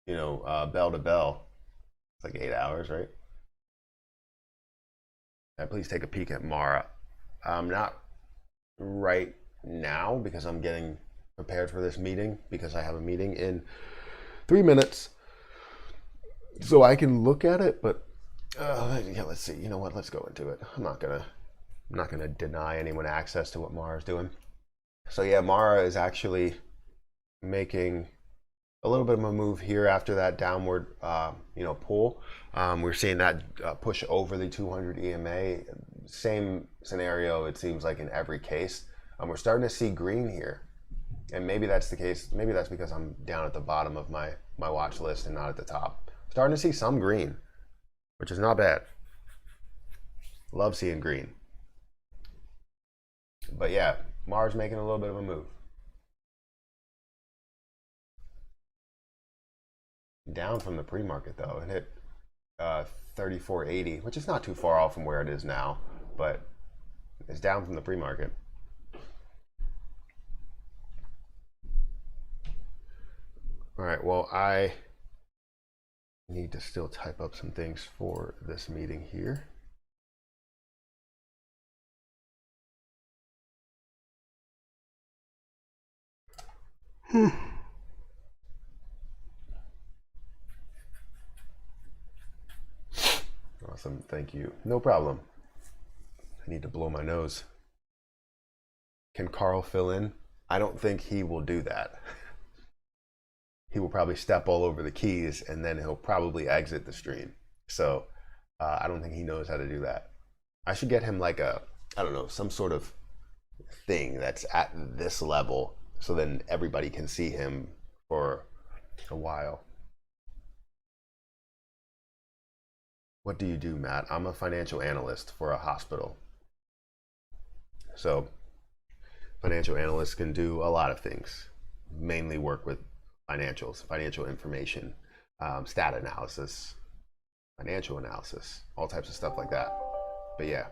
to bell? It's like 8 hours, right? Please take a peek at Mara. Not right now because I'm getting prepared for this meeting because I have a meeting in 3 minutes. So I can look at it, but yeah, let's see. You know what? Let's go into it. I'm not gonna deny anyone access to what Mara's doing. So yeah, Mara is actually making a little bit of a move here after that downward, pull. We're seeing that push over the 200 EMA. Same scenario, it seems like in every case. We're starting to see green here, and maybe that's the case. Maybe that's because I'm down at the bottom of my watch list and not at the top. Starting to see some green, which is not bad. Love seeing green. But yeah, Mars making a little bit of a move. Down from the pre-market though. It hit 34.80, which is not too far off from where it is now, but it's down from the pre-market. All right, well, I need to still type up some things for this meeting here. Awesome, thank you. No problem. I need to blow my nose. Can Carl fill in? I don't think he will do that. He will probably step all over the keys and then he'll probably exit the stream. So I don't think he knows how to do that. I should get him like I don't know, some sort of thing that's at this level so then everybody can see him for a while. What do you do, Matt? I'm a financial analyst for a hospital. So financial analysts can do a lot of things, mainly work with financials, financial information, stat analysis, financial analysis, all types of stuff like that. But yeah,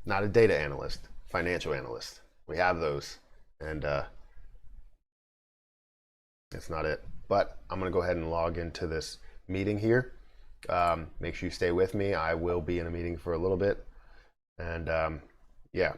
not a data analyst, financial analyst. We have those, and that's not it. But I'm gonna go ahead and log into this meeting here. Make sure you stay with me. I will be in a meeting for a little bit, and yeah.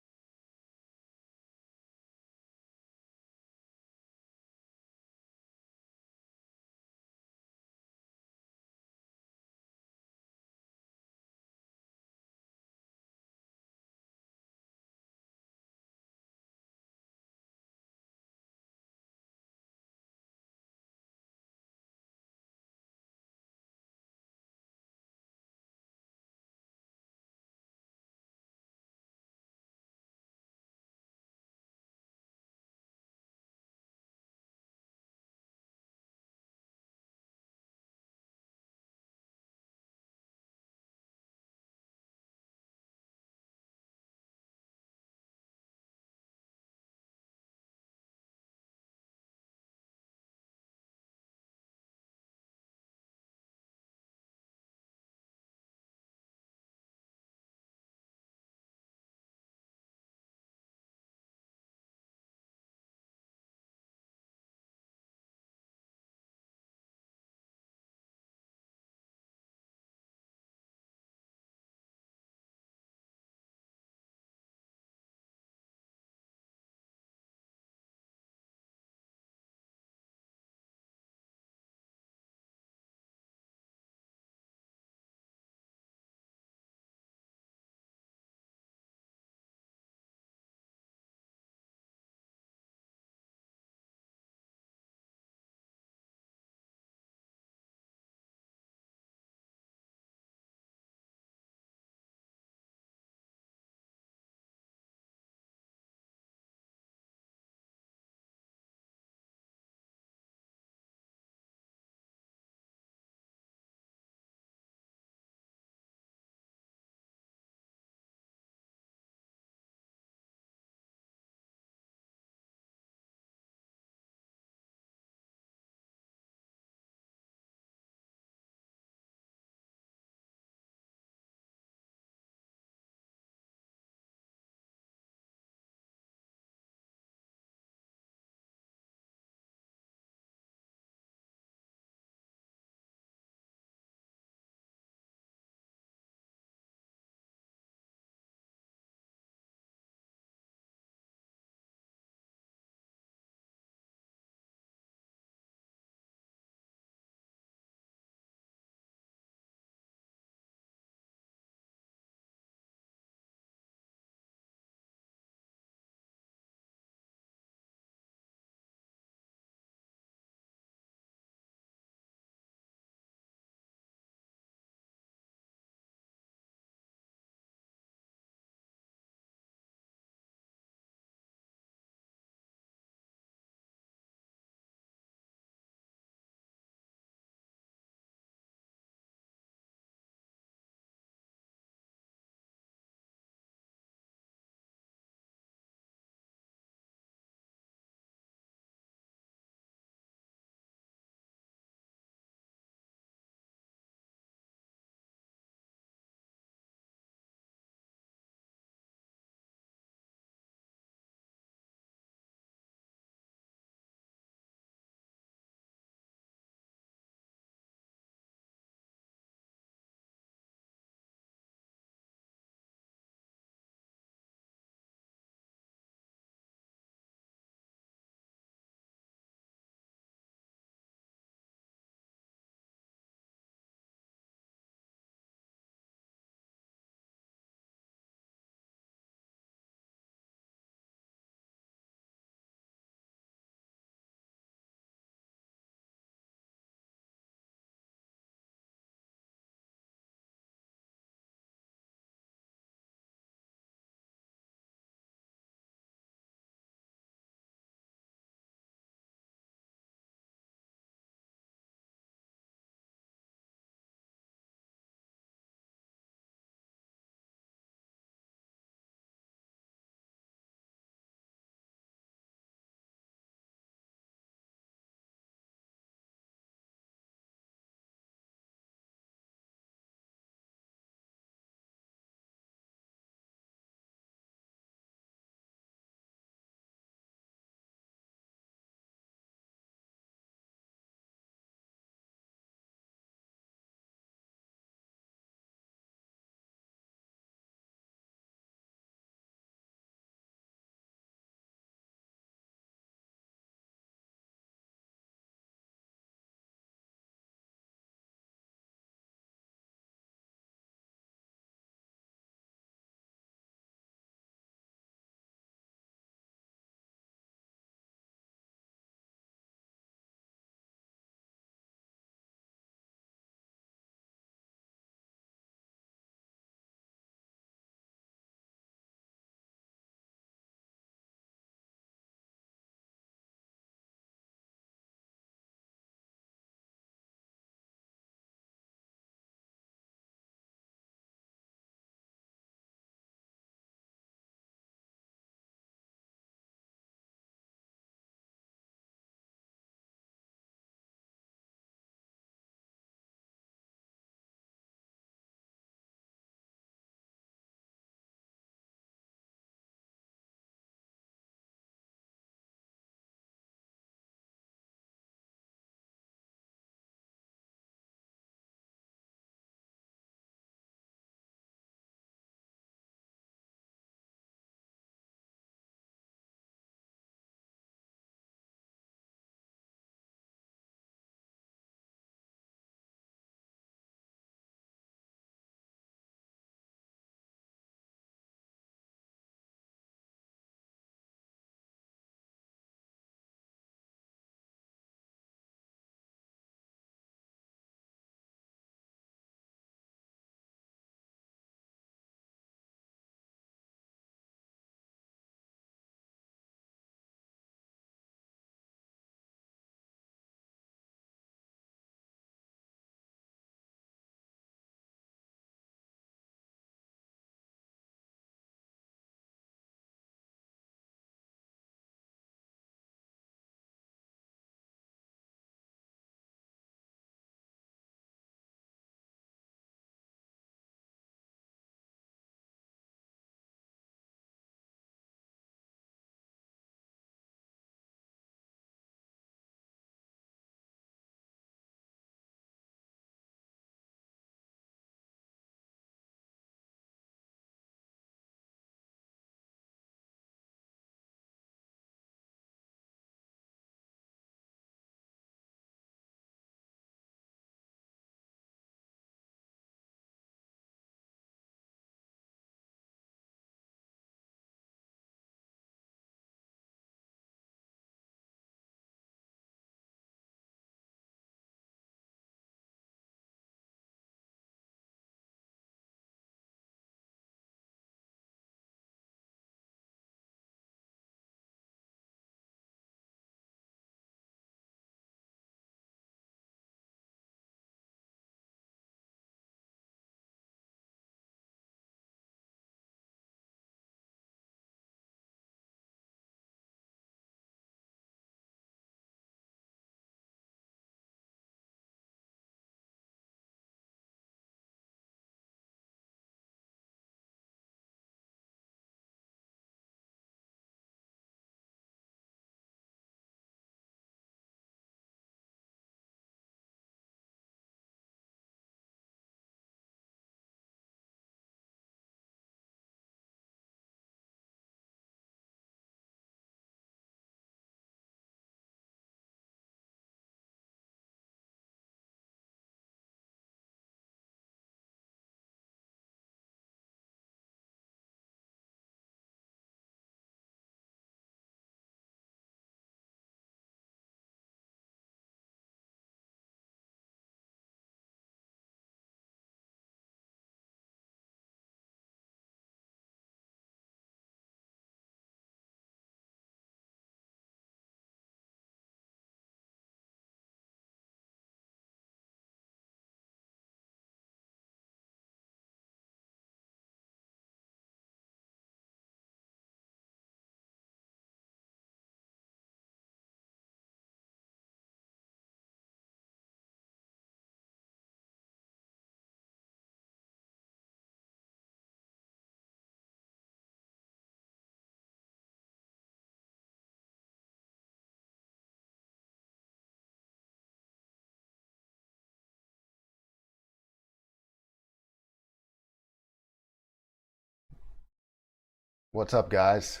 What's up, guys?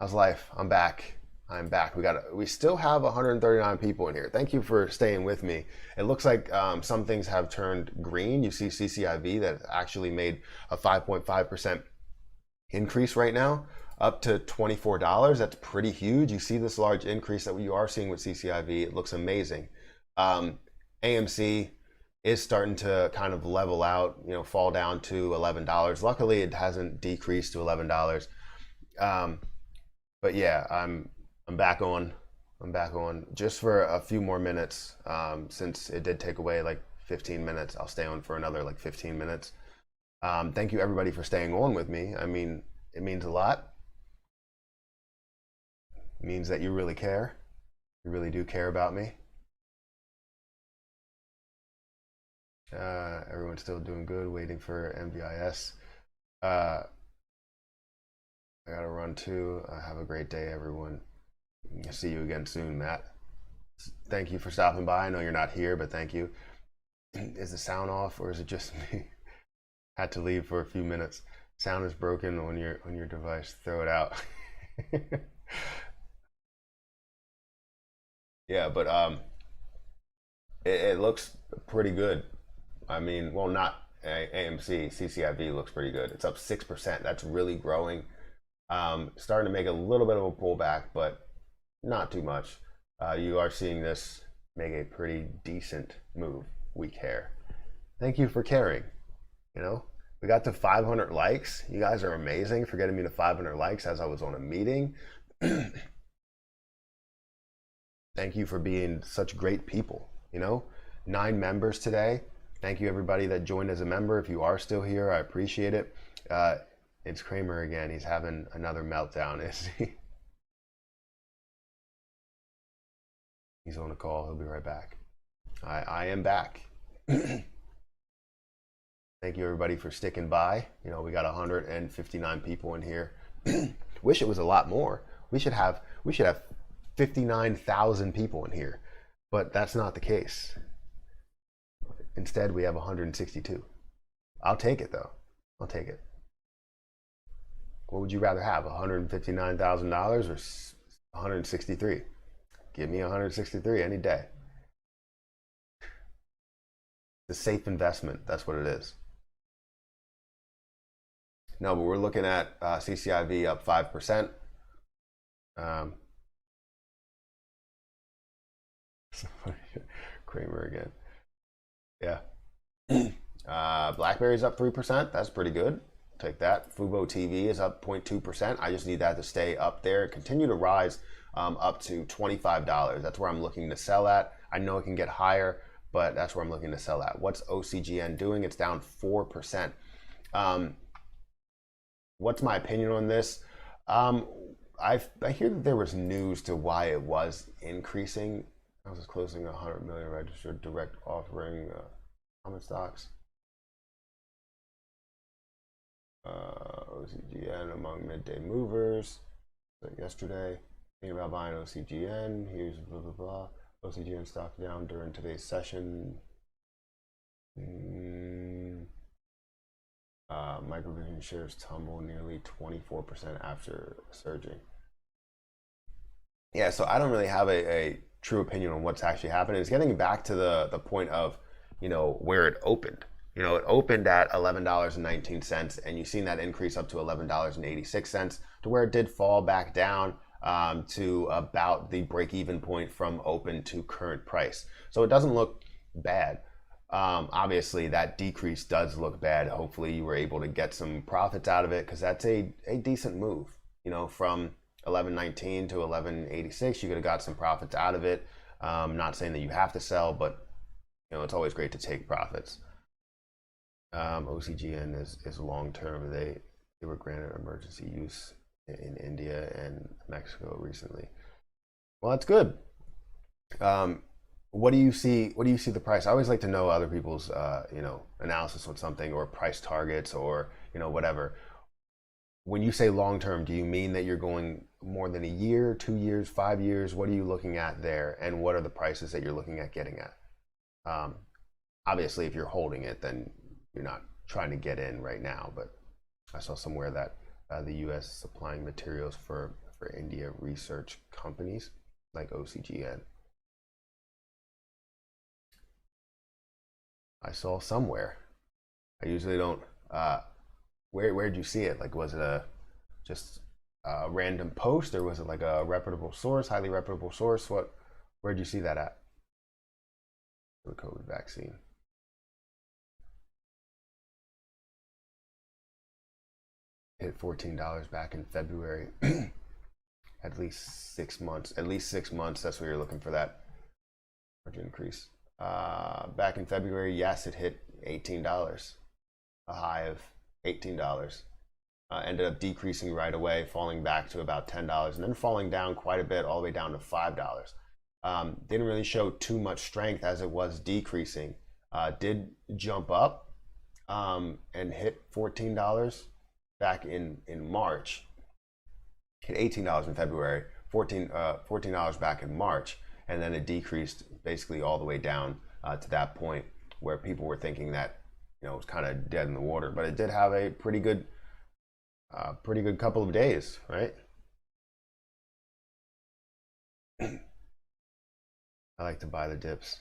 How's life? I'm back. We still have 139 people in here. Thank you for staying with me. It looks like some things have turned green. You see CCIV that actually made a 5.5% increase right now, up to $24. That's pretty huge. You see this large increase that you are seeing with CCIV. It looks amazing. AMC is starting to kind of level out, fall down to $11. Luckily, it hasn't decreased to $11. But yeah, I'm back on. I'm back on just for a few more minutes. Since it did take away like 15 minutes, I'll stay on for another like 15 minutes. Thank you everybody for staying on with me. I mean, it means a lot. It means that you really care. You really do care about me. Everyone's still doing good, waiting for MVIS. I gotta run too. Have a great day, everyone. See you again soon, Matt. Thank you for stopping by. I know you're not here, but thank you. Is the sound off or is it just me? Had to leave for a few minutes. Sound is broken on your device. Throw it out. Yeah, but it looks pretty good. I mean, well, not AMC. CCIV looks pretty good. It's up 6%. That's really growing. Starting to make a little bit of a pullback, but not too much. You are seeing this make a pretty decent move. We care. Thank you for caring. We got to 500 likes. You guys are amazing for getting me to 500 likes as I was on a meeting. Thank you for being such great people. 9 members today. Thank you everybody that joined as a member. If you are still here, I appreciate it. It's Kramer again. He's having another meltdown, is he? He's on a call. He'll be right back. I am back. Thank you everybody for sticking by. We got 159 people in here. Wish it was a lot more. We should have 59,000 people in here, but that's not the case. Instead, we have 162. I'll take it though. I'll take it. What would you rather have, $159,000 or 163? Give me 163 any day. It's a safe investment. That's what it is. No, but we're looking at CCIV up 5%. Kramer again. Yeah. BlackBerry's up 3%. That's pretty good. Take that. Fubo TV is up 0.2%. I just need that to stay up there. Continue to rise up to $25. That's where I'm looking to sell at. I know it can get higher, but that's where I'm looking to sell at. What's OCGN doing? It's down 4%. What's my opinion on this? I hear that there was news to why it was increasing. I was closing 100 million registered direct offering common stocks. OCGN among midday movers. Yesterday, thinking about buying OCGN. Here's blah blah blah. OCGN stock down during today's session. Microvision shares tumble nearly 24% after surging. Yeah, so I don't really have a true opinion on what's actually happening. It's getting back to the point of where it opened. It opened at $11.19, and you've seen that increase up to $11.86, to where it did fall back down to about the break-even point from open to current price. So it doesn't look bad. Obviously, that decrease does look bad. Hopefully, you were able to get some profits out of it, because that's a decent move. From 11.19 to 11.86, you could have got some profits out of it. Not saying that you have to sell, but it's always great to take profits. OCGN is long term. They were granted emergency use in India and Mexico recently. Well, that's good. What do you see the price? I always like to know other people's analysis on something, or price targets, or whatever. When you say long term, do you mean that you're going more than a year, 2 years, 5 years? What are you looking at there, and what are the prices that you're looking at getting at? Obviously, if you're holding it, then you're not trying to get in right now, but I saw somewhere that the U.S. supplying materials for India research companies like OCGN. I saw somewhere. I usually don't. Where'd you see it? Like, was it just a random post, or was it like a reputable source, highly reputable source? Where'd you see that at? The COVID vaccine. Hit $14 back in February. At least 6 months. At least 6 months. That's what you're looking for, that margin increase. Back in February, yes, it hit $18, a high of $18. Ended up decreasing right away, falling back to about $10, and then falling down quite a bit, all the way down to $5. Didn't really show too much strength as it was decreasing. Did jump up and hit $14 back in March. Hit $18 in February, $14 back in March, and then it decreased basically all the way down to that point where people were thinking that, you know, it was kind of dead in the water. But it did have a pretty good couple of days, right? I like to buy the dips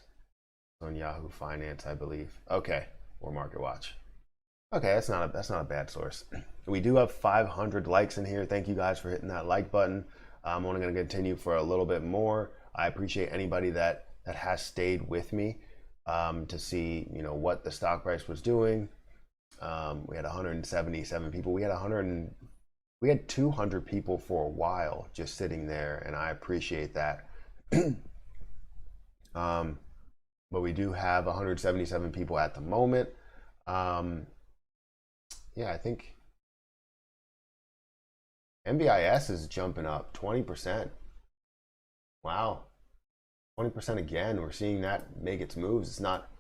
on Yahoo Finance, I believe. Okay, or Market Watch. Okay, that's not a bad source. We do have 500 likes in here. Thank you guys for hitting that like button. I'm only going to continue for a little bit more. I appreciate anybody that has stayed with me to see, you know, what the stock price was doing. We had 177 people. We had 200 people for a while just sitting there, and I appreciate that. But we do have 177 people at the moment. Yeah, I think MVIS is jumping up 20%. Wow, 20% again. We're seeing that make its moves. It's not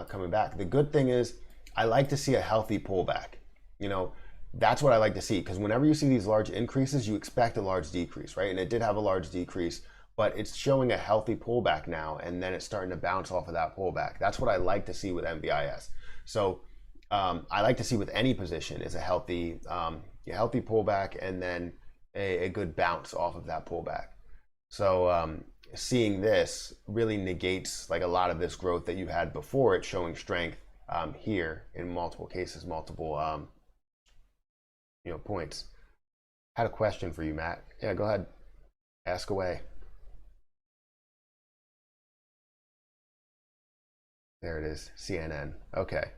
coming back. The good thing is, I like to see a healthy pullback. You know, that's what I like to see, because whenever you see these large increases, you expect a large decrease, right? And it did have a large decrease, but it's showing a healthy pullback now, and then it's starting to bounce off of that pullback. That's what I like to see with MVIS. So I like to see with any position is a healthy pullback, and then a good bounce off of that pullback. So seeing this really negates like a lot of this growth that you had before it, showing strength here in multiple cases, multiple points. Had a question for you, Matt. Yeah, go ahead, ask away. There it is, CNN. Okay.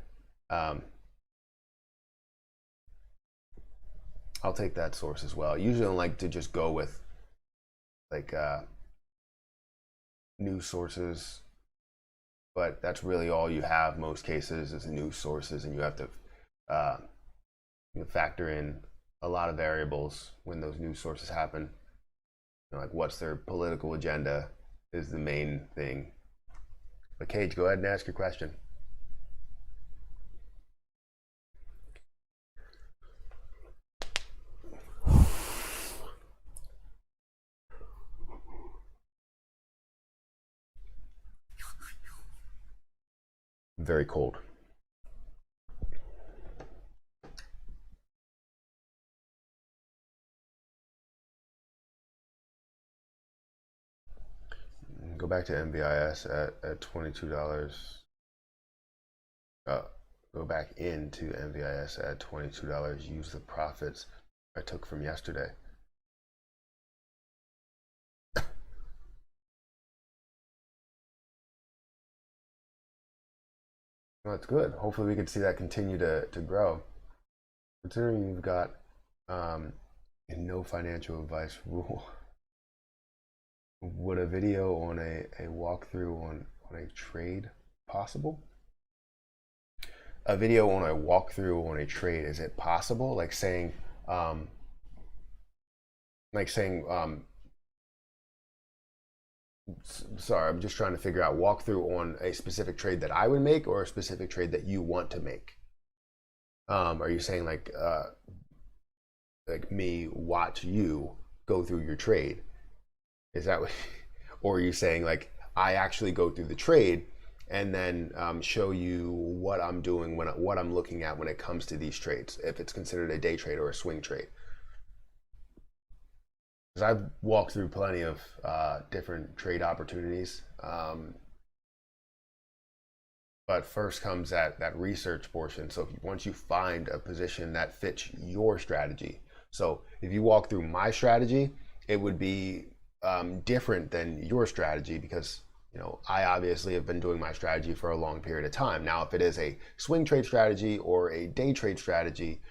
I'll take that source as well. I usually don't like to just go with like news sources, but that's really all you have most cases is news sources, and you have to factor in a lot of variables when those news sources happen. You know, like what's their political agenda is the main thing. But Cage, go ahead and ask your question. Very cold. Go back to MVIS at $22. Go back into MVIS at $22. Use the profits I took from yesterday. Well, that's good. Hopefully we can see that continue to grow. Considering you've got a no financial advice rule, would a video on a walkthrough on a trade possible? A video on a walkthrough on a trade, is it possible? Like saying sorry, I'm just trying to figure out walkthrough on a specific trade that I would make, or a specific trade that you want to make. Are you saying like me watch you go through your trade? Is that what, or are you saying like I actually go through the trade and then show you what I'm doing, what I'm looking at when it comes to these trades, if it's considered a day trade or a swing trade? because I've walked through plenty of different trade opportunities. But first comes that research portion. So once you find a position that fits your strategy, so if you walk through my strategy, it would be different than your strategy, because I obviously have been doing my strategy for a long period of time. Now, if it is a swing trade strategy or a day trade strategy,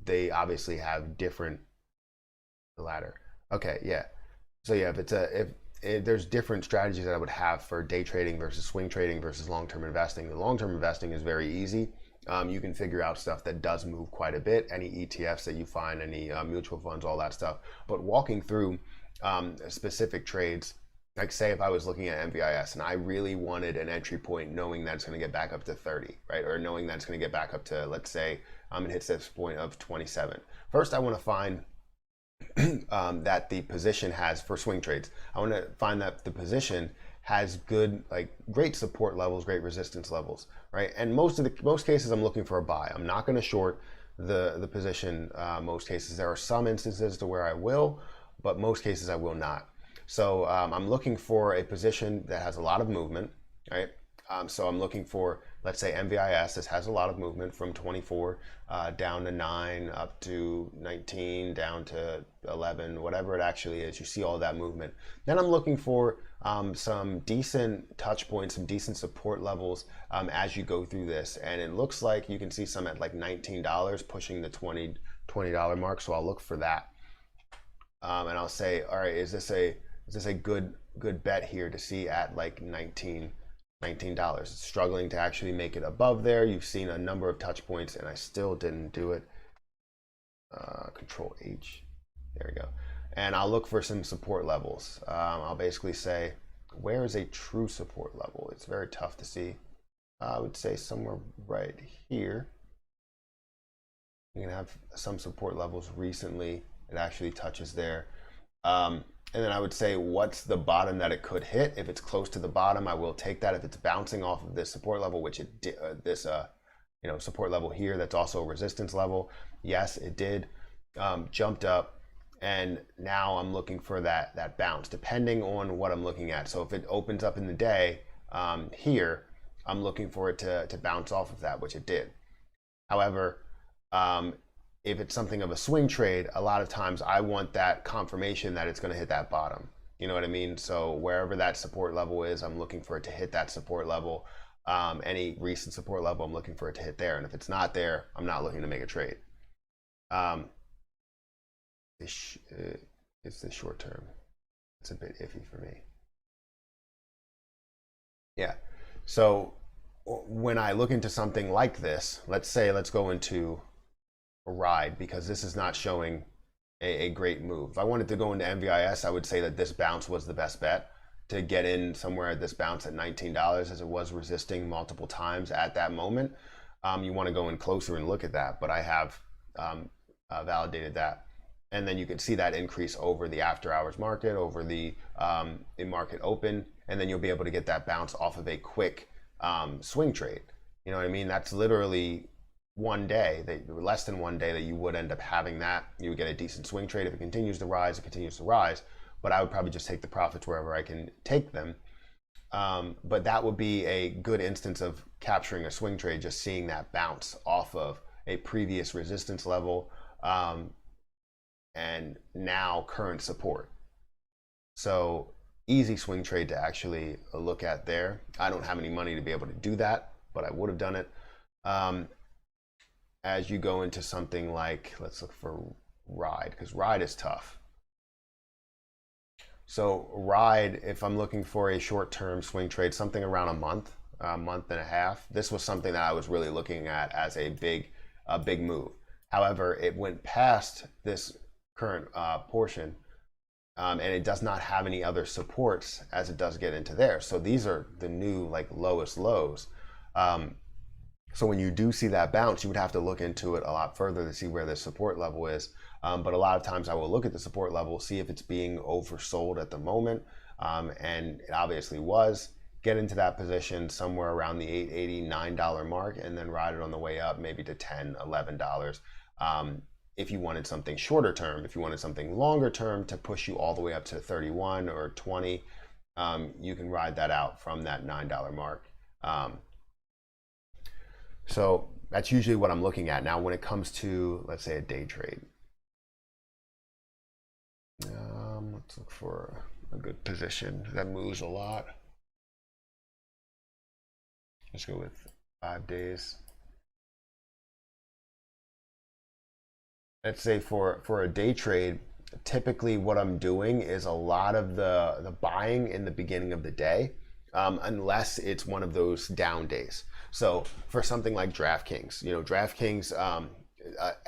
they obviously have different, the latter. Okay, yeah. So yeah, if there's different strategies that I would have for day trading versus swing trading versus long-term investing. The long-term investing is very easy. You can figure out stuff that does move quite a bit, any ETFs that you find, any mutual funds, all that stuff. But walking through specific trades, like say if I was looking at MVIS and I really wanted an entry point knowing that it's going to get back up to 30, right? Or knowing that it's going to get back up to, let's say, it hits this point of 27. First, I want to find that the position has, for swing trades, I want to find that the position has great support levels, great resistance levels, right? And most cases I'm looking for a buy. I'm not going to short the position. Most cases, there are some instances to where I will, but most cases I will not. So I'm looking for a position that has a lot of movement, right? So I'm looking for, let's say, MVIS. This has a lot of movement from 24 down to 9, up to 19, down to 11, whatever it actually is. You see all that movement. Then I'm looking for some decent touch points, some decent support levels as you go through this. And it looks like you can see some at like $19, pushing the $20 mark. So I'll look for that. And I'll say, all right, is this a good bet here to see at like $19? It's struggling to actually make it above there. You've seen a number of touch points and I still didn't do it. Control H, there we go. And I'll look for some support levels. I'll basically say, where is a true support level? It's very tough to see. I would say somewhere right here. You can have some support levels recently. It actually touches there. And then I would say, what's the bottom that it could hit? If it's close to the bottom, I will take that. If it's bouncing off of this support level, which it did, this support level here, that's also a resistance level. Yes, it did, jumped up, and now I'm looking for that bounce, depending on what I'm looking at. So if it opens up in the day here, I'm looking for it to bounce off of that, which it did. However, if it's something of a swing trade, a lot of times I want that confirmation that it's going to hit that bottom. You know what I mean? So wherever that support level is, I'm looking for it to hit that support level. Any recent support level, I'm looking for it to hit there. And if it's not there, I'm not looking to make a trade. It's the short term. It's a bit iffy for me. Yeah. So when I look into something like this, let's go into a ride, because this is not showing a great move. If I wanted to go into MVIS, I would say that this bounce was the best bet to get in somewhere at this bounce at $19, as it was resisting multiple times at that moment. You want to go in closer and look at that, but I have validated that. And then you can see that increase over the after hours market, over the market open, and then you'll be able to get that bounce off of a quick swing trade. You know what I mean? That's literally one day, less than one day, that you would end up having that. You would get a decent swing trade. If it continues to rise, it continues to rise. But I would probably just take the profits wherever I can take them. But that would be a good instance of capturing a swing trade, just seeing that bounce off of a previous resistance level and now current support. So easy swing trade to actually look at there. I don't have any money to be able to do that, but I would have done it. As you go into something like, let's look for ride, because ride is tough. So ride, if I'm looking for a short-term swing trade, something around a month and a half, this was something that I was really looking at as a big move. However, it went past this current portion, and it does not have any other supports as it does get into there. So these are the new lowest lows. So when you do see that bounce, you would have to look into it a lot further to see where the support level is. But a lot of times I will look at the support level, see if it's being oversold at the moment. And it obviously was. Get into that position somewhere around the $8.89 mark, and then ride it on the way up, maybe to $10, $11. if you wanted something shorter term. If you wanted something longer term to push you all the way up to 31 or 20, you can ride that out from that $9 mark. So that's usually what I'm looking at. Now, when it comes to, let's say, a day trade, let's look for a good position that moves a lot. Let's go with 5 days. Let's say for a day trade, typically what I'm doing is a lot of the buying in the beginning of the day, unless it's one of those down days. So for something like DraftKings, DraftKings,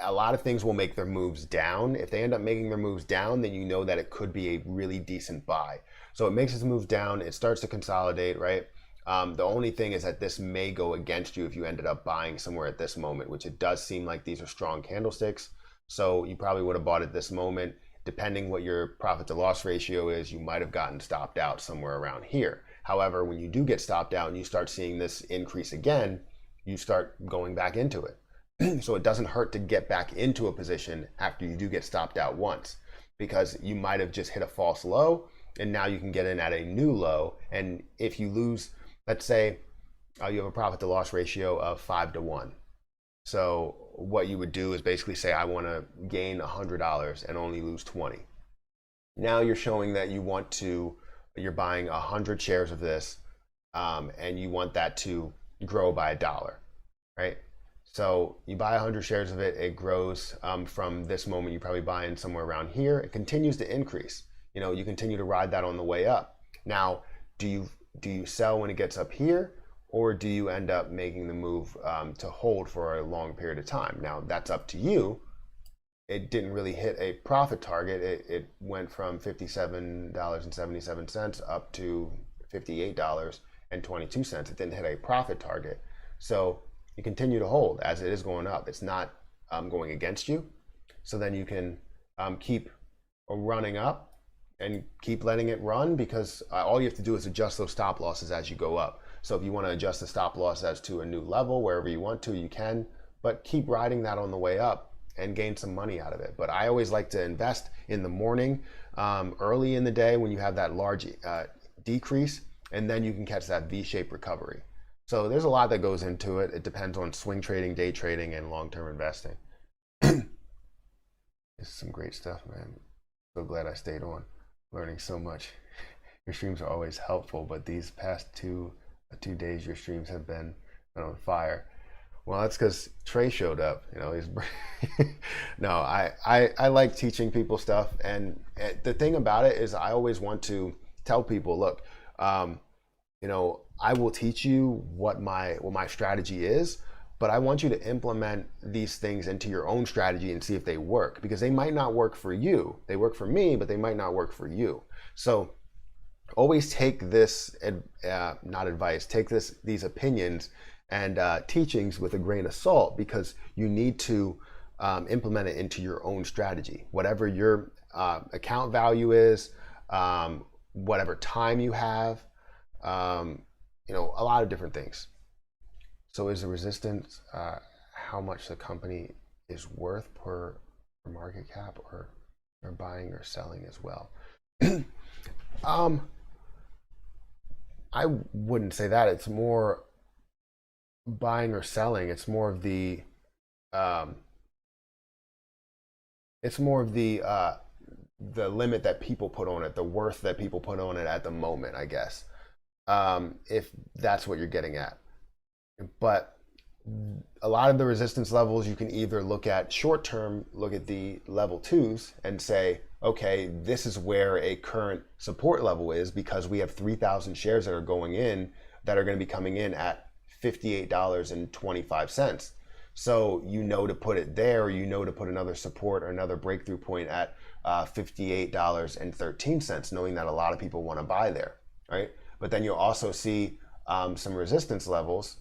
a lot of things will make their moves down. If they end up making their moves down, then you know that it could be a really decent buy. So it makes its move down, it starts to consolidate, right? The only thing is that this may go against you if you ended up buying somewhere at this moment, which it does seem like these are strong candlesticks. So you probably would have bought at this moment. Depending what your profit to loss ratio is, you might have gotten stopped out somewhere around here. However, when you do get stopped out and you start seeing this increase again, you start going back into it. So it doesn't hurt to get back into a position after you do get stopped out once, because you might have just hit a false low and now you can get in at a new low. And if you lose, let's say you have a profit to loss ratio of 5-to-1. So what you would do is basically say, I want to gain $100 and only lose 20. Now you're showing that you're buying 100 shares of this, and you want that to grow by $1, right? So you buy 100 shares of it, it grows from this moment, you probably buy in somewhere around here. It continues to increase. You continue to ride that on the way up. Now, do you sell when it gets up here? Or do you end up making the move to hold for a long period of time? Now, that's up to you. It didn't really hit a profit target. It went from $57.77 up to $58.22. It didn't hit a profit target. So you continue to hold as it is going up. It's not going against you. So then you can keep running up and keep letting it run, because all you have to do is adjust those stop losses as you go up. So if you want to adjust the stop loss as to a new level, wherever you want to, you can, but keep riding that on the way up and gain some money out of it. But I always like to invest in the morning, early in the day when you have that large decrease, and then you can catch that V-shaped recovery. So there's a lot that goes into it. It depends on swing trading, day trading, and long-term investing. This is some great stuff, man. So glad I stayed on, learning so much. Your streams are always helpful, but these past two days your streams have been on fire. Well, that's because Trey showed up. He's no, I like teaching people stuff, and the thing about it is I always want to tell people, look, I will teach you what my strategy is, but I want you to implement these things into your own strategy and see if they work, because they might not work for you. They work for me, but they might not work for you. So always take this, not advice, take these opinions and teachings with a grain of salt, because you need to implement it into your own strategy. Whatever your account value is, whatever time you have, a lot of different things. So is the resistance how much the company is worth per market cap, or buying or selling as well? I wouldn't say that. It's more buying or selling. It's more of the limit that people put on it, the worth that people put on it at the moment, I guess, if that's what you're getting at. But a lot of the resistance levels, you can either look at short term, look at the level 2s and say, okay, this is where a current support level is, because we have 3,000 shares that are going in that are going to be coming in at $58.25. So to put it there, or to put another support or another breakthrough point at $58.13, knowing that a lot of people want to buy there, right? But then you'll also see some resistance levels.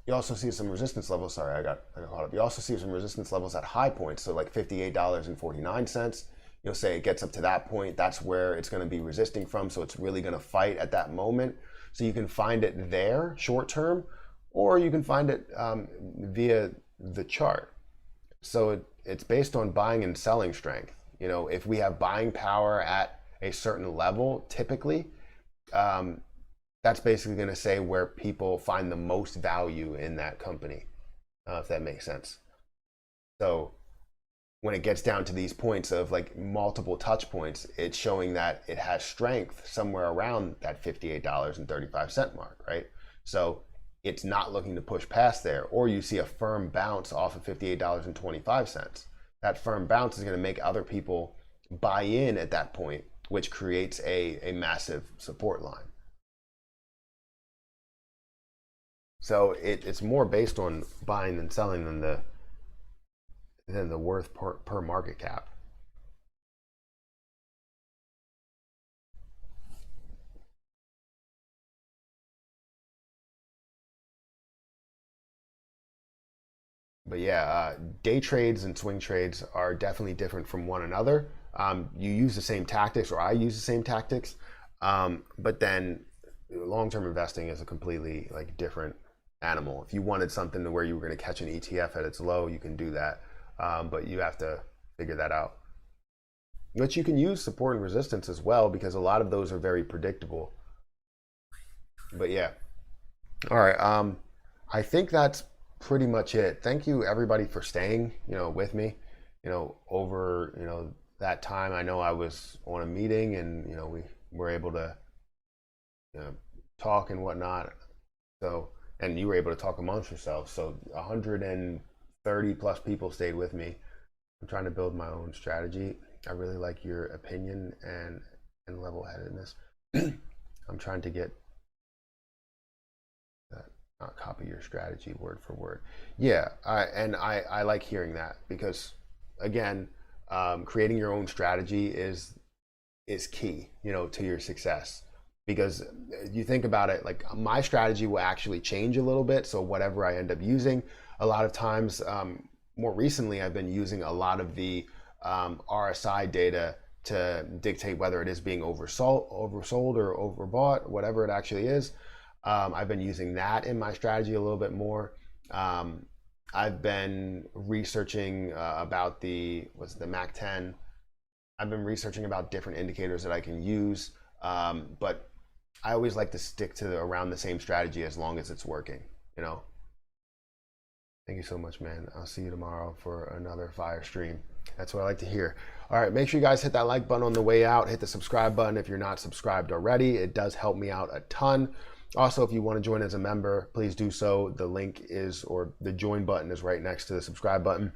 You also see some resistance levels. Sorry, I got caught up. You also see some resistance levels at high points. So like $58.49. You'll say it gets up to that point. That's where it's going to be resisting from. So it's really going to fight at that moment. So you can find it there short term, or you can find it via the chart. So it's based on buying and selling strength. You know, if we have buying power at a certain level, typically, that's basically going to say where people find the most value in that company, if that makes sense. So when it gets down to these points of like multiple touch points, it's showing that it has strength somewhere around that $58.35 mark, right? So it's not looking to push past there, or you see a firm bounce off of $58.25. That firm bounce is going to make other people buy in at that point, which creates a massive support line. So it's more based on buying and selling than the worth per market cap. But yeah, day trades and swing trades are definitely different from one another. You use the same tactics, or I use the same tactics, but then long-term investing is a completely like different animal. If you wanted something to where you were going to catch an ETF at its low, you can do that, but you have to figure that out. But you can use support and resistance as well, because a lot of those are very predictable. But yeah, all right. I think that's pretty much it. Thank you everybody for staying, with me, over, that time. I know I was on a meeting, and, we were able to, talk and whatnot. So, and you were able to talk amongst yourselves. So 130 plus people stayed with me. I'm trying to build my own strategy. I really like your opinion and level-headedness. I'm trying to get not copy your strategy word for word. Yeah, I like hearing that, because again, creating your own strategy is key, to your success. Because you think about it, like my strategy will actually change a little bit. So whatever I end up using, a lot of times, more recently, I've been using a lot of the RSI data to dictate whether it is being oversold or overbought, whatever it actually is. I've been using that in my strategy a little bit more. I've been researching about the MAC 10. I've been researching about different indicators that I can use, but I always like to stick to around the same strategy as long as it's working, Thank you so much, man. I'll see you tomorrow for another fire stream. That's what I like to hear. All right, make sure you guys hit that like button on the way out. Hit the subscribe button if you're not subscribed already. It does help me out a ton. Also, if you want to join as a member, please do so. The link is, or the join button is right next to the subscribe button.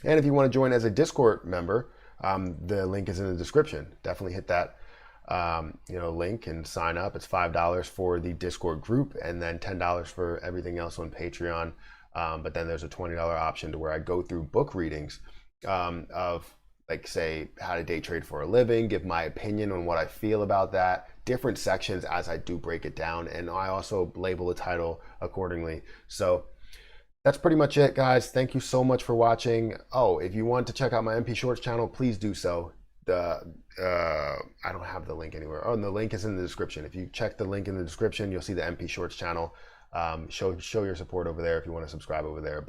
And if you want to join as a Discord member, the link is in the description. Definitely hit that link and sign up. It's $5 for the Discord group, and then $10 for everything else on Patreon. But then there's a $20 option to where I go through book readings of, like, say, how to day trade for a living, give my opinion on what I feel about that, different sections as I do break it down, and I also label the title accordingly. So that's pretty much it, guys. Thank you so much for watching. Oh, if you want to check out my MP Shorts channel, please do so. I don't have the link anywhere. Oh, and the link is in the description. If you check the link in the description, you'll see the MP Shorts channel. Show your support over there if you want to subscribe over there.